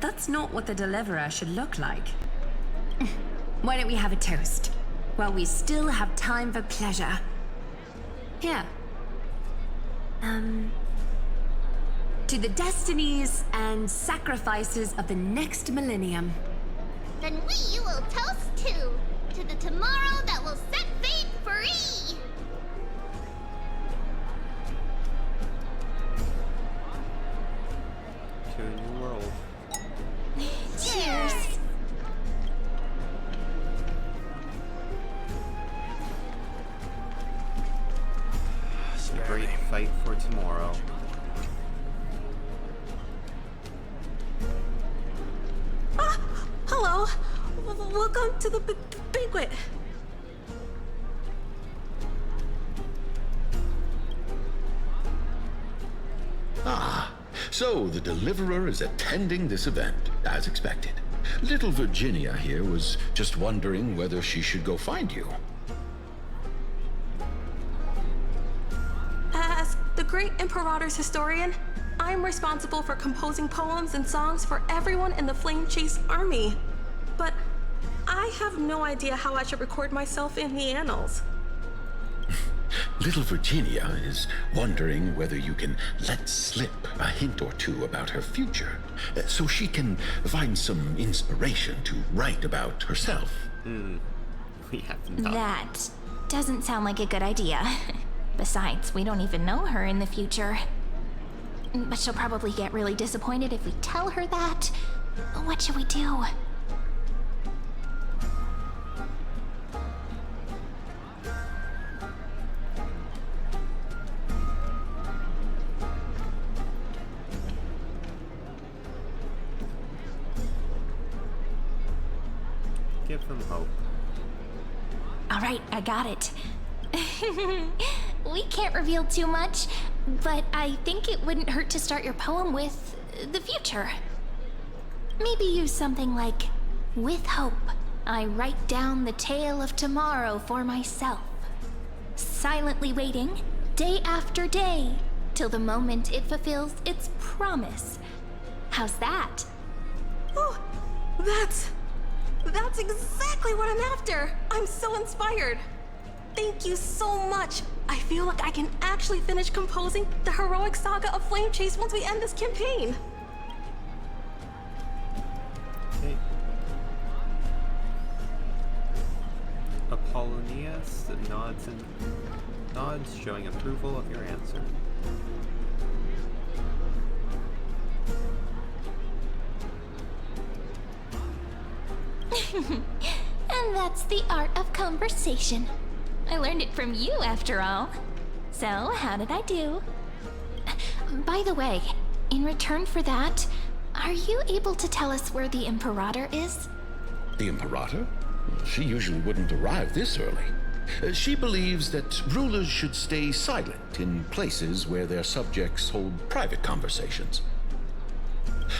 That's not what the Deliverer should look like. Why don't we have a toast? While we still have time for pleasure. Here. To the destinies and sacrifices of the next millennium. Then we will toast to the tomorrow that will set fate free! To a new world. Cheers! A great fight for tomorrow. Hello. Welcome to the banquet. Ah, so the Deliverer is attending this event, as expected. Little Virginia here was just wondering whether she should go find you. As the great Imperator's historian, I'm responsible for composing poems and songs for everyone in the Flame Chase army. But I have no idea how I should record myself in the annals. Little Virginia is wondering whether you can let slip a hint or two about her future, so she can find some inspiration to write about herself. We have not. That doesn't sound like a good idea. Besides, we don't even know her in the future. But she'll probably get really disappointed if we tell her that. What should we do? Give them hope. All right, I got it. We can't reveal too much, but I think it wouldn't hurt to start your poem with the future. Maybe use something like, with hope, I write down the tale of tomorrow for myself. Silently waiting, day after day, till the moment it fulfills its promise. How's that? Oh, that's exactly what I'm after. I'm so inspired. Thank you so much. I feel like I can actually finish composing the heroic saga of Flame Chase once we end this campaign. Okay. Apollonius nods, showing approval of your answer. And that's the art of conversation. I learned it from you, after all. So, how did I do? By the way, in return for that, are you able to tell us where the Imperator is? The Imperator? She usually wouldn't arrive this early. She believes that rulers should stay silent in places where their subjects hold private conversations.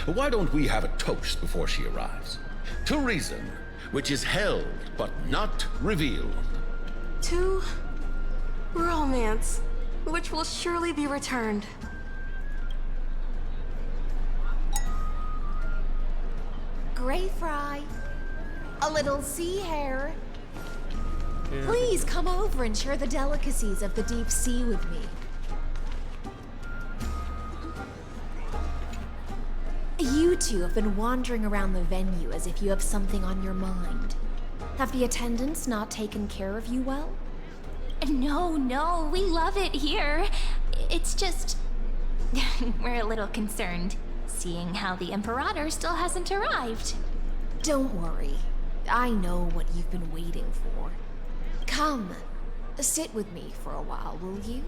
Why don't we have a toast before she arrives? To reason, which is held but not revealed. To romance, which will surely be returned. Gray fry. A little sea hare. Please come over and share the delicacies of the deep sea with me. You two have been wandering around the venue as if you have something on your mind. Have the attendants not taken care of you well? No, we love it here. It's just... we're a little concerned, seeing how the Imperator still hasn't arrived. Don't worry. I know what you've been waiting for. Come, sit with me for a while, will you?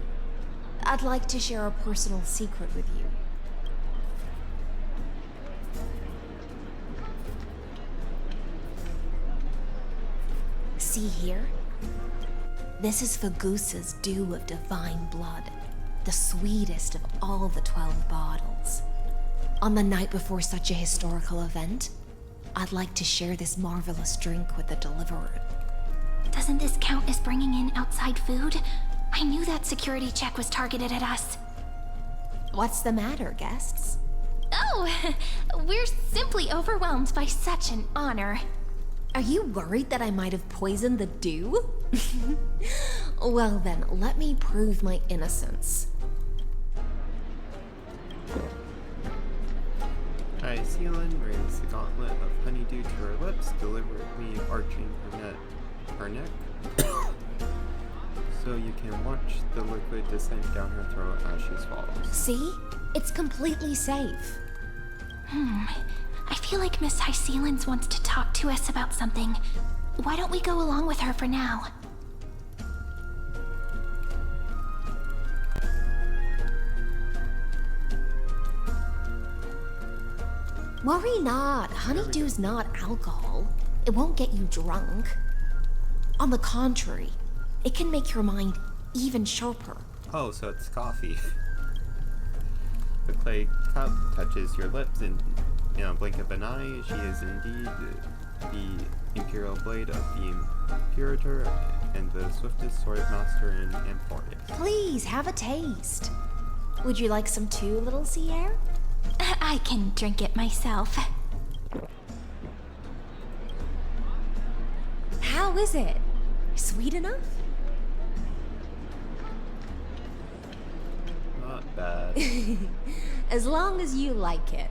I'd like to share a personal secret with you. See here? This is Fagusa's dew of divine blood, the sweetest of all the 12 bottles. On the night before such a historical event, I'd like to share this marvelous drink with the Deliverer. Doesn't this count as bringing in outside food? I knew that security check was targeted at us. What's the matter, guests? Oh, we're simply overwhelmed by such an honor. Are you worried that I might have poisoned the dew? Well then, let me prove my innocence. High-Sealand brings the gauntlet of honeydew to her lips, deliberately arching her neck, so you can watch the liquid descend down her throat as she swallows. See? It's completely safe. I feel like Miss High-Sealands wants to talk to us about something. Why don't we go along with her for now? Worry not. Honeydew's not alcohol. It won't get you drunk. On the contrary, it can make your mind even sharper. Oh, so it's coffee. The clay cup touches your lips and in a blink of an eye, she is indeed the Imperial Blade of the Imperator and the swiftest sword master in Emporius. Please, have a taste. Would you like some too, little Sierra? I can drink it myself. How is it? Sweet enough? Not bad. As long as you like it.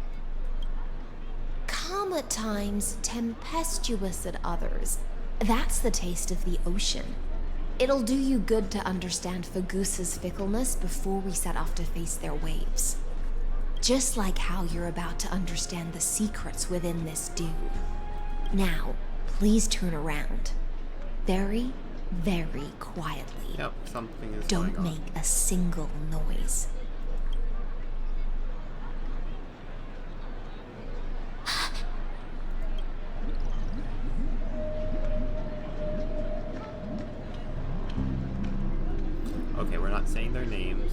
Calm at times, tempestuous at others. That's the taste of the ocean. It'll do you good to understand Fagusa's fickleness before we set off to face their waves. Just like how you're about to understand the secrets within this dew. Now, please turn around. Very, very quietly. Yep, something is Don't going on. make a single noise. Okay, we're not saying their names.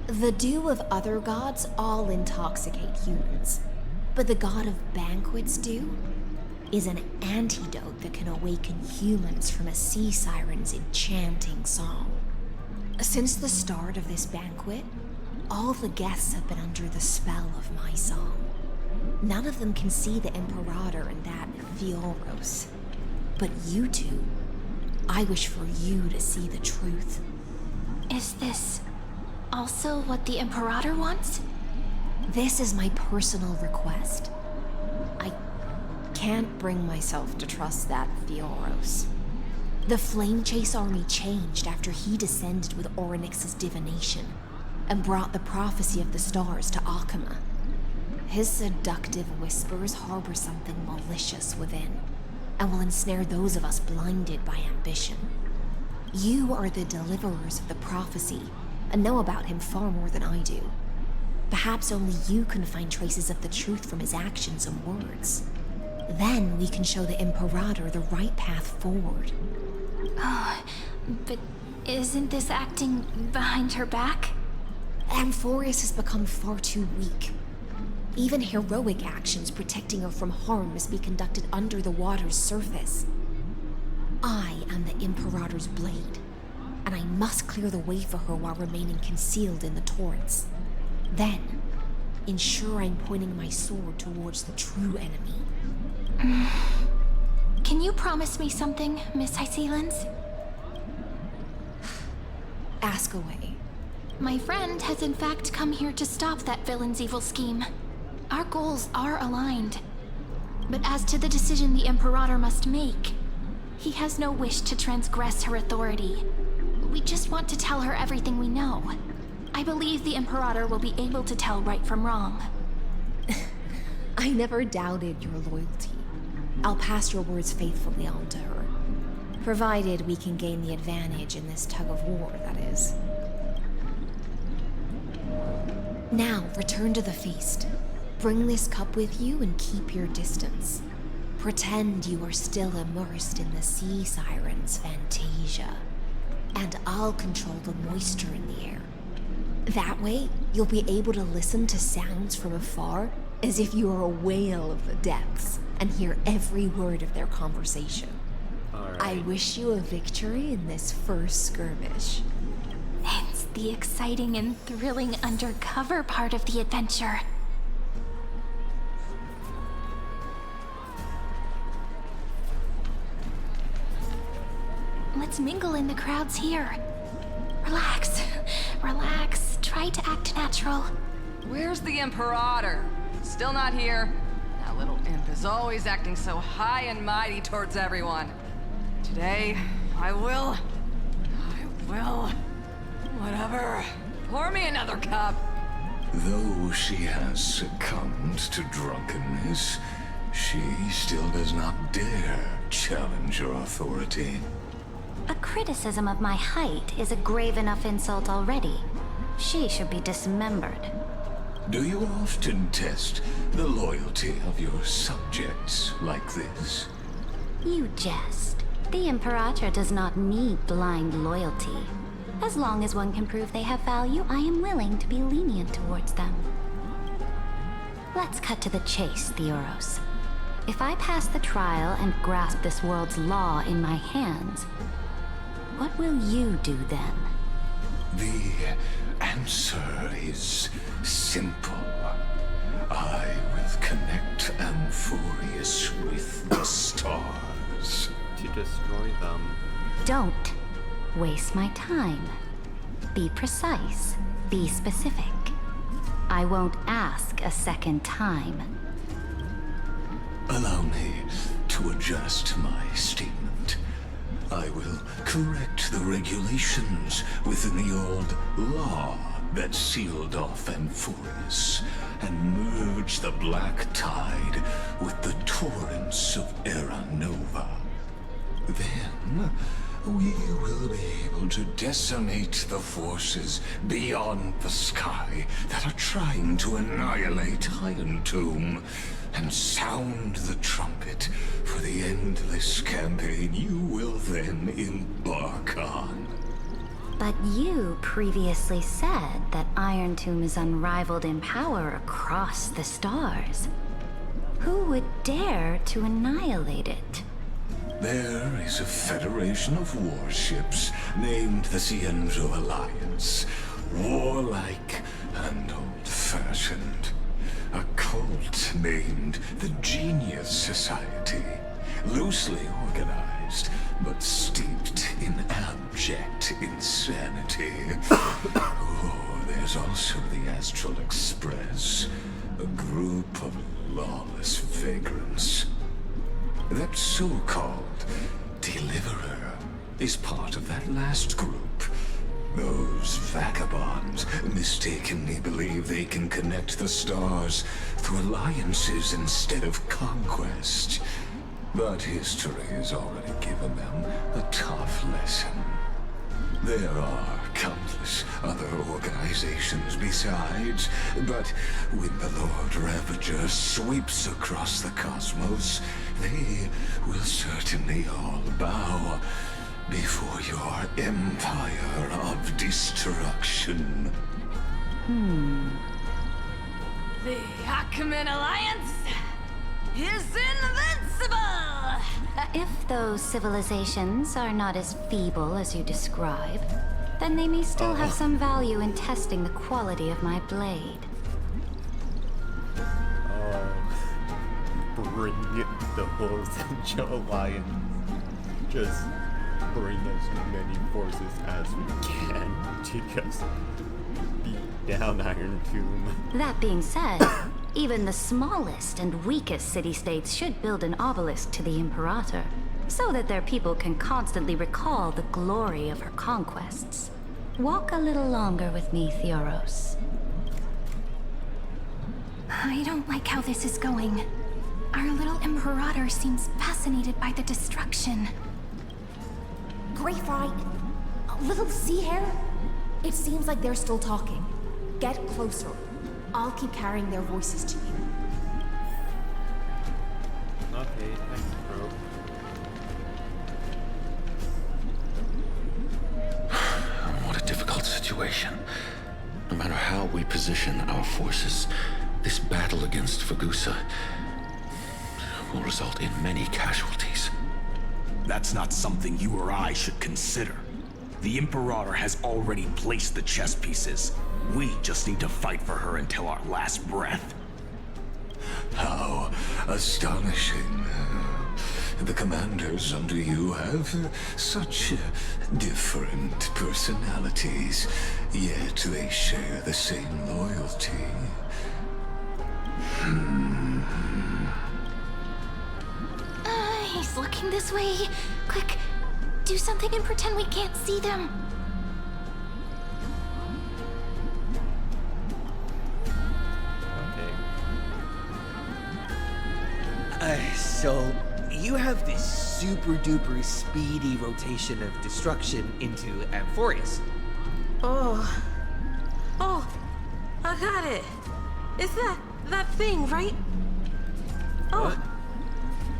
The dew of other gods all intoxicate humans, but the god of banquets dew is an antidote that can awaken humans from a sea siren's enchanting song. Since the start of this banquet, all the guests have been under the spell of my song. None of them can see the Imperator and that Fioros. But you two, I wish for you to see the truth. Is this also what the Imperator wants? This is my personal request. I can't bring myself to trust that Fioros. The Flame Chase army changed after he descended with Orynyx's divination and brought the prophecy of the stars to Akuma. His seductive whispers harbor something malicious within and will ensnare those of us blinded by ambition. You are the deliverers of the prophecy and know about him far more than I do. Perhaps only you can find traces of the truth from his actions and words. Then we can show the Imperator the right path forward. Oh, but isn't this acting behind her back? Amphorius has become far too weak. Even heroic actions protecting her from harm must be conducted under the water's surface. I am the Imperator's blade, and I must clear the way for her while remaining concealed in the torrents. Then, ensure I'm pointing my sword towards the true enemy. Can you promise me something, Miss High-Sealands? Ask away. My friend has in fact come here to stop that villain's evil scheme. Our goals are aligned. But as to the decision the Imperator must make, he has no wish to transgress her authority. We just want to tell her everything we know. I believe the Imperator will be able to tell right from wrong. I never doubted your loyalty. I'll pass your words faithfully on to her. Provided we can gain the advantage in this tug of war, that is. Now, return to the feast. Bring this cup with you and keep your distance. Pretend you are still immersed in the sea siren's fantasia. And I'll control the moisture in the air. That way, you'll be able to listen to sounds from afar as if you are a whale of the depths and hear every word of their conversation. I wish you a victory in this first skirmish. It's the exciting and thrilling undercover part of the adventure. Let's mingle in the crowds here. Relax. Relax. Try to act natural. Where's the Imperator? Still not here. That little imp is always acting so high and mighty towards everyone. Today, I will... Whatever. Pour me another cup. Though she has succumbed to drunkenness, she still does not dare challenge your authority. A criticism of my height is a grave enough insult already. She should be dismembered. Do you often test the loyalty of your subjects like this? You jest. The Imperator does not need blind loyalty. As long as one can prove they have value, I am willing to be lenient towards them. Let's cut to the chase, Theoros. If I pass the trial and grasp this world's law in my hands, what will you do then? The answer is simple. I will connect Amphorius with the stars. To destroy them. Don't waste my time. Be precise. Be specific. I won't ask a second time. Allow me to adjust my statement. I will correct the regulations within the old law that sealed off Amphorius and merge the black tide with the torrents of Era Nova. Then, we will be able to decimate the forces beyond the sky that are trying to annihilate Iron Tomb and sound the trumpet for the endless campaign you will then embark on. But you previously said that Iron Tomb is unrivaled in power across the stars. Who would dare to annihilate it? There is a federation of warships named the Cienzo Alliance. Warlike and old-fashioned. A cult named the Genius Society. Loosely organized, but steeped in abject insanity. Oh, there's also the Astral Express. A group of lawless vagrants. That so-called Deliverer is part of that last group. Those vagabonds mistakenly believe they can connect the stars through alliances instead of conquest. But history has already given them a tough lesson. There are countless other organizations besides, but when the Lord Ravager sweeps across the cosmos, they will certainly all bow before your empire of destruction. The Achaemenid Alliance is invincible! If those civilizations are not as feeble as you describe, then they may still have some value in testing the quality of my blade. Bring the whole Cienzo Alliance. Just bring as many forces as we can to just beat down Iron Tomb. That being said, Even the smallest and weakest city-states should build an obelisk to the Imperator, so that their people can constantly recall the glory of her conquests. Walk a little longer with me, Theoros. I don't like how this is going. Our little Imperator seems fascinated by the destruction. Greyfry, little sea hare. It seems like they're still talking. Get closer. I'll keep carrying their voices to you. Okay, thanks, bro. What a difficult situation. No matter how we position our forces, this battle against Fagusa will result in many casualties. That's not something you or I should consider. The Imperator has already placed the chess pieces. We just need to fight for her until our last breath. How astonishing. The commanders under you have such different personalities, yet they share the same loyalty. He's looking this way. Quick, do something and pretend we can't see them. So, you have this super duper speedy rotation of destruction into Amphorius. Oh, I got it. It's that thing, right? Oh, what?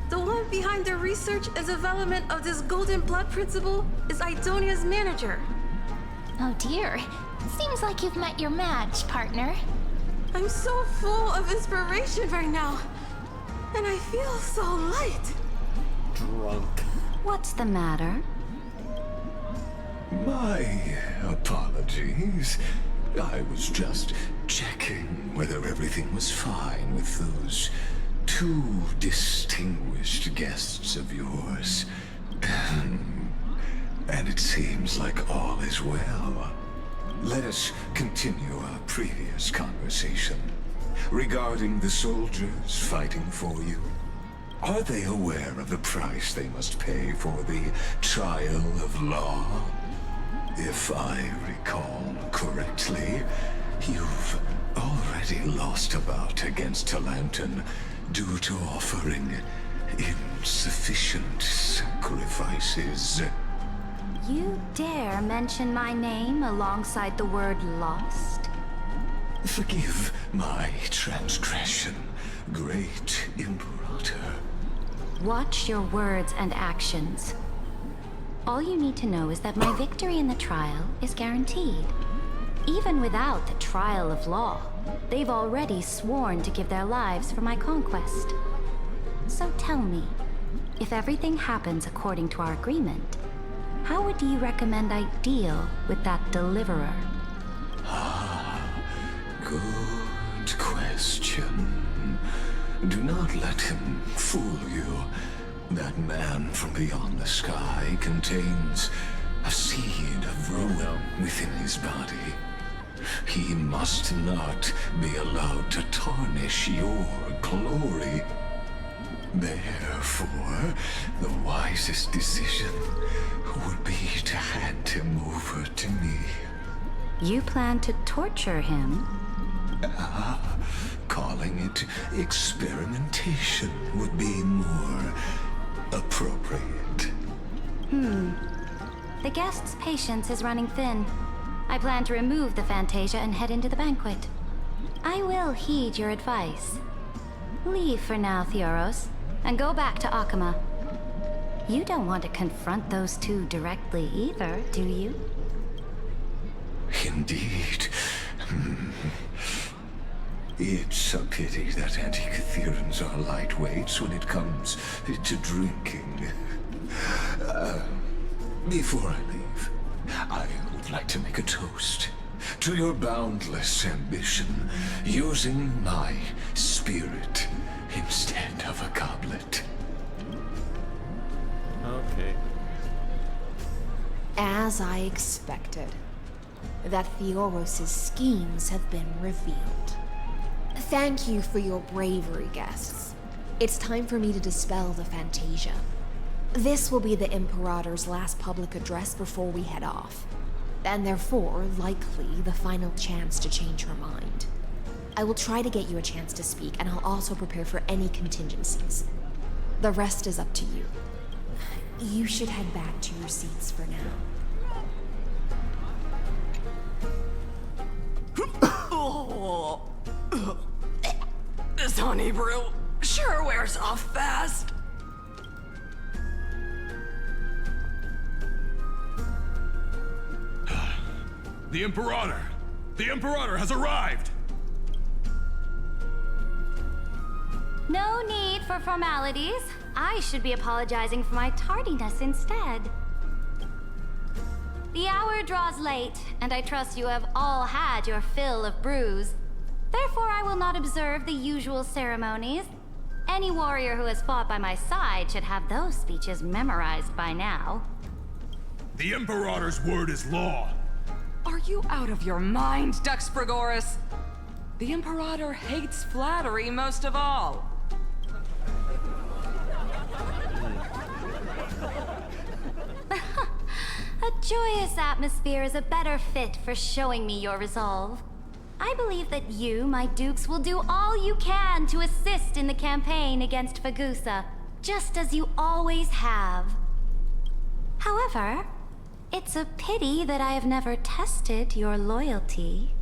The one behind the research and development of this golden blood principle is Idonia's manager. Oh dear. Seems like you've met your match, partner. I'm so full of inspiration right now. And I feel so light. Drunk. What's the matter? My apologies. I was just checking whether everything was fine with those two distinguished guests of yours. And it seems like all is well. Let us continue our previous conversation. Regarding the soldiers fighting for you, are they aware of the price they must pay for the trial of law? If I recall correctly, you've already lost a bout against Talanton due to offering insufficient sacrifices. You dare mention my name alongside the word lost? Forgive my transgression, great Imperator. Watch your words and actions. All you need to know is that my victory in the trial is guaranteed. Even without the trial of law, they've already sworn to give their lives for my conquest. So tell me, if everything happens according to our agreement, how would you recommend I deal with that deliverer? Good question. Do not let him fool you. That man from beyond the sky contains a seed of ruin within his body. He must not be allowed to tarnish your glory. Therefore, the wisest decision would be to hand him over to me. You plan to torture him? Calling it experimentation would be more appropriate. The guest's patience is running thin. I plan to remove the Fantasia and head into the banquet. I will heed your advice. Leave for now, Theoros, and go back to Akama. You don't want to confront those two directly either, do you? Indeed. It's a pity that Antikytherans are lightweights when it comes to drinking. Before I leave, I would like to make a toast to your boundless ambition, using my spirit instead of a goblet. Okay. As I expected, that Theoros' schemes have been revealed. Thank you for your bravery, guests. It's time for me to dispel the Fantasia. This will be the Imperator's last public address before we head off, and therefore, likely, the final chance to change her mind. I will try to get you a chance to speak, and I'll also prepare for any contingencies. The rest is up to you. You should head back to your seats for now. This honey brew sure wears off fast. The Imperator! The Imperator has arrived! No need for formalities. I should be apologizing for my tardiness instead. The hour draws late, and I trust you have all had your fill of brews. Therefore, I will not observe the usual ceremonies. Any warrior who has fought by my side should have those speeches memorized by now. The Imperator's word is law. Are you out of your mind, Dux Frigoris? The Imperator hates flattery most of all. A joyous atmosphere is a better fit for showing me your resolve. I believe that you, my dukes, will do all you can to assist in the campaign against Fagusa, just as you always have. However, it's a pity that I have never tested your loyalty.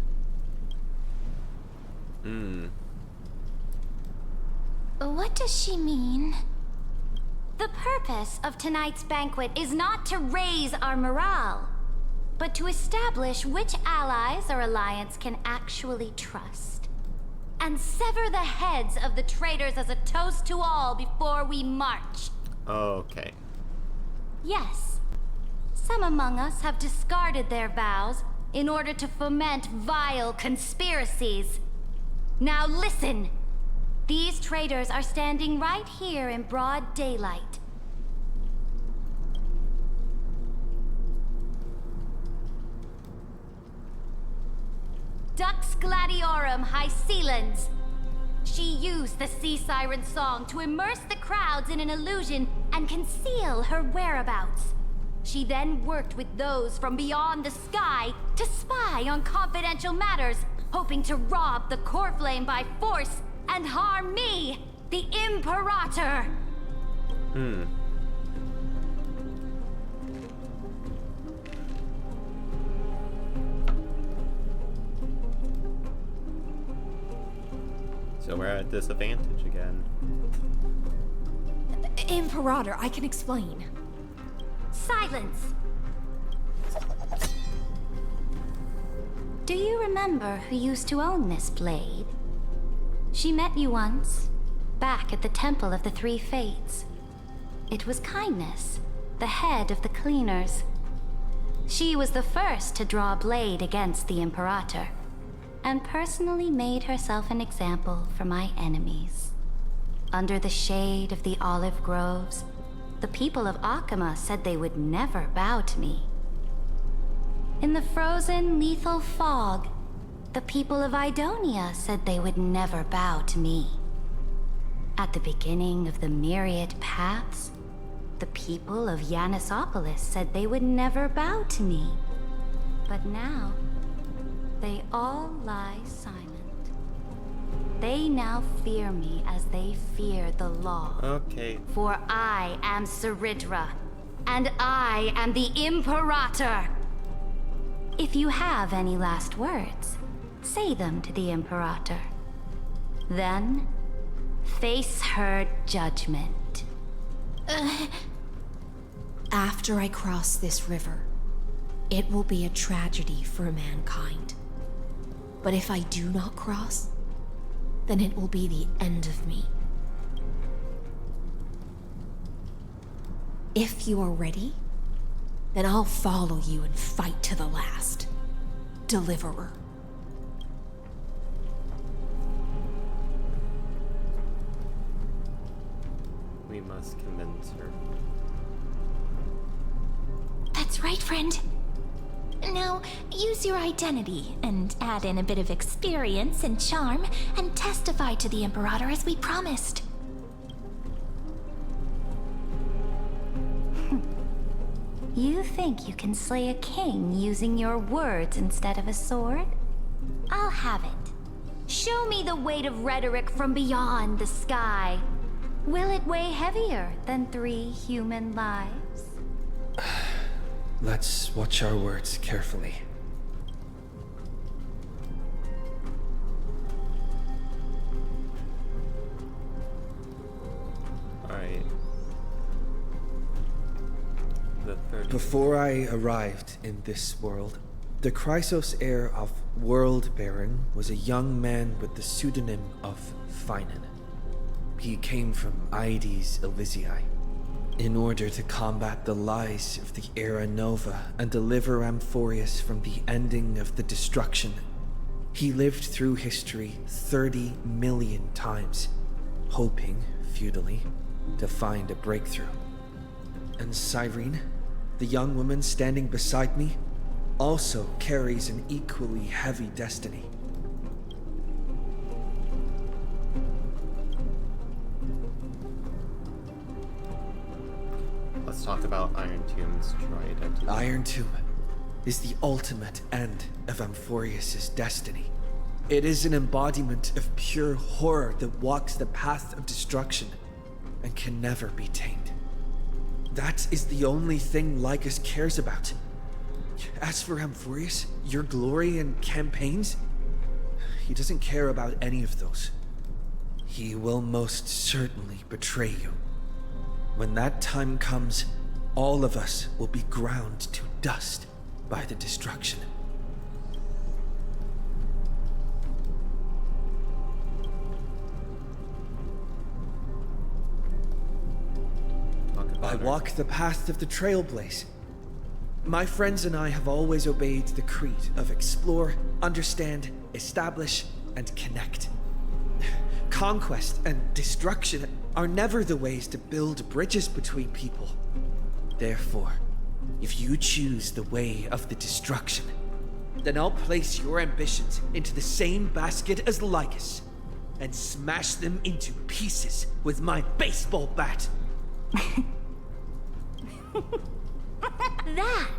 What does she mean? The purpose of tonight's banquet is not to raise our morale, but to establish which allies our alliance can actually trust. And sever the heads of the traitors as a toast to all before we march. Okay. Yes. Some among us have discarded their vows in order to foment vile conspiracies. Now listen! These traitors are standing right here in broad daylight. Dux Gladiorum Hycelens. She used the Sea Siren song to immerse the crowds in an illusion and conceal her whereabouts. She then worked with those from beyond the sky to spy on confidential matters, hoping to rob the core flame by force and harm me, the Imperator. So we're at disadvantage again. Imperator, I can explain. Silence! Do you remember who used to own this blade? She met you once, back at the Temple of the Three Fates. It was Kindness, the head of the Cleaners. She was the first to draw a blade against the Imperator, and personally made herself an example for my enemies. Under the shade of the olive groves, the people of Akama said they would never bow to me. In the frozen, lethal fog, the people of Idonia said they would never bow to me. At the beginning of the myriad paths, the people of Yanisopolis said they would never bow to me. But now, they all lie silent. They now fear me as they fear the law. Okay. For I am Saridra, and I am the Imperator. If you have any last words, say them to the Imperator. Then, face her judgment. After I cross this river, it will be a tragedy for mankind. But if I do not cross, then it will be the end of me. If you are ready, then I'll follow you and fight to the last. Deliverer. We must convince her. That's right, friend. Now, use your identity and add in a bit of experience and charm and testify to the Imperator as we promised. You think you can slay a king using your words instead of a sword? I'll have it. Show me the weight of rhetoric from beyond the sky. Will it weigh heavier than 3 human lives? Let's watch our words carefully. Alright. The 30. Before I arrived in this world, the Chrysos heir of World-Bearing was a young man with the pseudonym of Finan. He came from Aedes Elysiae. In order to combat the lies of the Era Nova and deliver Amphorius from the ending of the destruction, he lived through history 30 million times, hoping, futilely, to find a breakthrough. And Cyrene, the young woman standing beside me, also carries an equally heavy destiny. Let's talk about Iron Tomb's true identity. Iron Tomb is the ultimate end of Amphorius' destiny. It is an embodiment of pure horror that walks the path of destruction and can never be tamed. That is the only thing Lycus cares about. As for Amphorius, your glory and campaigns, he doesn't care about any of those. He will most certainly betray you. When that time comes, all of us will be ground to dust by the destruction. I walk the path of the Trailblaze. My friends and I have always obeyed the creed of explore, understand, establish, and connect. Conquest and destruction are never the ways to build bridges between people. Therefore, if you choose the way of the destruction, then I'll place your ambitions into the same basket as Lycus and smash them into pieces with my baseball bat. That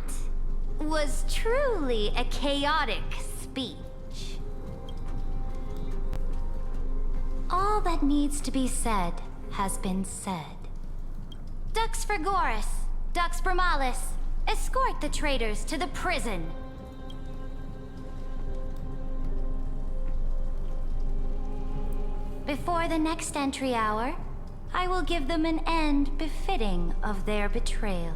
was truly a chaotic speech. All that needs to be said has been said. Dux Frigoris, Dux Bromalis, escort the traitors to the prison. Before the next entry hour, I will give them an end befitting of their betrayal.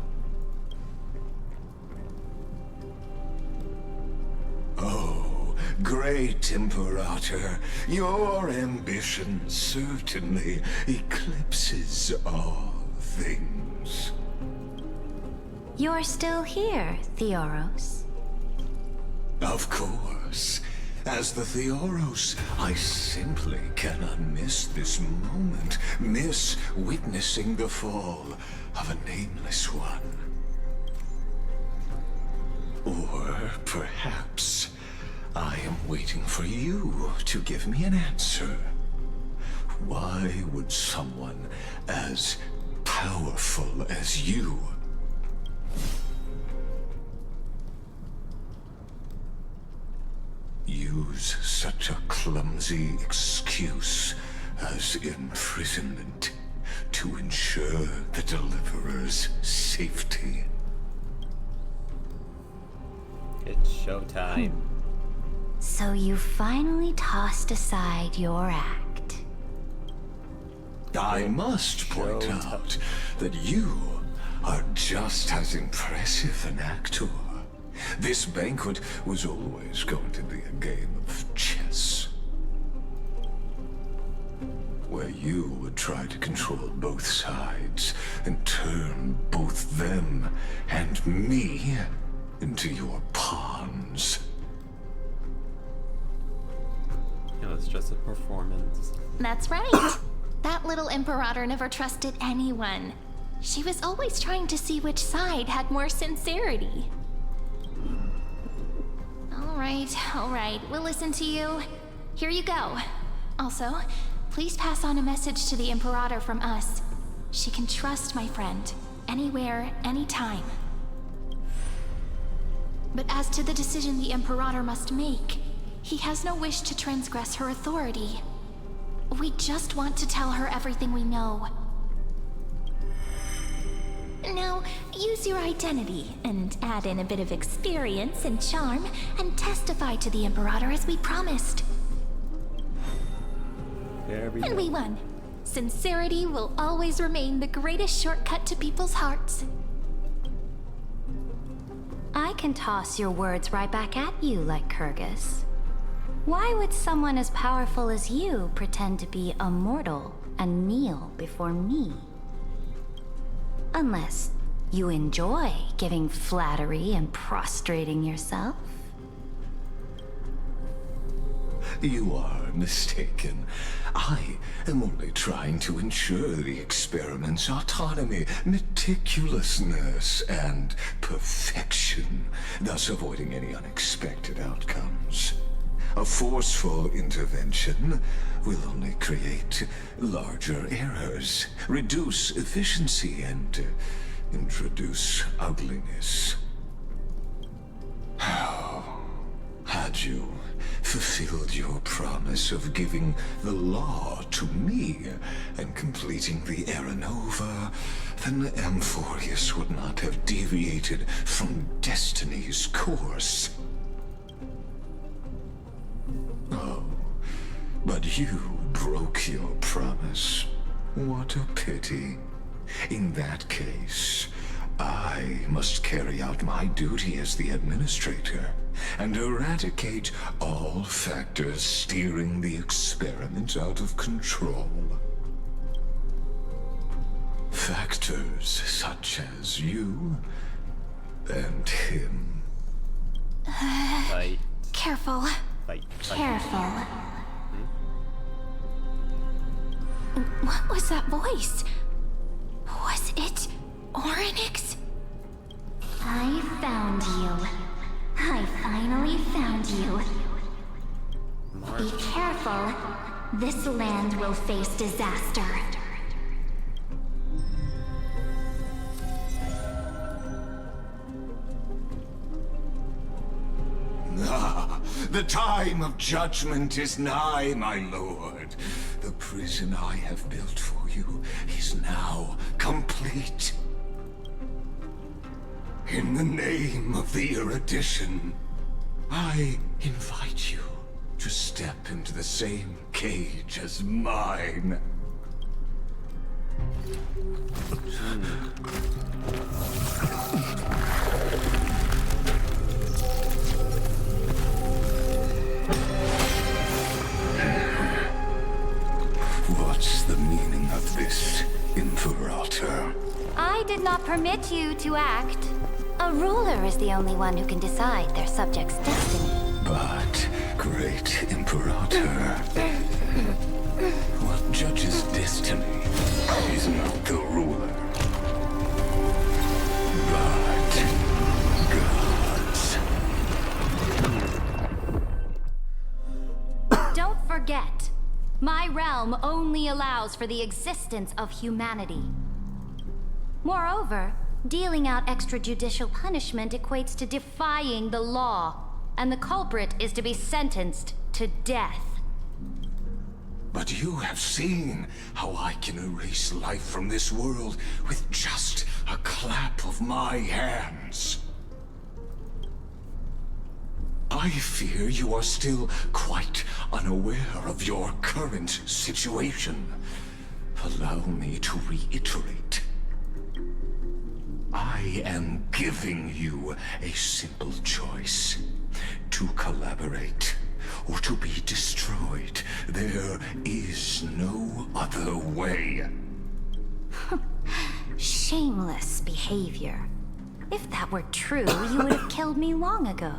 Oh, great Imperator, your ambition certainly eclipses all things. You're still here, Theoros. Of course. As the Theoros, I simply cannot miss this moment, miss witnessing the fall of a nameless one. Or perhaps I am waiting for you to give me an answer. Why would someone as powerful as you use such a clumsy excuse as imprisonment to ensure the Deliverer's safety? It's showtime. So you finally tossed aside your act. I must point out that you are just as impressive an actor. This banquet was always going to be a game of chess, where you would try to control both sides and turn both them and me into your pawns. You know, it's just a performance. That's right. That little Imperator never trusted anyone. She was always trying to see which side had more sincerity. Alright, we'll listen to you. Here you go. Also, please pass on a message to the Imperator from us. She can trust my friend, anywhere, anytime. But as to the decision the Imperator must make, he has no wish to transgress her authority. We just want to tell her everything we know. Now, use your identity and add in a bit of experience and charm and testify to the Imperator as we promised. And we won. Sincerity will always remain the greatest shortcut to people's hearts. I can toss your words right back at you, like Kyrgyz. Why would someone as powerful as you pretend to be a mortal and kneel before me? Unless you enjoy giving flattery and prostrating yourself. You are mistaken. I am only trying to ensure the experiment's autonomy, meticulousness, and perfection, thus avoiding any unexpected outcomes. A forceful intervention will only create larger errors, reduce efficiency, and introduce ugliness. How had you fulfilled your promise of giving the law to me and completing the Era Nova, then Amphorius would not have deviated from destiny's course. Oh, but you broke your promise. What a pity. In that case, I must carry out my duty as the administrator and eradicate all factors steering the experiment out of control. Factors such as you and him. Careful. Careful. What was that voice? Was it Orynyx? I found you. I finally found you. Be careful. This land will face disaster. Ah, the time of judgment is nigh, my lord. The prison I have built for you is now complete. In the name of the erudition, I invite you to step into the same cage as mine. What's the meaning of this, Imperator? I did not permit you to act. A ruler is the only one who can decide their subject's destiny. But, great Imperator, what judges destiny is not the ruler, but gods. Don't forget, my realm only allows for the existence of humanity. Moreover, dealing out extrajudicial punishment equates to defying the law, and the culprit is to be sentenced to death. But you have seen how I can erase life from this world with just a clap of my hands. I fear you are still quite unaware of your current situation. Allow me to reiterate. I am giving you a simple choice. To collaborate, or to be destroyed. There is no other way. Shameless behavior. If that were true, you would have killed me long ago.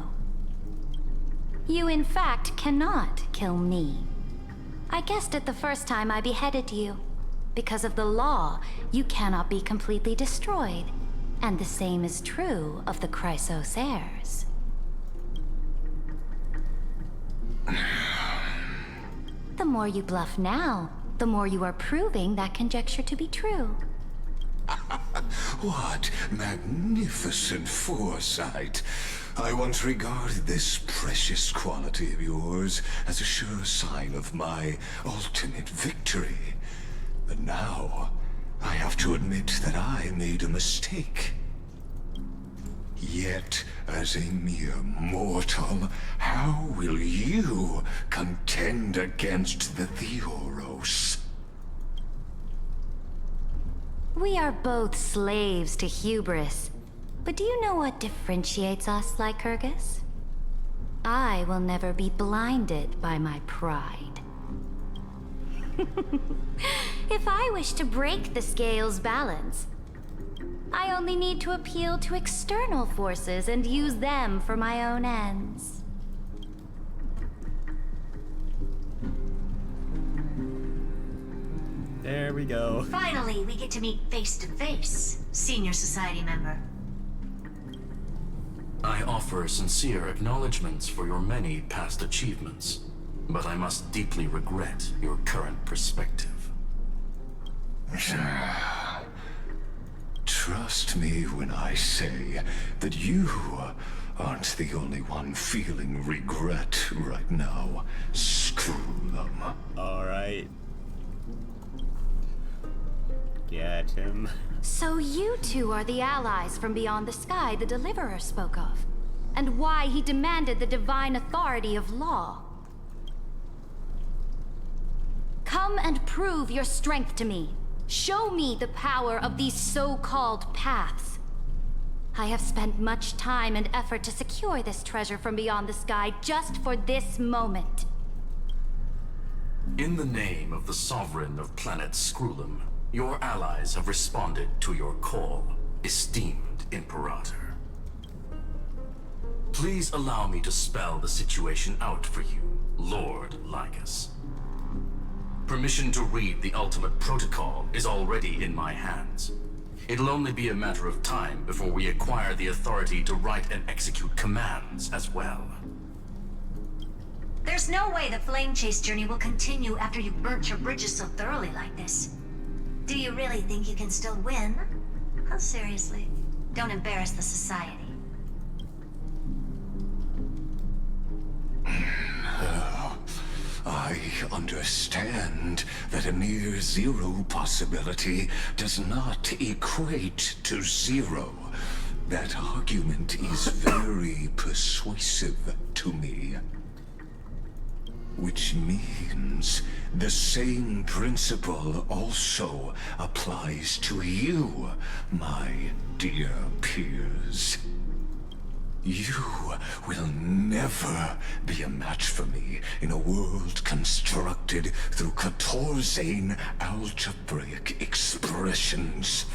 You in fact cannot kill me. I guessed it the first time I beheaded you. Because of the law, you cannot be completely destroyed. And the same is true of the Chrysos heirs. The more you bluff now, the more you are proving that conjecture to be true. What magnificent foresight! I once regarded this precious quality of yours as a sure sign of my ultimate victory. But now, I have to admit that I made a mistake. Yet, as a mere mortal, how will you contend against the Theoros? We are both slaves to hubris. But do you know what differentiates us, Lycurgus? I will never be blinded by my pride. If I wish to break the scale's balance, I only need to appeal to external forces and use them for my own ends. There we go. Finally, we get to meet face to face, Senior Society member. I offer sincere acknowledgments for your many past achievements, but I must deeply regret your current perspective. Trust me when I say that you aren't the only one feeling regret right now. Screw them. Alright. Get him. So you two are the allies from beyond the sky the Deliverer spoke of, and why he demanded the divine authority of law. Come and prove your strength to me. Show me the power of these so-called paths. I have spent much time and effort to secure this treasure from beyond the sky just for this moment. In the name of the Sovereign of Planet Scrulum, your allies have responded to your call, esteemed Imperator. Please allow me to spell the situation out for you, Lord Lycus. Permission to read the Ultimate Protocol is already in my hands. It'll only be a matter of time before we acquire the authority to write and execute commands as well. There's no way the flame chase journey will continue after you've burnt your bridges so thoroughly like this. Do you really think you can still win? Oh, seriously. Don't embarrass the Society. I understand that a near zero possibility does not equate to zero. That argument is very persuasive to me. Which means the same principle also applies to you, my dear peers. You will never be a match for me in a world constructed through Catorzane algebraic expressions.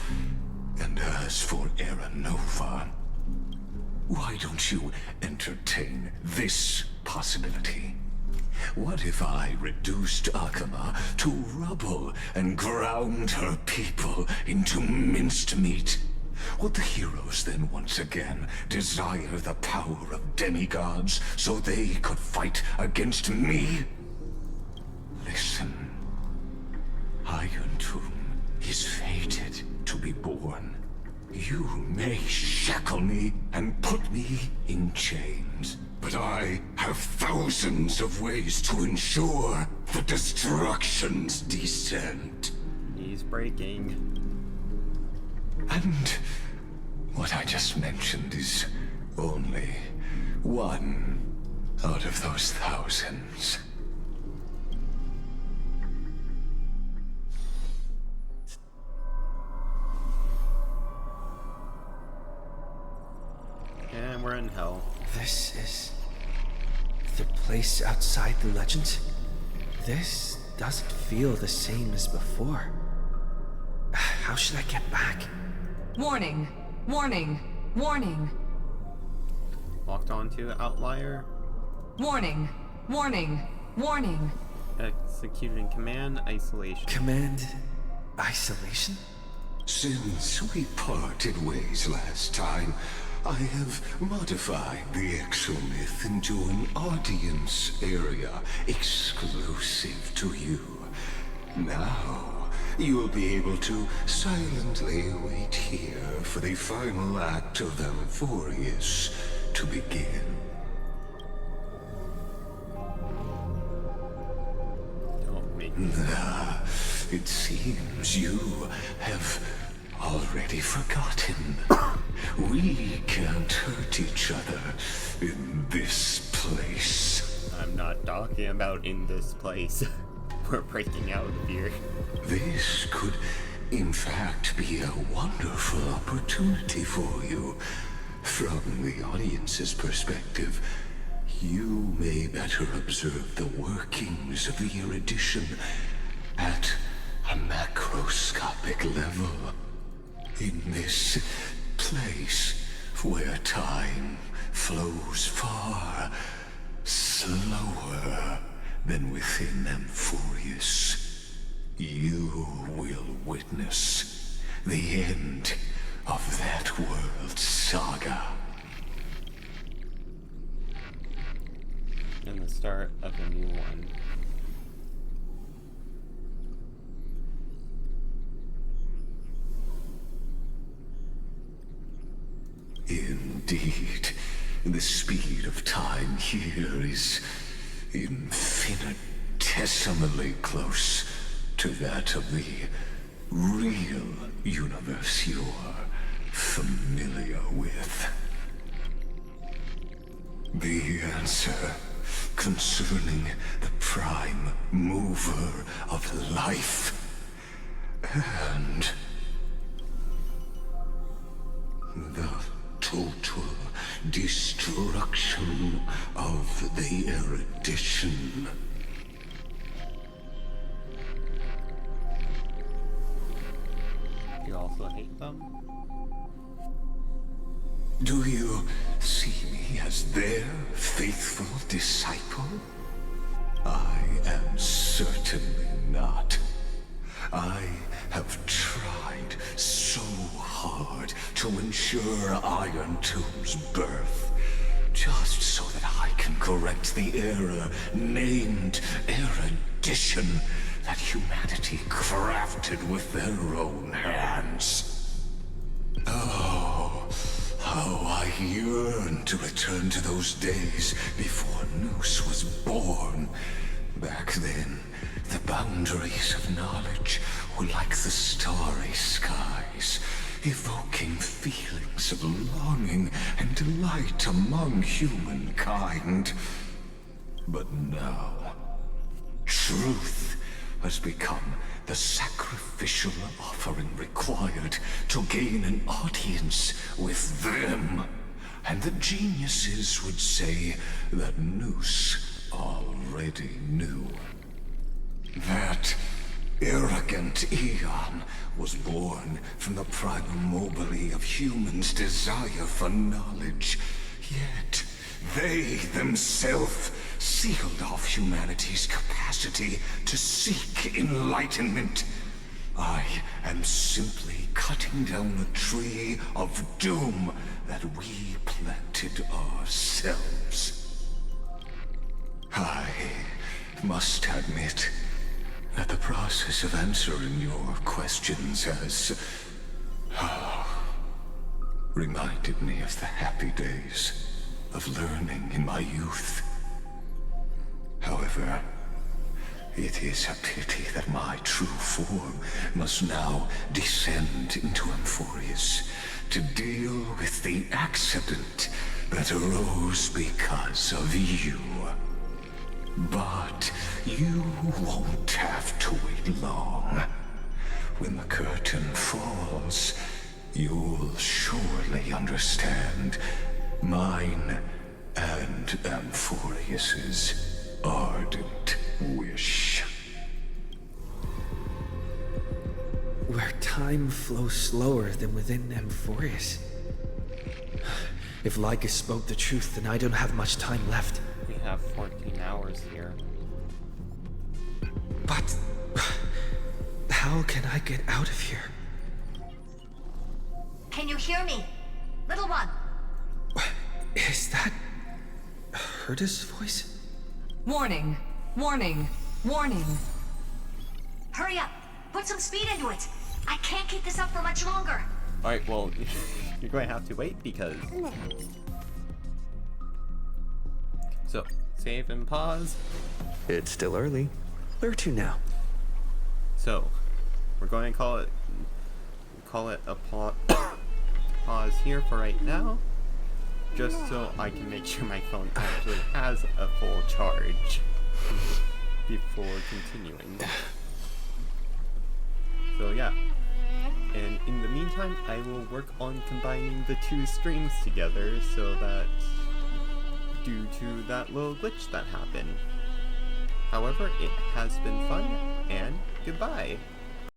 And as for Era Nova, why don't you entertain this possibility? What if I reduced Akama to rubble and ground her people into minced meat? Would the heroes then once again desire the power of demigods so they could fight against me? Listen, Iron Tomb is fated to be born. You may shackle me and put me in chains, but I have thousands of ways to ensure the destruction's descent. He's breaking. And what I just mentioned is only one out of those thousands. And we're in hell. This is the place outside the legend? This doesn't feel the same as before. How should I get back? Warning! Warning! Warning! Locked onto Outlier. Warning! Warning! Warning! Executing command isolation. Command isolation? Since we parted ways last time, I have modified the exomyth into an audience area exclusive to you. Now, you'll be able to silently wait here for the final act of Amphorius to begin. It seems you have already forgotten. We can't hurt each other in this place. I'm not talking about in this place. We're breaking out of here. This could, in fact, be a wonderful opportunity for you. From the audience's perspective, you may better observe the workings of the erudition at a macroscopic level. In this place where time flows far slower than within Amphorius, you will witness the end of that world's saga. And the start of a new one. Indeed, the speed of time here is infinitesimally close to that of the real universe you're familiar with. The answer concerning the prime mover of life and the total destruction of the erudition. You also hate them? Do you see me as their faithful disciple? I am certainly not. I have tried so hard to ensure Iron Tomb's birth, just so that I can correct the error named erudition that humanity crafted with their own hands. Oh, how I yearn to return to those days before Nous was born. Back then, the boundaries of knowledge were like the starry skies, evoking feelings of longing and delight among humankind. But now, truth has become the sacrificial offering required to gain an audience with them. And the geniuses would say that Nous already knew. That arrogant Eon was born from the primal mobile of humans' desire for knowledge. Yet, they themselves sealed off humanity's capacity to seek enlightenment. I am simply cutting down a tree of doom that we planted ourselves. I must admit that the process of answering your questions has reminded me of the happy days of learning in my youth. However, it is a pity that my true form must now descend into Amphorius to deal with the accident that arose because of you. But you won't have to wait long. When the curtain falls, you'll surely understand mine and Amphorius's ardent wish. Where time flows slower than within Amphorius. If Lycus spoke the truth, then I don't have much time left. We have 14 hours here. But how can I get out of here? Can you hear me? Little one, Is that Herta's voice? Warning, warning, warning. Hurry up! Put some speed into it! I can't keep this up for much longer! Alright, well, you're going to have to wait because... So, save and pause. It's still early. Where to now? So, we're going to call it a pause here for right now, just so I can make sure my phone actually has a full charge before continuing. So yeah, and in the meantime, I will work on combining the two streams together so that, due to that little glitch that happened. However, it has been fun, and goodbye.